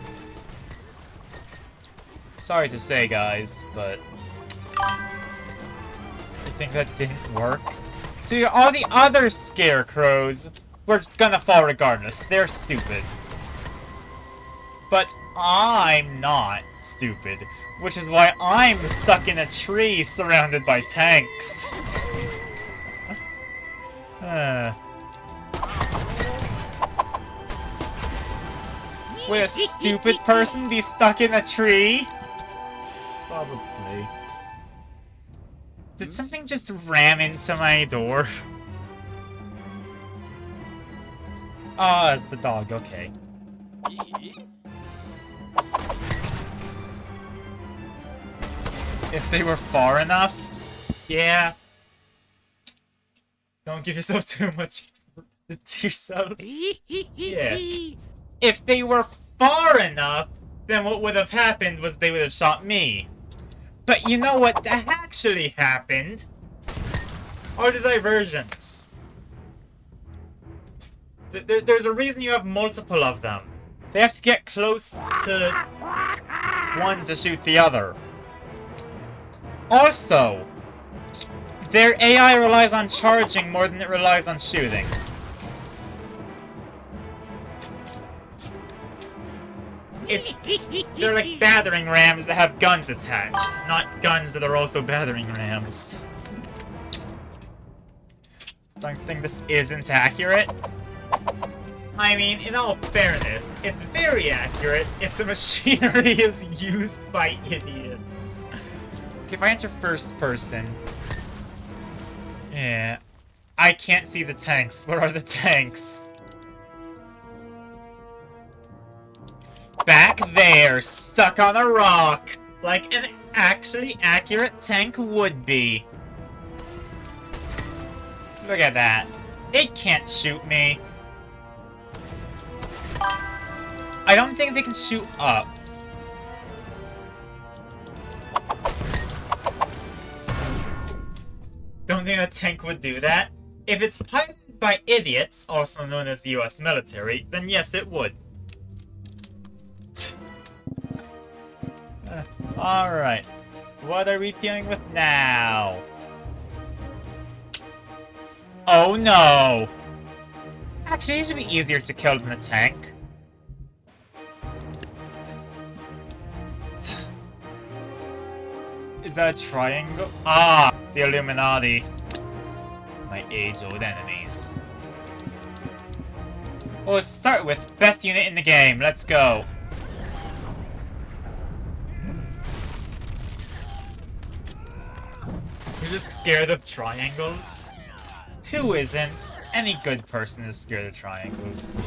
S1: Sorry to say, guys, but... I think that didn't work. Dude, all the other scarecrows were gonna fall regardless. They're stupid. But I'm not stupid, which is why I'm stuck in a tree surrounded by tanks. Would a stupid person be stuck in a tree? Probably. Did something just ram into my door? Oh, it's the dog, okay. If they were far enough? Yeah. Don't give yourself too much to yourself. Yeah. If they were far enough, then what would have happened was they would have shot me. But you know what actually happened? Are the diversions. There's a reason you have multiple of them. They have to get close to one to shoot the other. Also, their AI relies on charging more than it relies on shooting. They're like battering rams that have guns attached, not guns that are also battering rams. Starting to think this isn't accurate. I mean, in all fairness, it's very accurate if the machinery is used by idiots. Okay, if I enter first person... Yeah. I can't see the tanks. Where are the tanks? Back there, stuck on a rock, like an actually accurate tank would be. Look at that. It can't shoot me. I don't think they can shoot up. Don't think a tank would do that. If it's piloted by idiots, also known as the US military, then yes, it would. Alright. What are we dealing with now? Oh no! Actually, it should be easier to kill than a tank. Is that a triangle? Ah! The Illuminati. My age-old enemies. Well, let's start with best unit in the game. Let's go. You're just scared of triangles? Who isn't? Any good person is scared of triangles.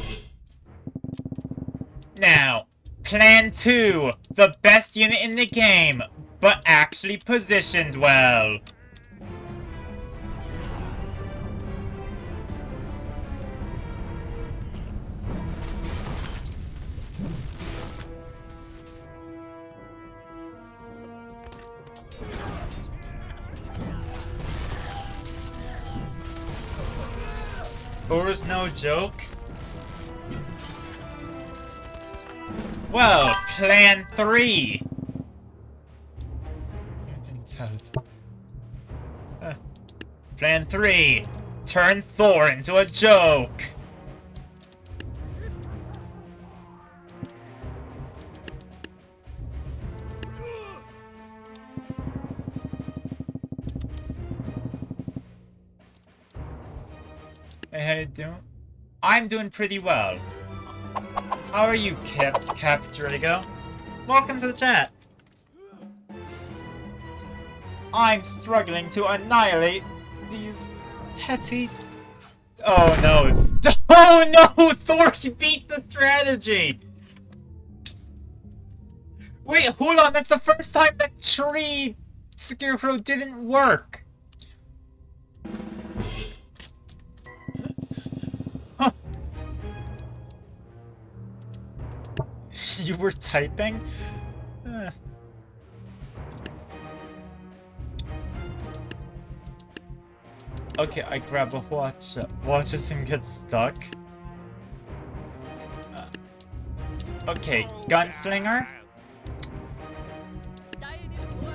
S1: Now, Plan 2. The best unit in the game, but actually positioned well. Thor's no joke? Well, Plan 3! Intelligent. Plan 3! Turn Thor into a joke! Hey, how you doing? I'm doing pretty well. How are you, Cap Drago? Welcome to the chat. I'm struggling to annihilate these petty... Oh no. Oh no! Thor beat the strategy! Wait, hold on, that's the first time that tree Scarecrow didn't work! You were typing? Okay, I grab a watch. Watches him get stuck. Okay, gunslinger.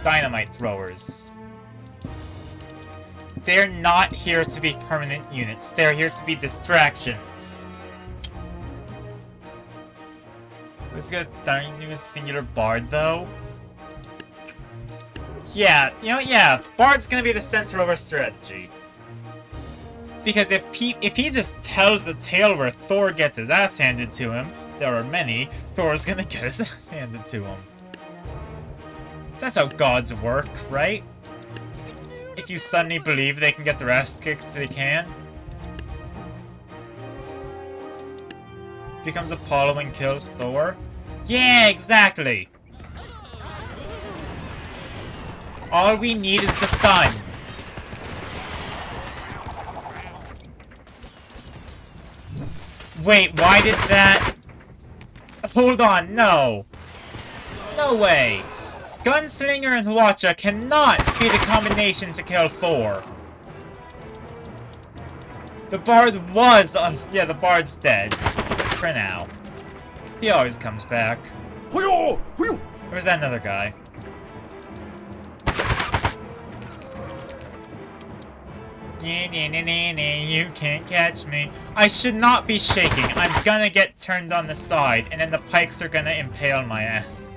S1: Dynamite throwers. They're not here to be permanent units. They're here to be distractions. Let's get a new singular Bard, though. Yeah, yeah, Bard's gonna be the center of our strategy. Because if he just tells the tale where Thor gets his ass handed to him, there are many, Thor's gonna get his ass handed to him. That's how gods work, right? If you suddenly believe they can get their ass kicked, they can. Becomes Apollo and kills Thor. Yeah, exactly! All we need is the sun. Wait, why did that... Hold on, no! No way! Gunslinger and Watcher cannot be the combination to kill Thor. The Bard was... yeah, the Bard's dead. For now. He always comes back. Or is that another guy? You can't catch me. I should not be shaking. I'm gonna get turned on the side, and then the pikes are gonna impale my ass.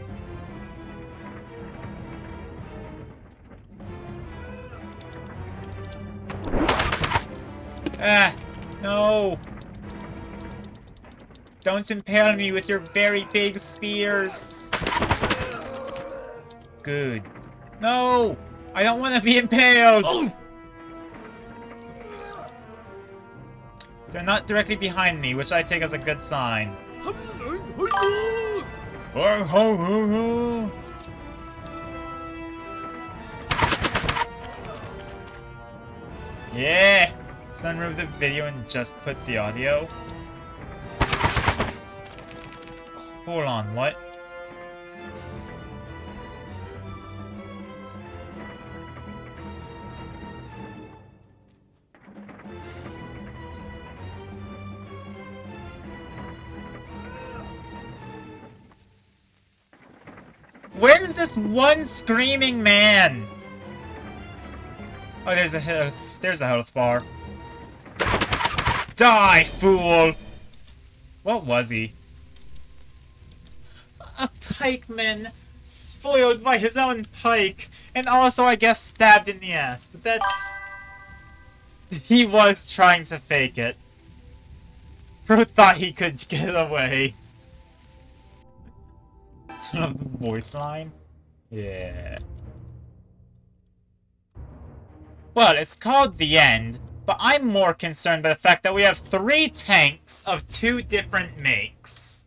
S1: Ah, no. Don't impale me with your very big spears. Good. No! I don't want to be impaled! They're not directly behind me, which I take as a good sign. Yeah! Sunroof the video and just put the audio. Hold on, what? Where's this one screaming man? Oh, there's a health bar. Die, fool! What was he? A pikeman, foiled by his own pike, and also, I guess, stabbed in the ass. But that's... He was trying to fake it. Bro thought he could get away. Voice line? Yeah. Well, it's called The End, but I'm more concerned by the fact that we have 3 tanks of 2 different makes.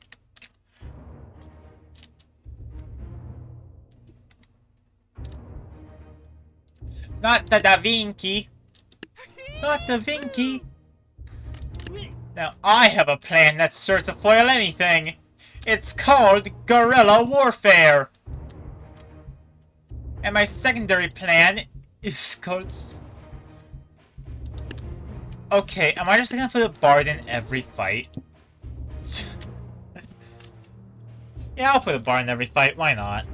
S1: Not the Da Vinci. Not Da Vinci. Now, I have a plan that's sure to foil anything. It's called guerrilla warfare. And my secondary plan is called... Okay, am I just gonna put a bard in every fight? Yeah, I'll put a bard in every fight, why not?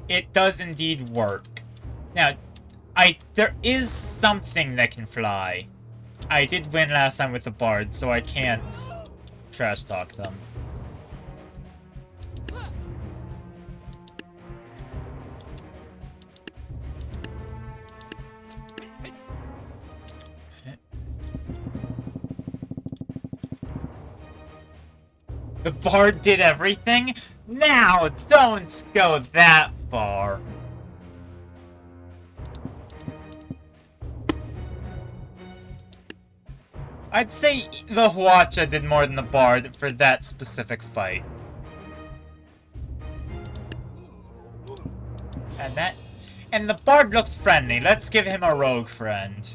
S1: It does indeed work. Now, there is something that can fly. I did win last time with the bard, so I can't trash talk them. The bard did everything? Now, don't go that far. I'd say the Hwacha did more than the bard for that specific fight. And the bard looks friendly. Let's give him a rogue friend.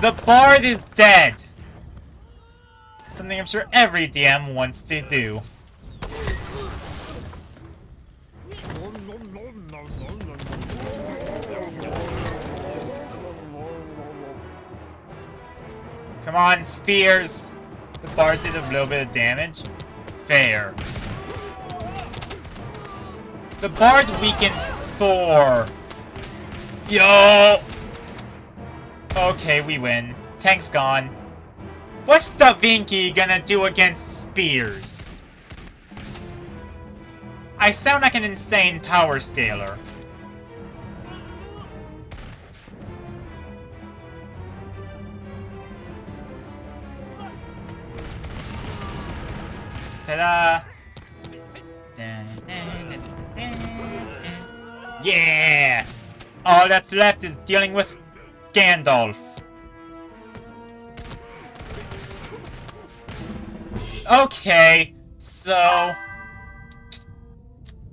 S1: The bard is dead! Something I'm sure every DM wants to do. Come on, spears! The bard did a little bit of damage. Fair. The bard weakened Thor. Yo! Okay, we win. Tank's gone. What's Da Vinci gonna do against spears? I sound like an insane power scaler. Ta-da! Yeah! All that's left is dealing with Gandalf. Okay, so...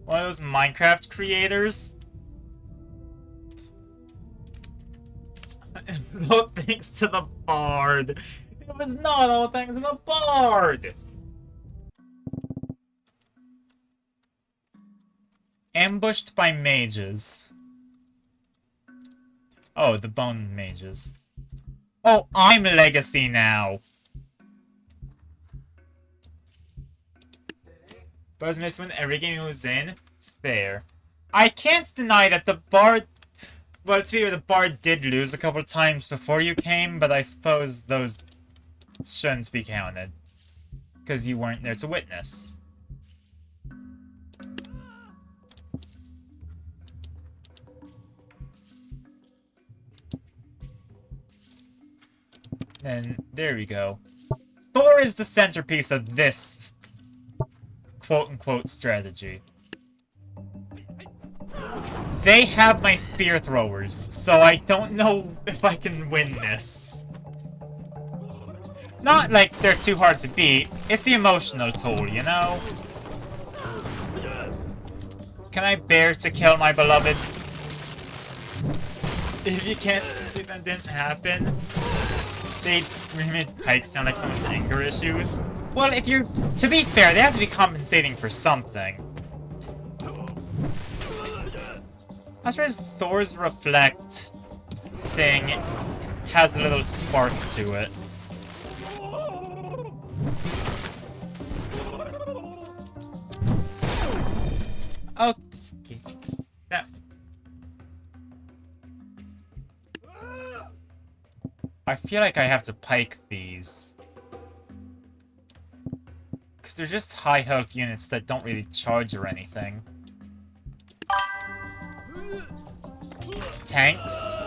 S1: one of those Minecraft creators? All thanks to the bard. It was not all thanks to the bard! Ambushed by mages. Oh, the bone mages. Oh, I'm Legacy now! Buzz missed when every game he was in? Fair. I can't deny that the bard... Well, to be fair, the bard did lose a couple times before you came, but I suppose those shouldn't be counted. Because you weren't there to witness. And there we go. Thor is the centerpiece of this quote-unquote strategy. They have my spear throwers, so I don't know if I can win this. Not like they're too hard to beat, it's the emotional toll, you know? Can I bear to kill my beloved? If you can't see that didn't happen, they made Pike sound like someone with anger issues. Well, if you're... to be fair, they have to be compensating for something. I suppose Thor's reflect thing has a little spark to it. Okay. Now, I feel like I have to pike these. Because they're just high health units that don't really charge or anything. Tanks?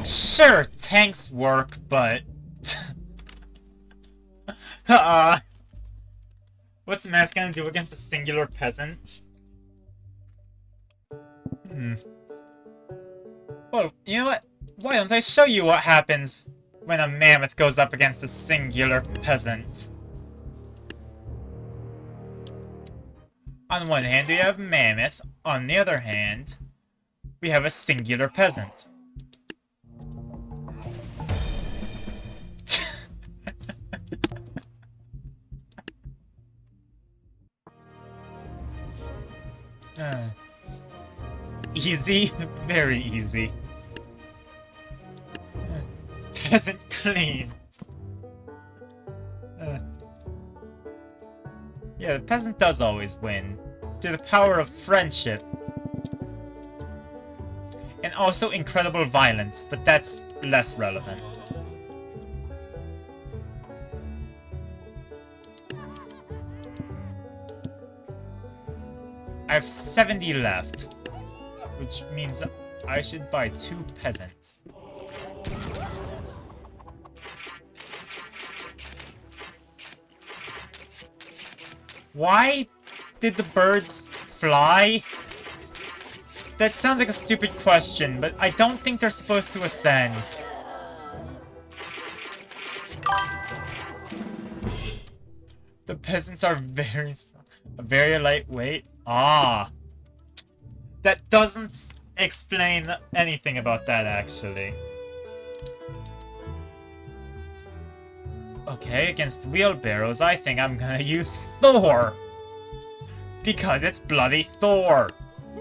S1: Sure, tanks work, but... what's Math gonna do against a singular peasant? Well, you know what? Why don't I show you what happens when a mammoth goes up against a singular peasant? On one hand, we have mammoth. On the other hand, we have a singular peasant. Easy? Very easy. Peasant cleaned. Yeah, the peasant does always win. Through the power of friendship. And also incredible violence, but that's less relevant. I have 70 left, which means I should buy 2 peasants. Why did the birds fly? That sounds like a stupid question, but I don't think they're supposed to ascend. The peasants are very lightweight. Ah. That doesn't explain anything about that, actually. Okay, against wheelbarrows, I think I'm gonna use Thor! Because it's bloody Thor!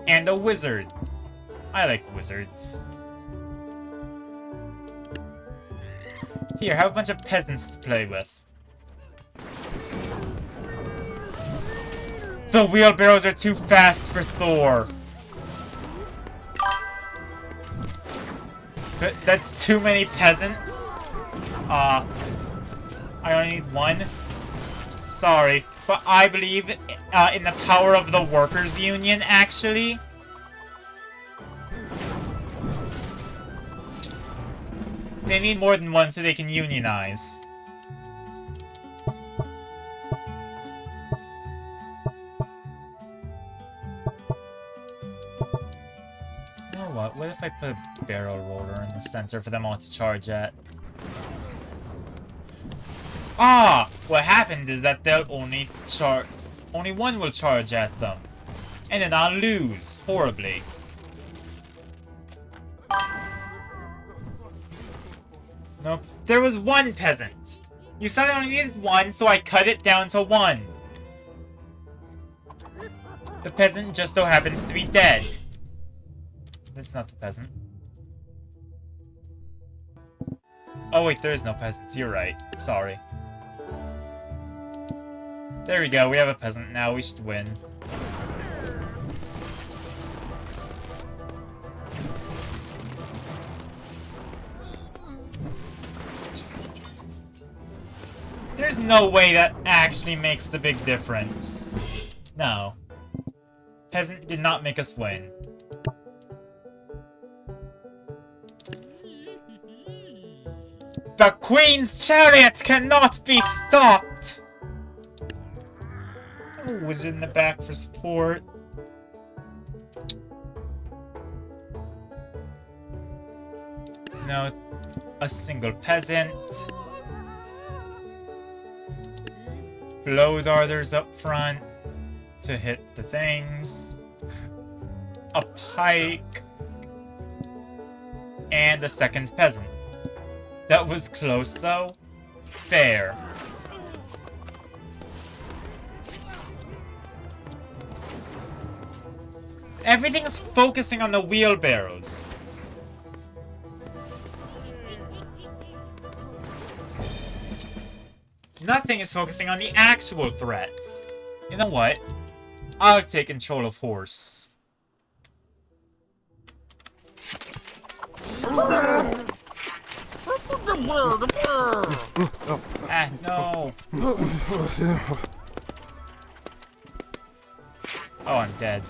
S1: And a wizard. I like wizards. Here, have a bunch of peasants to play with. The wheelbarrows are too fast for Thor. But that's too many peasants. I only need 1. Sorry, but I believe in the power of the workers' union, actually. They need more than 1 so they can unionize. You know what? What if I put a barrel roller in the center for them all to charge at? Ah! What happens is that they'll only 1 will charge at them. And then I'll lose, horribly. Nope. There was 1 peasant! You said I only needed 1, so I cut it down to 1. The peasant just so happens to be dead. That's not the peasant. Oh wait, there is no peasants. You're right. Sorry. There we go, we have a peasant now, we should win. There's no way that actually makes the big difference. No. Peasant did not make us win. The Queen's chariot cannot be stopped! Oh, wizard in the back for support. No, a single peasant. Blow darters up front to hit the things. A pike. And a second peasant. That was close, though. Fair. Everything's focusing on the wheelbarrows. Nothing is focusing on the actual threats. You know what? I'll take control of horse. Ah, no. Oh, I'm dead.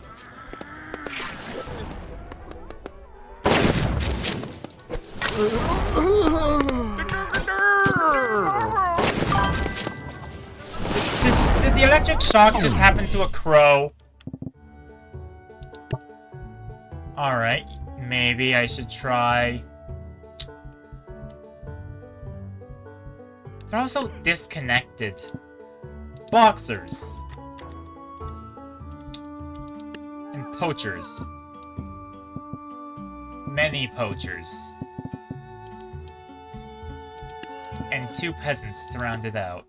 S1: Did the electric shock just happen to a crow? Alright, maybe I should try... They're also disconnected. Boxers. And poachers. Many poachers. And 2 peasants to round it out.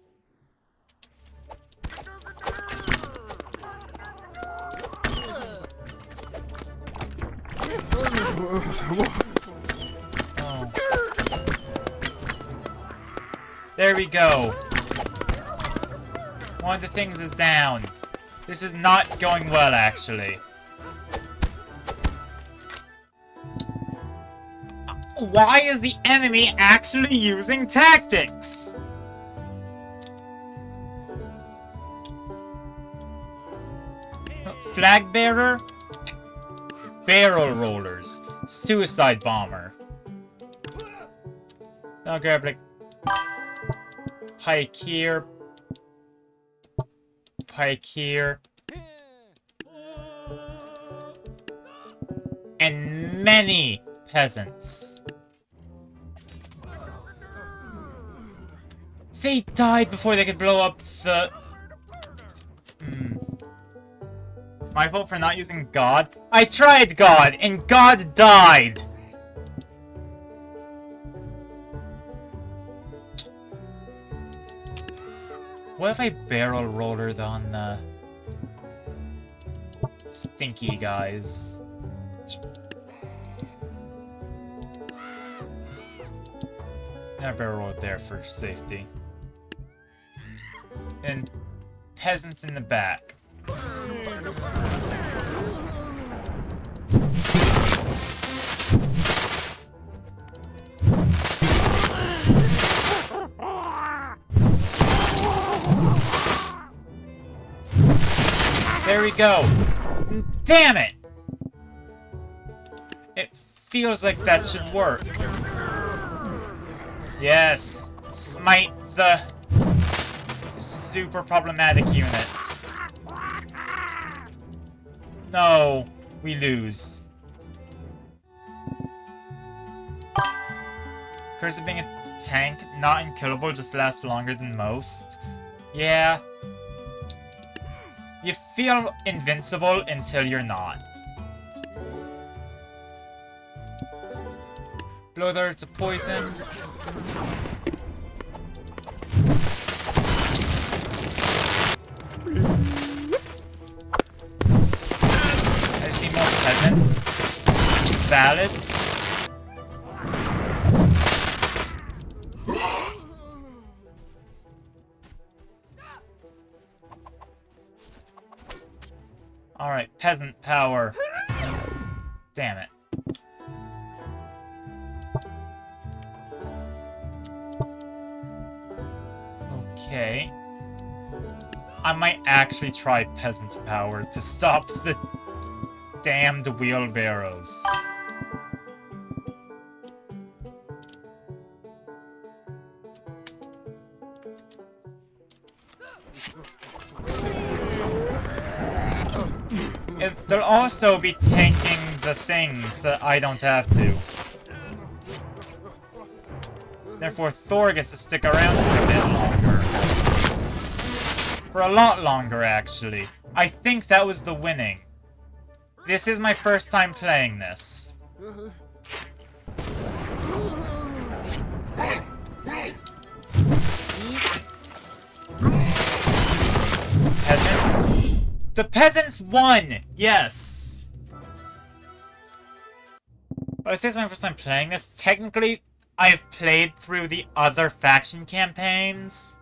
S1: Oh. There we go. One of the things is down. This is not going well, actually. Why is the enemy actually using tactics? Flag bearer? Barrel rollers. Suicide bomber. I'll grab like pike here. Pike here. And many peasants. They died before they could blow up the... My fault for not using God? I tried God, and God died! What if I barrel rollered on the... stinky guys? I barrel rolled there for safety. And peasants in the back. There we go. Damn it! It feels like that should work. Yes! Smite the super problematic units. No, we lose. Curse of being a tank, not unkillable, just lasts longer than most. Yeah. You feel invincible until you're not. Blow darts of poison. I just need more peasant. Valid. Alright, peasant power. Damn it. Okay. I might actually try peasant's power to stop the damned wheelbarrows. They'll also be tanking the things that I don't have to. Therefore, Thor gets to stick around for a bit longer. For a lot longer, actually. I think that was the winning. This is my first time playing this. Peasants? The peasants won! Yes! Well, this is my first time playing this. Technically, I've played through the other faction campaigns.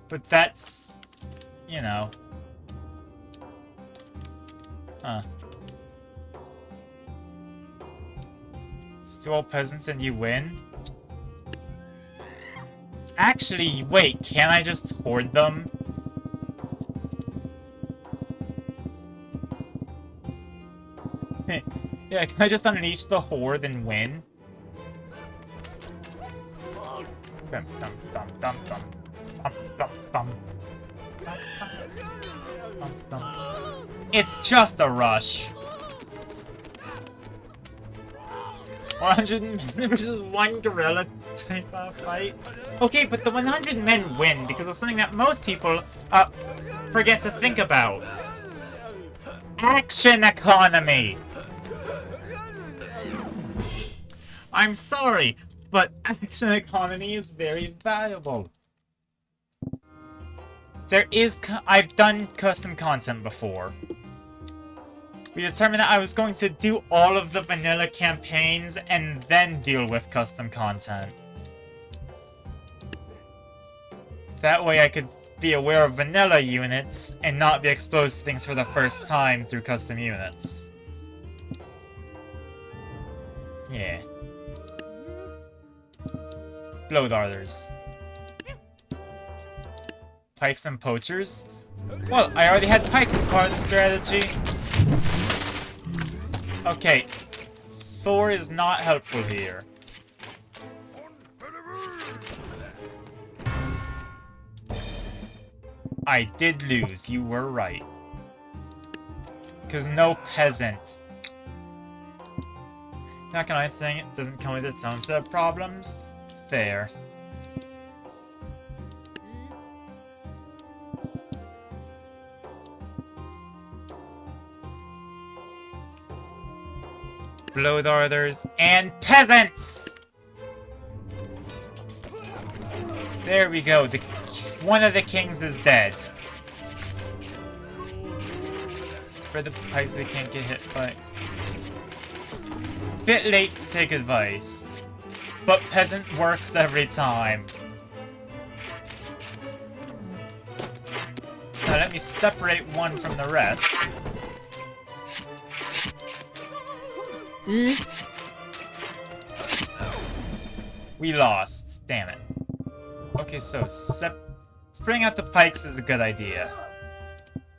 S1: But that's... you know. Huh. Steal all peasants and you win? Actually, wait, can I just hoard them? Yeah, can I just unleash the horde and win? Dum, dum, dum, dum, dum. Dum, dum, dum. Dum, dum, dum, dum. It's just a rush. 100 men versus 1 gorilla type of fight. Okay, but the 100 men win because of something that most people forget to think about. Action economy! I'm sorry, but action economy is very valuable. I've done custom content before. We determined that I was going to do all of the vanilla campaigns and then deal with custom content. That way I could be aware of vanilla units and not be exposed to things for the first time through custom units. Yeah. Blow darters. Pikes and poachers? Well, I already had pikes as part of the strategy. Okay. Thor is not helpful here. I did lose, you were right. Because no peasant. Not gonna mind saying it doesn't come with its own set of problems. Fair. Blow darters and peasants! There we go. One of the kings is dead. For the pikes they can't get hit by. Bit late to take advice. But peasant works every time. Now let me separate one from the rest. We lost. Damn it. Okay, so spraying out the pikes is a good idea.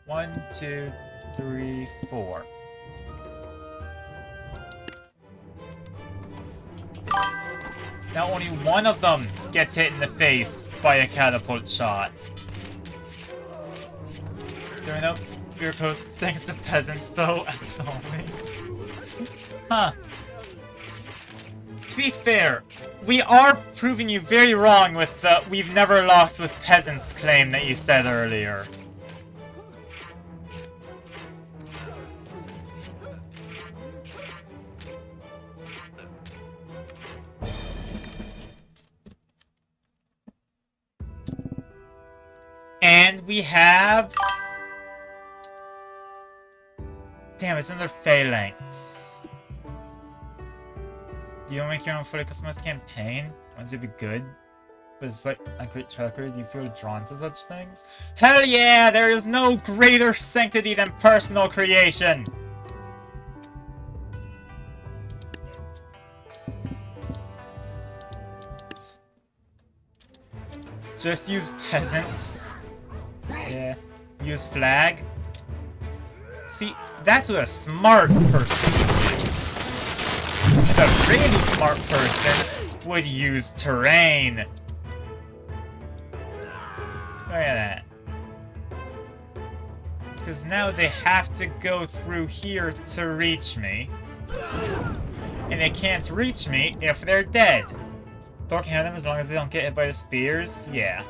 S1: 1, 2, 3, 4. Now only one of them gets hit in the face by a catapult shot. There we go. We're close thanks to peasants, though, as always. Huh. To be fair, we are proving you very wrong with the "we've never lost with peasants" claim that you said earlier. And we have... Damn, it's another phalanx. Do you make your own fully customized campaign? Wouldn't it be good? But despite a great track record, do you feel drawn to such things? Hell yeah! There is no greater sanctity than personal creation! Just use peasants. Yeah. Use flag. See, that's what a smart person would do. But a really smart person would use terrain. Look at that. Because now they have to go through here to reach me. And they can't reach me if they're dead. Thor can have them as long as they don't get hit by the spears? Yeah.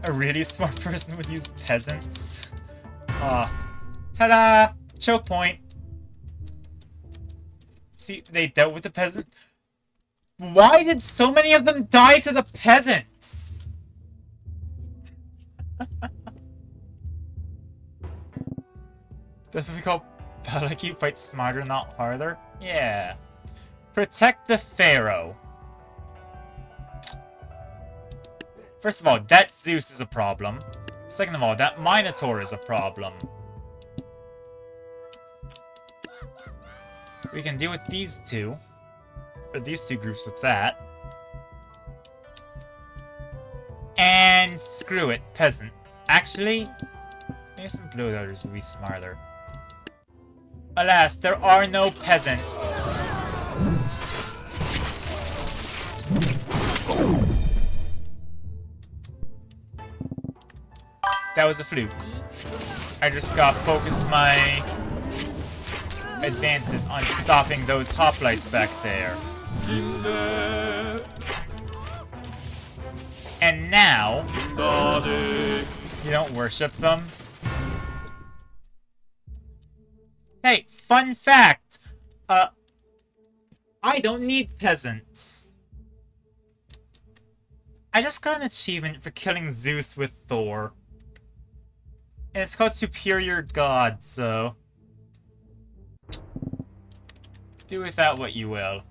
S1: A really smart person would use peasants. Ta-da! Choke point. See, they dealt with the peasant. Why did so many of them die to the peasants? That's what we call Palaki fight smarter, not harder. Yeah. Protect the Pharaoh. First of all, that Zeus is a problem. Second of all, that Minotaur is a problem. We can deal with these two. Or these two groups with that. And screw it, peasant. Actually, maybe some Blood Others would be smarter. Alas, there are no peasants. That was a fluke. I just gotta focus my advances on stopping those hoplites back there. And now, you don't worship them? Hey, fun fact! I don't need peasants. I just got an achievement for killing Zeus with Thor. And it's called Superior God, so... do with that what you will.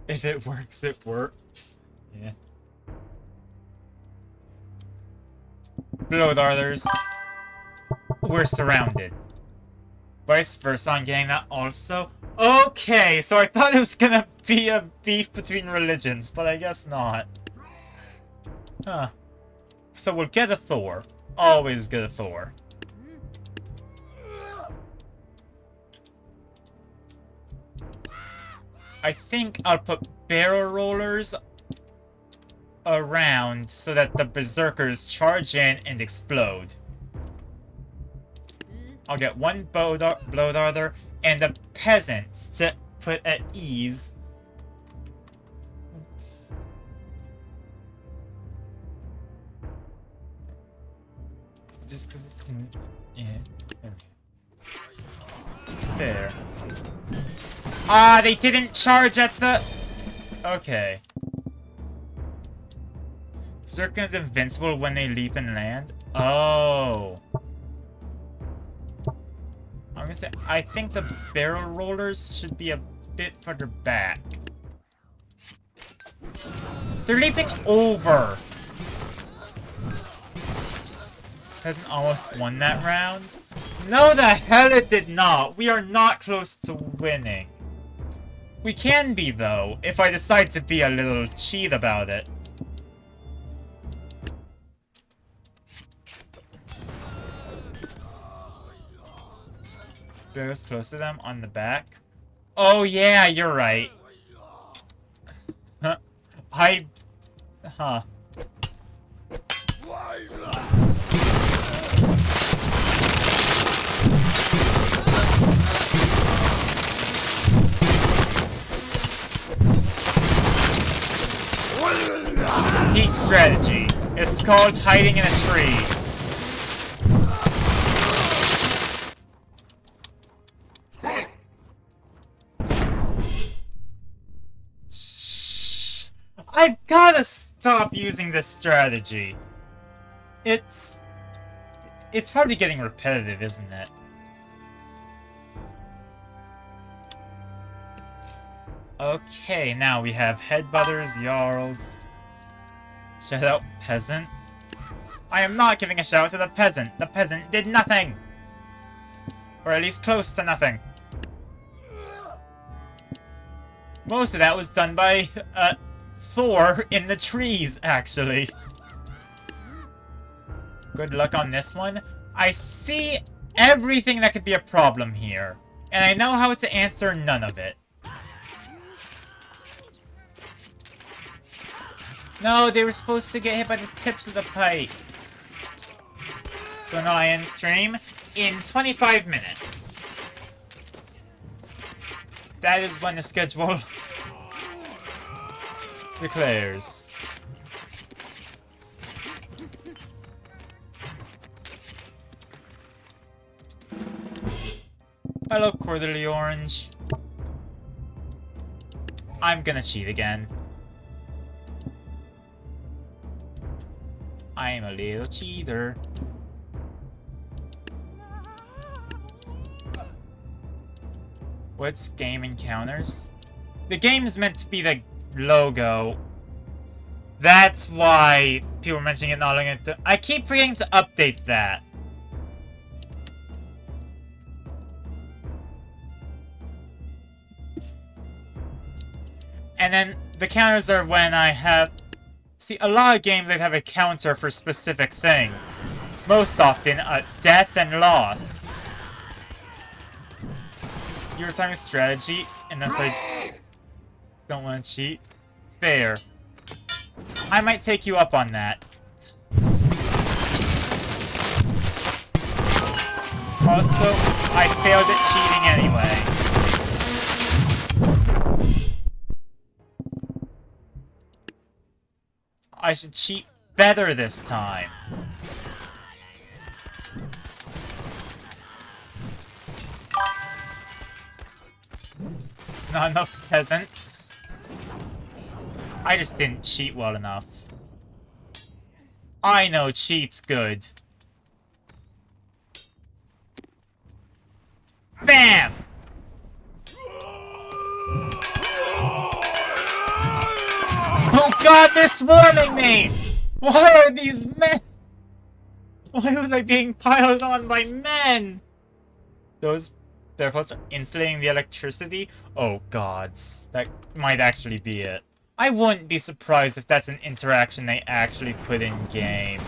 S1: If it works, it works. Yeah. Blood Others. We're surrounded. Vice versa, I'm getting that also. Okay, so I thought it was gonna be a beef between religions, but I guess not. Huh. So we'll get a Thor. Always get a Thor. I think I'll put barrel rollers around so that the berserkers charge in and explode. I'll get one Blood Arthur and the peasants to put at ease. Just because it's gonna... yeah. There. Ah, they didn't charge at the... okay. Berserker's invincible when they leap and land? Oh. I'm gonna say, I think the barrel rollers should be a bit further back. They're leaping over! Hasn't almost won that round? No, the hell it did not! We are not close to winning. We can be, though, if I decide to be a little cheat about it. Barrow's close to them on the back. Oh yeah, you're right. Huh. Huh. Heat strategy. It's called hiding in a tree. I've gotta stop using this strategy. It's probably getting repetitive, isn't it? Okay, now we have headbutters, jarls. Shout out peasant. I am not giving a shout out to the peasant. The peasant did nothing. Or at least close to nothing. Most of that was done by, Thor in the trees, actually. Good luck on this one. I see everything that could be a problem here. And I know how to answer none of it. No, they were supposed to get hit by the tips of the pikes. So now I end stream in 25 minutes. That is when the schedule declares. Hello, Quarterly Orange. I'm gonna cheat again. I am a little cheater. What's game encounters? The game is meant to be the logo. That's why people are mentioning it not looking at the... I keep forgetting to update that. And then the counters are when I have... See, a lot of games that have a counter for specific things. Most often, death and loss. Your time strategy, unless I don't want to cheat. Fair. I might take you up on that. Also, I failed at cheating anyway. I should cheat better this time. It's not enough peasants. I just didn't cheat well enough. I know cheat's good. Bam! Oh god, they're swarming me! Why are these men? Why was I being piled on by men? Those barefoots are insulating the electricity? Oh gods, that might actually be it. I wouldn't be surprised if that's an interaction they actually put in game.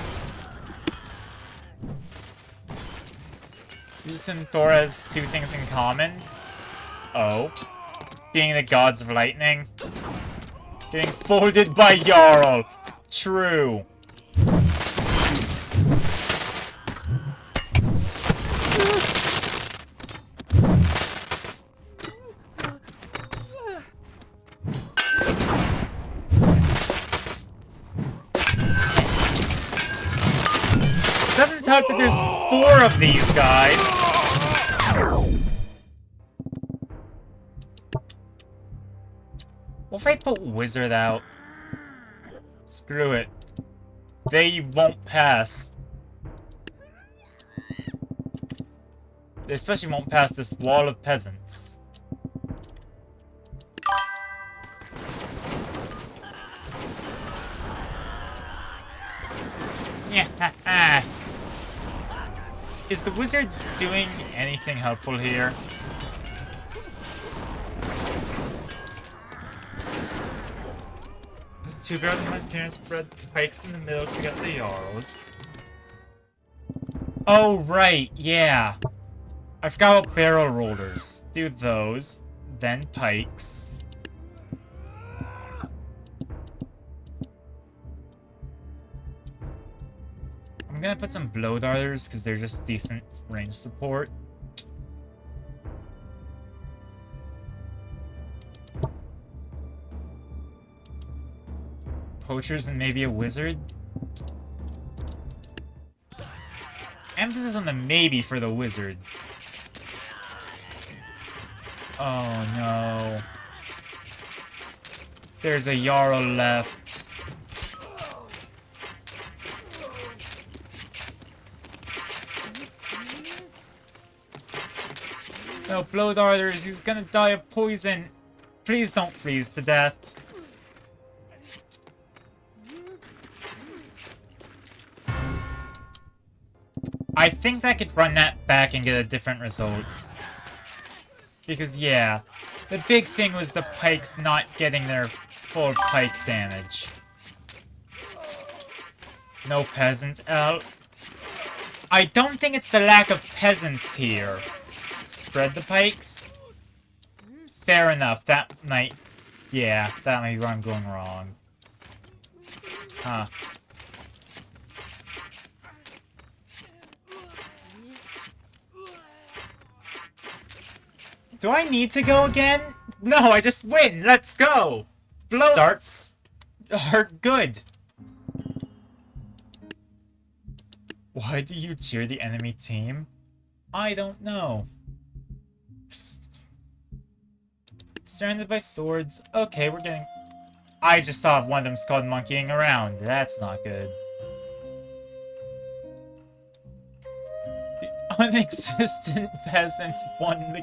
S1: Zeus and Thor has two things in common. Oh. Being the gods of lightning. Getting folded by Jarl. True. Doesn't help that there's 4 of these guys. What if I put Wizard out? Screw it. They won't pass. They especially won't pass this wall of peasants. Yeah, Is the wizard doing anything helpful here? The 2 barrels of my parents spread pikes in the middle to get the Jarls. Oh, right, yeah. I forgot about barrel rollers. Do those, then pikes. I'm gonna put some blow darters because they're just decent range support. Poachers and maybe a wizard. Emphasis on the maybe for the wizard. Oh no. There's a Jarl left. No, blow darters, he's gonna die of poison. Please don't freeze to death. I think I could run that back and get a different result. Because, yeah, the big thing was the pikes not getting their full pike damage. No peasants. I don't think it's the lack of peasants here. Spread the pikes? Fair enough, that might... Yeah, that might be where I'm going wrong. Huh. Do I need to go again? No, I just win! Let's go! Blow darts are good. Why do you cheer the enemy team? I don't know. Surrounded by swords. Okay, we're getting... I just saw one of them's called monkeying around. That's not good. The unexistent peasants won the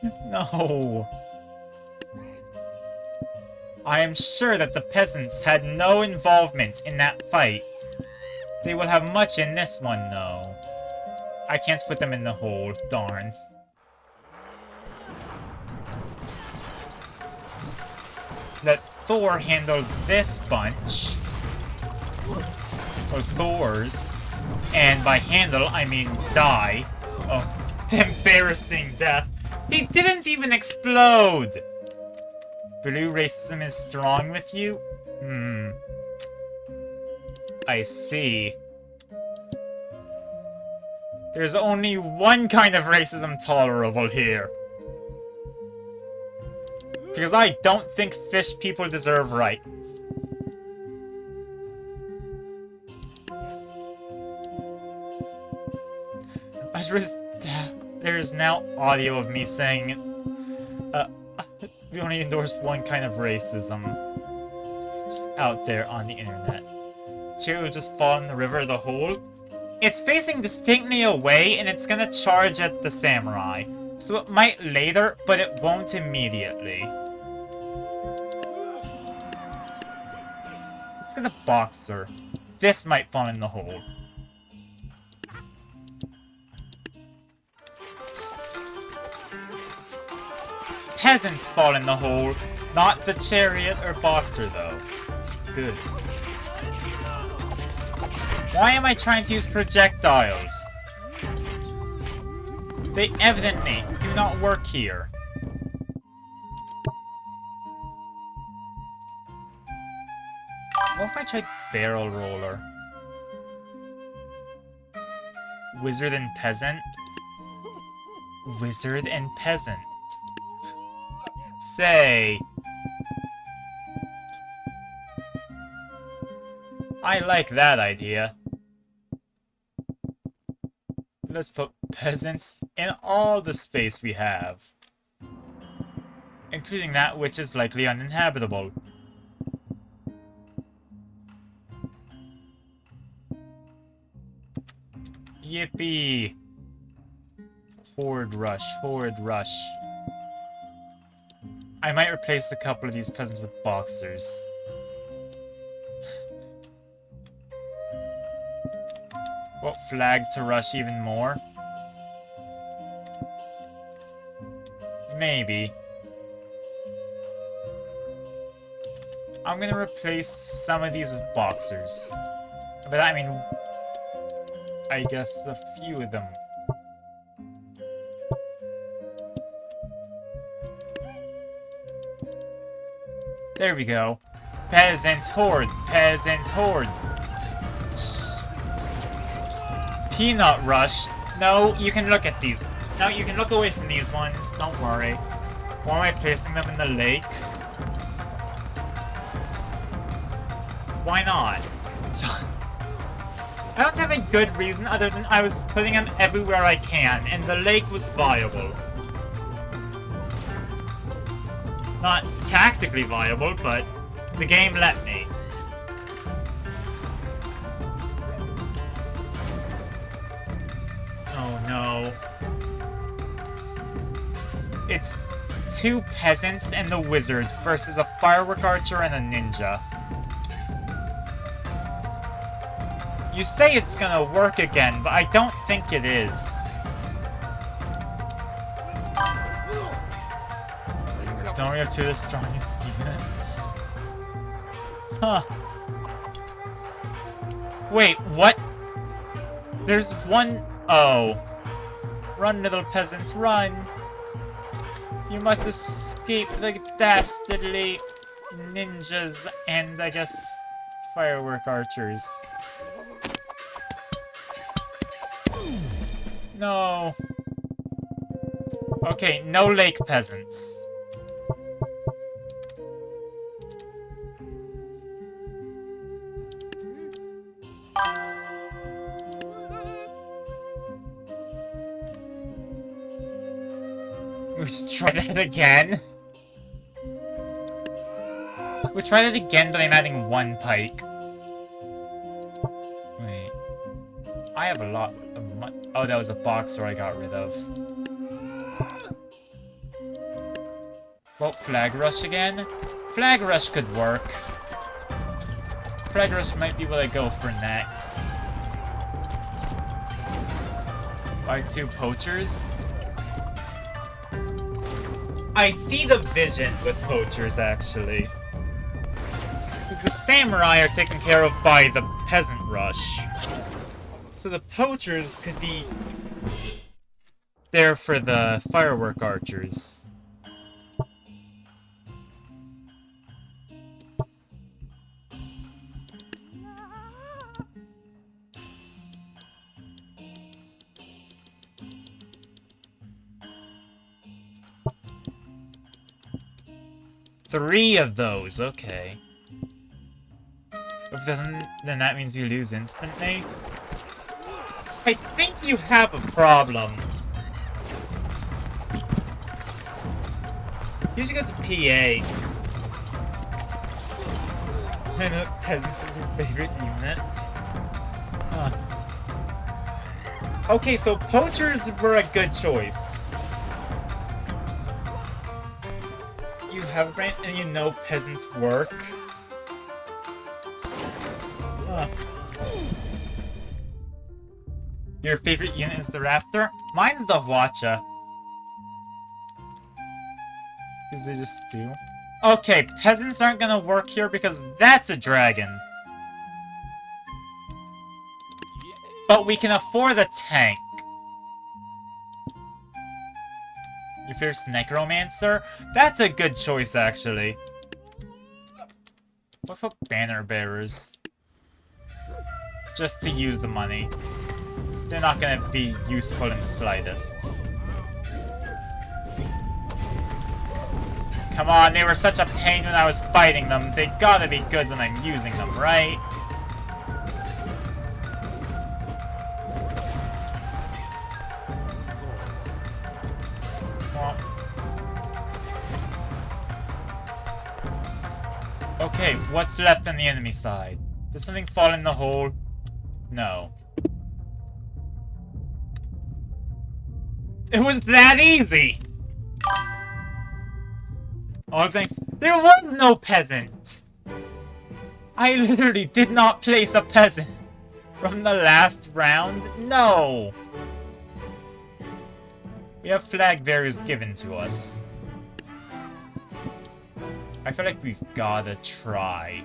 S1: game. No. I am sure that the peasants had no involvement in that fight. They will have much in this one, though. I can't put them in the hole, darn. Let Thor handle this bunch. Or Thor's. And by handle, I mean die. Oh, embarrassing death. He didn't even explode! Blue racism is strong with you? I see. There's only one kind of racism tolerable here. Because I don't think fish people deserve rights. There's now audio of me saying, we only endorse one kind of racism. Just out there on the internet. Cheer will just fall in the river or the hole. It's facing distinctly away, and it's gonna charge at the samurai. So it might later, but it won't immediately. It's gonna boxer. This might fall in the hole. Peasants fall in the hole, not the chariot or boxer, though. Good. Why am I trying to use projectiles? They evidently do not work here. What if I tried barrel roller? Wizard and peasant? Wizard and peasant. Say. I like that idea. Let's put peasants in all the space we have. Including that which is likely uninhabitable. Yippee! Horde rush, horde rush. I might replace a couple of these peasants with boxers. What flag to rush even more? Maybe. I'm gonna replace some of these with boxers. By that I mean, I guess a few of them. There we go. Peasant horde! Peasant horde! Peanut rush? No, you can look at these. No, you can look away from these ones. Don't worry. Why am I placing them in the lake? Why not? I don't have a good reason other than I was putting them everywhere I can, and the lake was viable. Not tactically viable, but the game let me. Oh no. It's two peasants and a wizard versus a firework archer and a ninja. You say it's gonna work again, but I don't think it is. Don't we have two of the strongest units? Huh. Wait, what? There's one... Oh. Run, little peasants, run! You must escape the dastardly ninjas and, I guess, firework archers. No. Okay, no lake peasants. We should try that again. We'll try that again, but I'm adding one pike. Wait. I have a lot of money. Oh, that was a boxer I got rid of. Well, Flag Rush again? Flag Rush could work. Flag Rush might be what I go for next. Why 2 poachers? I see the vision with poachers, actually. Because the samurai are taken care of by the peasant rush. So the poachers could be there for the firework archers. Three of those, okay. If it doesn't, then that means we lose instantly. I think you have a problem. You should go to PA. I know peasants is your favorite unit. Huh. Okay, so poachers were a good choice. You have a brain and you know peasants work. Huh. Your favorite unit is the raptor? Mine's the Hwacha. Because they just do. Okay, peasants aren't gonna work here because that's a dragon. But we can afford a tank. Your favorite Necromancer? That's a good choice, actually. What about banner bearers? Just to use the money. They're not gonna be useful in the slightest. Come on, they were such a pain when I was fighting them. They gotta be good when I'm using them, right? Okay, what's left on the enemy side? Does something fall in the hole? No. It was that easy! Oh, thanks. There was no peasant! I literally did not place a peasant from the last round? No! We have flag bearers given to us. I feel like we've gotta try.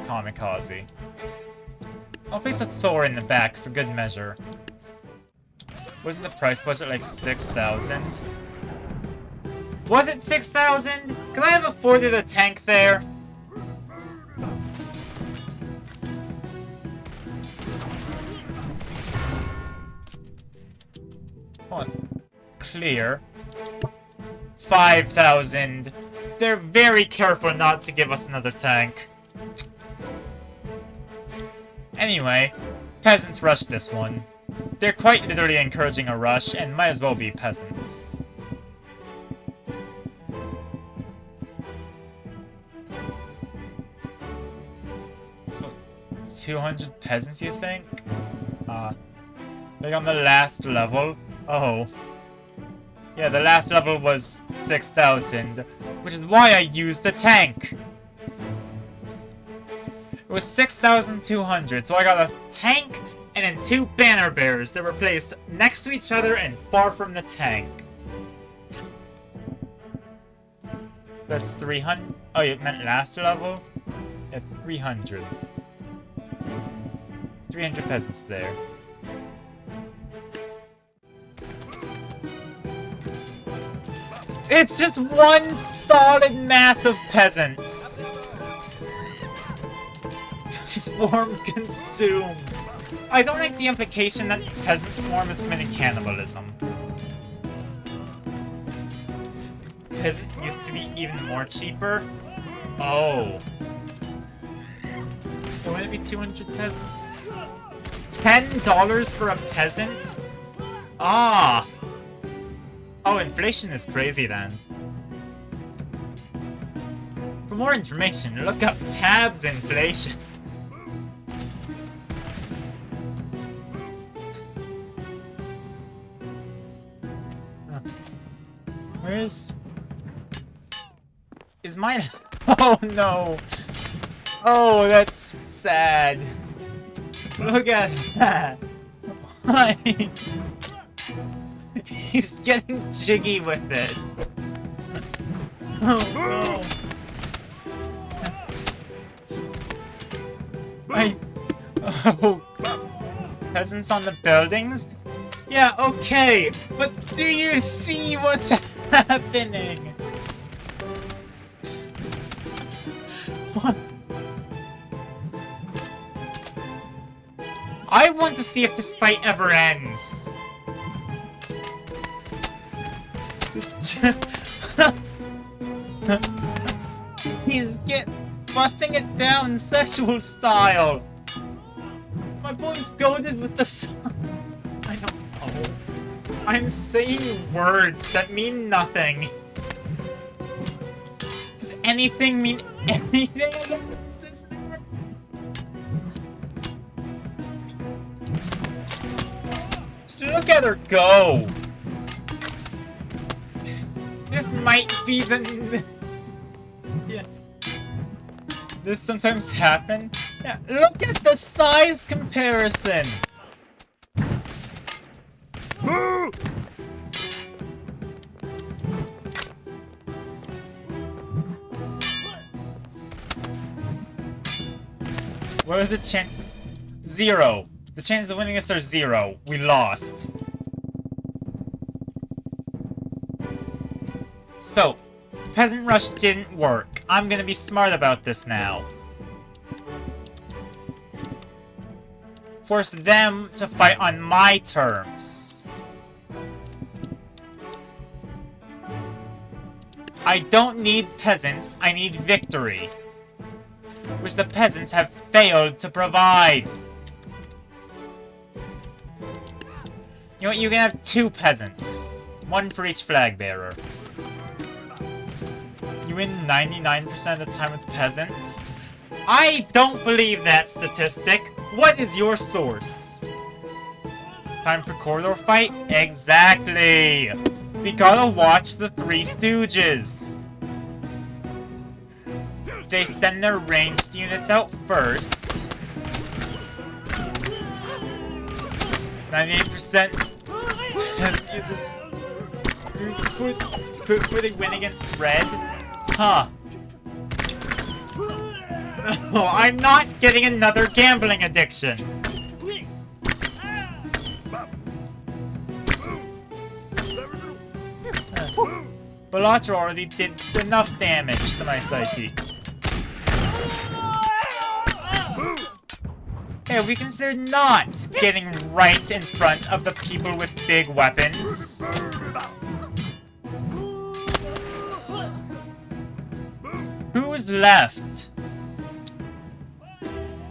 S1: Kamikaze. I'll place a Thor in the back for good measure. Wasn't the price budget like 6,000? Was it 6,000? Could I have afforded a tank there? Hold on. Clear. 5,000. They're very careful not to give us another tank. Anyway, peasants rush this one. They're quite literally encouraging a rush, and might as well be peasants. So, 200 peasants, you think? Like on the last level? Oh. Yeah, the last level was 6,000, which is why I used the tank. It was 6,200, so I got a tank and then 2 banner bearers that were placed next to each other and far from the tank. That's 300. Oh, you meant last level? Yeah, 300. 300 peasants there. It's just one solid mass of peasants. Swarm consumes. I don't like the implication that peasant swarm is committing cannibalism. Peasant used to be even more cheaper. Oh. Wouldn't it be 200 peasants? $10 for a peasant? Ah. Oh, inflation is crazy then. For more information, look up tabs inflation. Where's... Is mine... Oh no! Oh, that's sad. Look at that! Why? He's getting jiggy with it. Oh no! Oh... Peasants on the buildings? Yeah, okay, but do you see what's happening? What? I want to see if this fight ever ends. He's busting it down sexual style. My boy's goaded with the sun. I don't know. I'm saying words that mean nothing. Does anything mean anything against this man? Just look at her go. This might be the... Yeah. This sometimes happen. Yeah, look at the size comparison! What are the chances? 0. The chances of winning this are 0. We lost. So, Peasant Rush didn't work. I'm gonna be smart about this now. Force them to fight on my terms. I don't need peasants, I need victory. Which the peasants have failed to provide. You know what, you can have 2 peasants. 1 for each flag bearer. You win 99% of the time with peasants? I don't believe that statistic. What is your source? Time for corridor fight? Exactly! We gotta watch the Three Stooges. They send their ranged units out first. 98% users before they win against red? Huh. No, I'm not getting another gambling addiction. Balatro already did enough damage to my psyche. Hey, we consider not getting right in front of the people with big weapons. Who's left?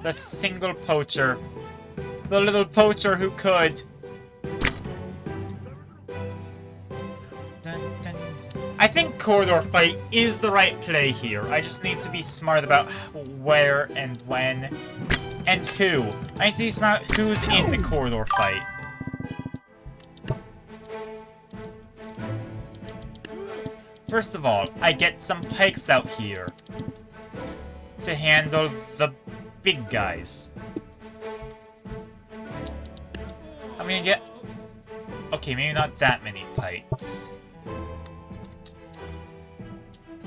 S1: The single poacher. The little poacher who could. Dun, dun. I think corridor fight is the right play here. I just need to be smart about where and when and who. I need to be smart about who's in the corridor fight. First of all, I get some pikes out here to handle the big guys. I'm gonna get... Okay, maybe not that many pikes.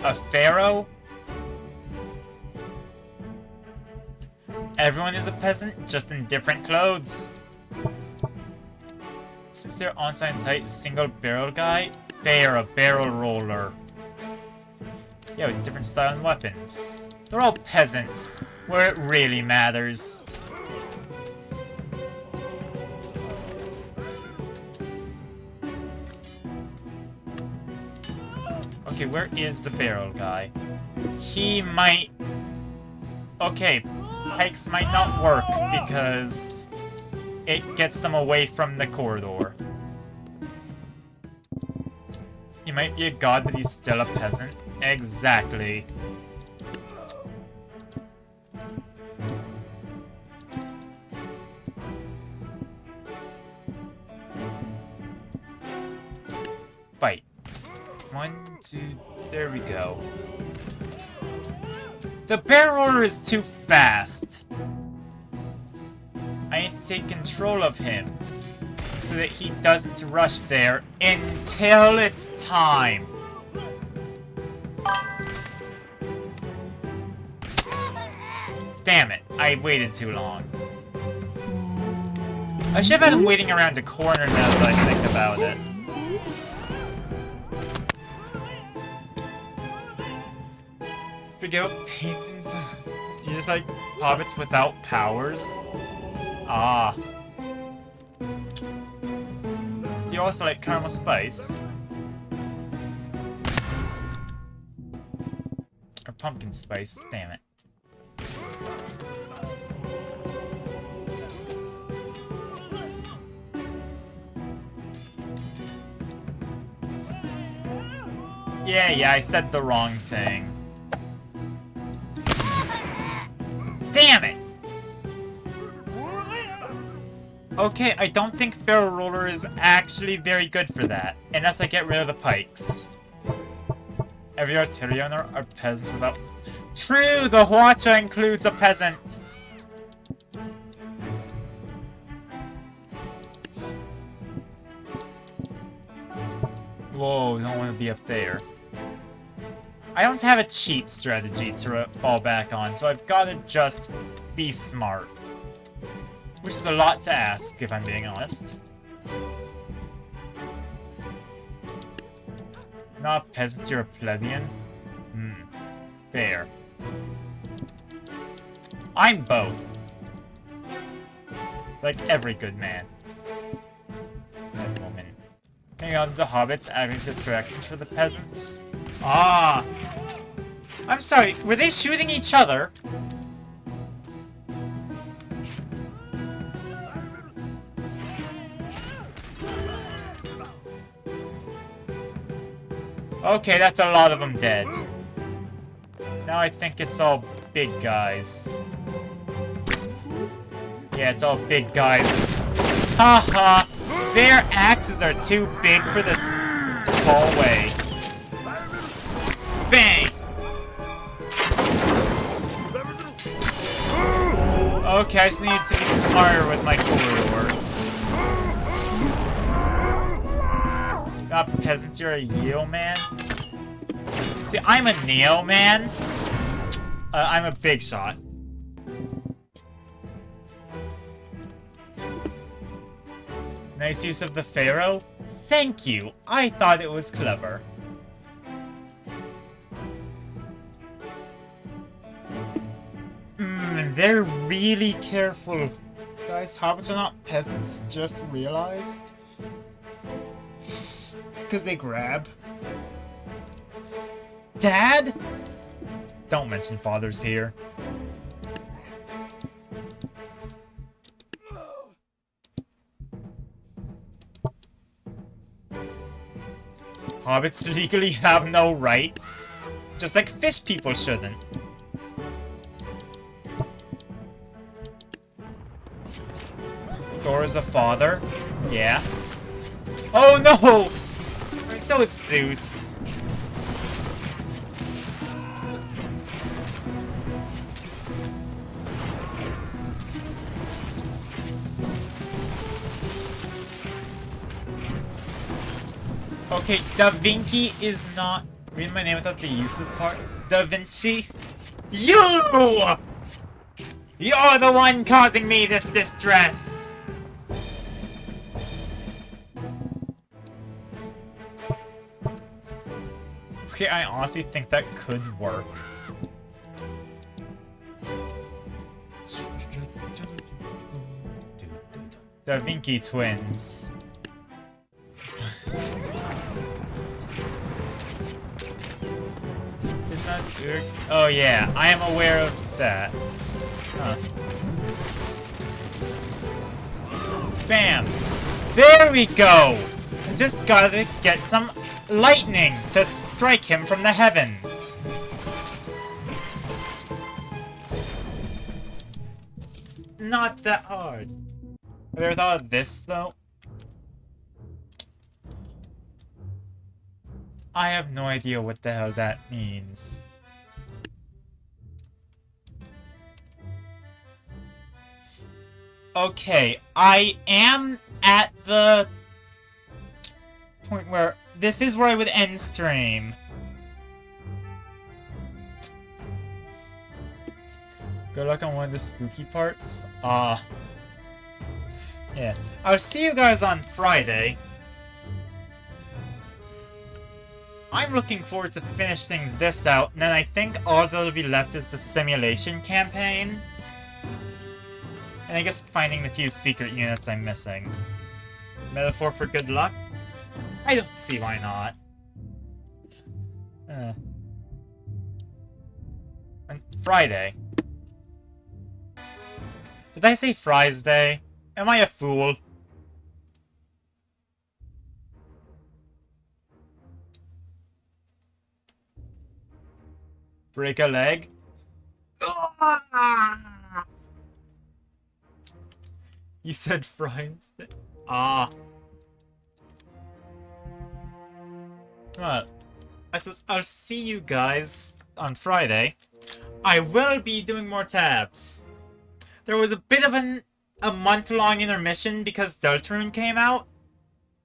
S1: A pharaoh? Everyone is a peasant, just in different clothes. Since they're on-site tight, single barrel guy? Fair, a barrel roller. Yeah, with different style and weapons. They're all peasants, where it really matters. Okay, where is the barrel guy? He might... Okay, pikes might not work because it gets them away from the corridor. He might be a god, but he's still a peasant. Exactly. Fight. 1, There we go. The barrel roller is too fast. I need to take control of him so that he doesn't rush there until it's time. Damn it, I waited too long. I should have had him waiting around the corner now that I think about it. Forget about paintings. You just like hobbits without powers? Ah. Do you also like caramel spice? Or pumpkin spice, damn it. Yeah, I said the wrong thing. Damn it! Okay, I don't think barrel roller is actually very good for that, unless I get rid of the pikes. Every artillery owner are peasants without... True! The Hwacha includes a peasant! Whoa, don't want to be up there. I don't have a cheat strategy to fall back on, so I've got to just be smart. Which is a lot to ask, if I'm being honest. Not a peasant, you're a plebeian? Fair. I'm both. Like every good man. And woman. Hang on, the hobbits adding distractions for the peasants. Ah! I'm sorry, were they shooting each other? Okay, that's a lot of them dead. Now I think it's all big guys. Yeah, it's all big guys. Haha! Their axes are too big for this hallway. Bang! Okay, I just need to be smarter with my corridor. God, peasant, you're a Yeo man? See, I'm a Neo man. I'm a big shot. Nice use of the Pharaoh. Thank you. I thought it was clever. They're really careful. Guys, hobbits are not peasants, just realized. Because they grab. Dad? Don't mention fathers here. Hobbits legally have no rights. Just like fish people shouldn't. Thor is a father? Yeah. Oh no! So is Zeus. Okay, Da Vinci is not... Read my name without the use of part. Da Vinci? You! You're the one causing me this distress! Okay, I honestly think that could work. Da Vinci twins. This sounds weird. Oh yeah, I am aware of that. Huh. Bam! There we go! I just gotta get some lightning to strike him from the heavens. Not that hard. Have you ever thought of this, though? I have no idea what the hell that means. Okay, I am at the point where this is where I would end stream. Good luck on one of the spooky parts. Yeah. I'll see you guys on Friday. I'm looking forward to finishing this out, and then I think all that'll be left is the simulation campaign. And I guess finding the few secret units I'm missing. Metaphor for good luck? I don't see why not. And Friday. Did I say Fries Day? Am I a fool? Break a leg? You said Fries Day? Ah. Well, I suppose I'll see you guys on Friday. I will be doing more tabs. There was a bit of a month-long intermission because Deltarune came out,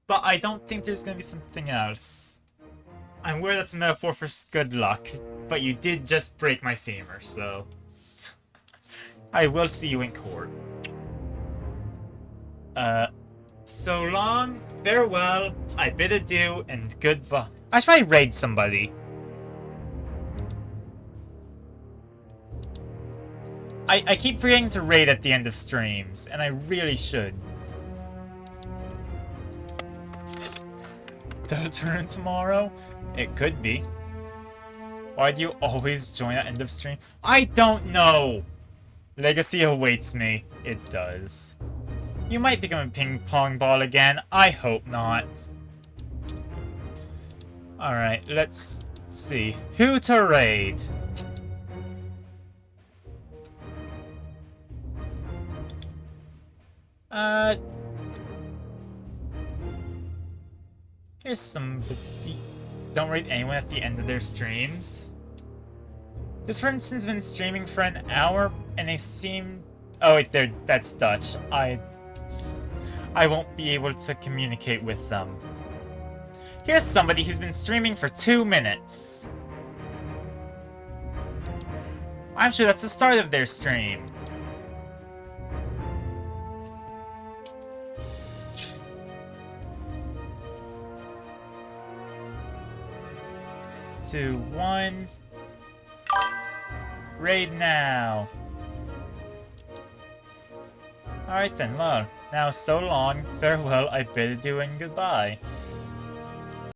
S1: but I don't think there's gonna be something else. I'm aware that's a metaphor for good luck, but you did just break my femur, so... I will see you in court. So long, farewell, I bid adieu, and goodbye. I should probably raid somebody. I keep forgetting to raid at the end of streams, and I really should. That'll turn tomorrow? It could be. Why do you always join at end of stream? I don't know! Legacy awaits me. It does. You might become a ping pong ball again. I hope not. Alright, let's see. Who to raid? Here's somebody. Don't rate anyone at the end of their streams. This person's been streaming for an hour, and they seem... Oh wait, that's Dutch. I won't be able to communicate with them. Here's somebody who's been streaming for 2 minutes. I'm sure that's the start of their stream. Two, one. Raid now. Alright then, well, now so long, farewell, I bid adieu and goodbye.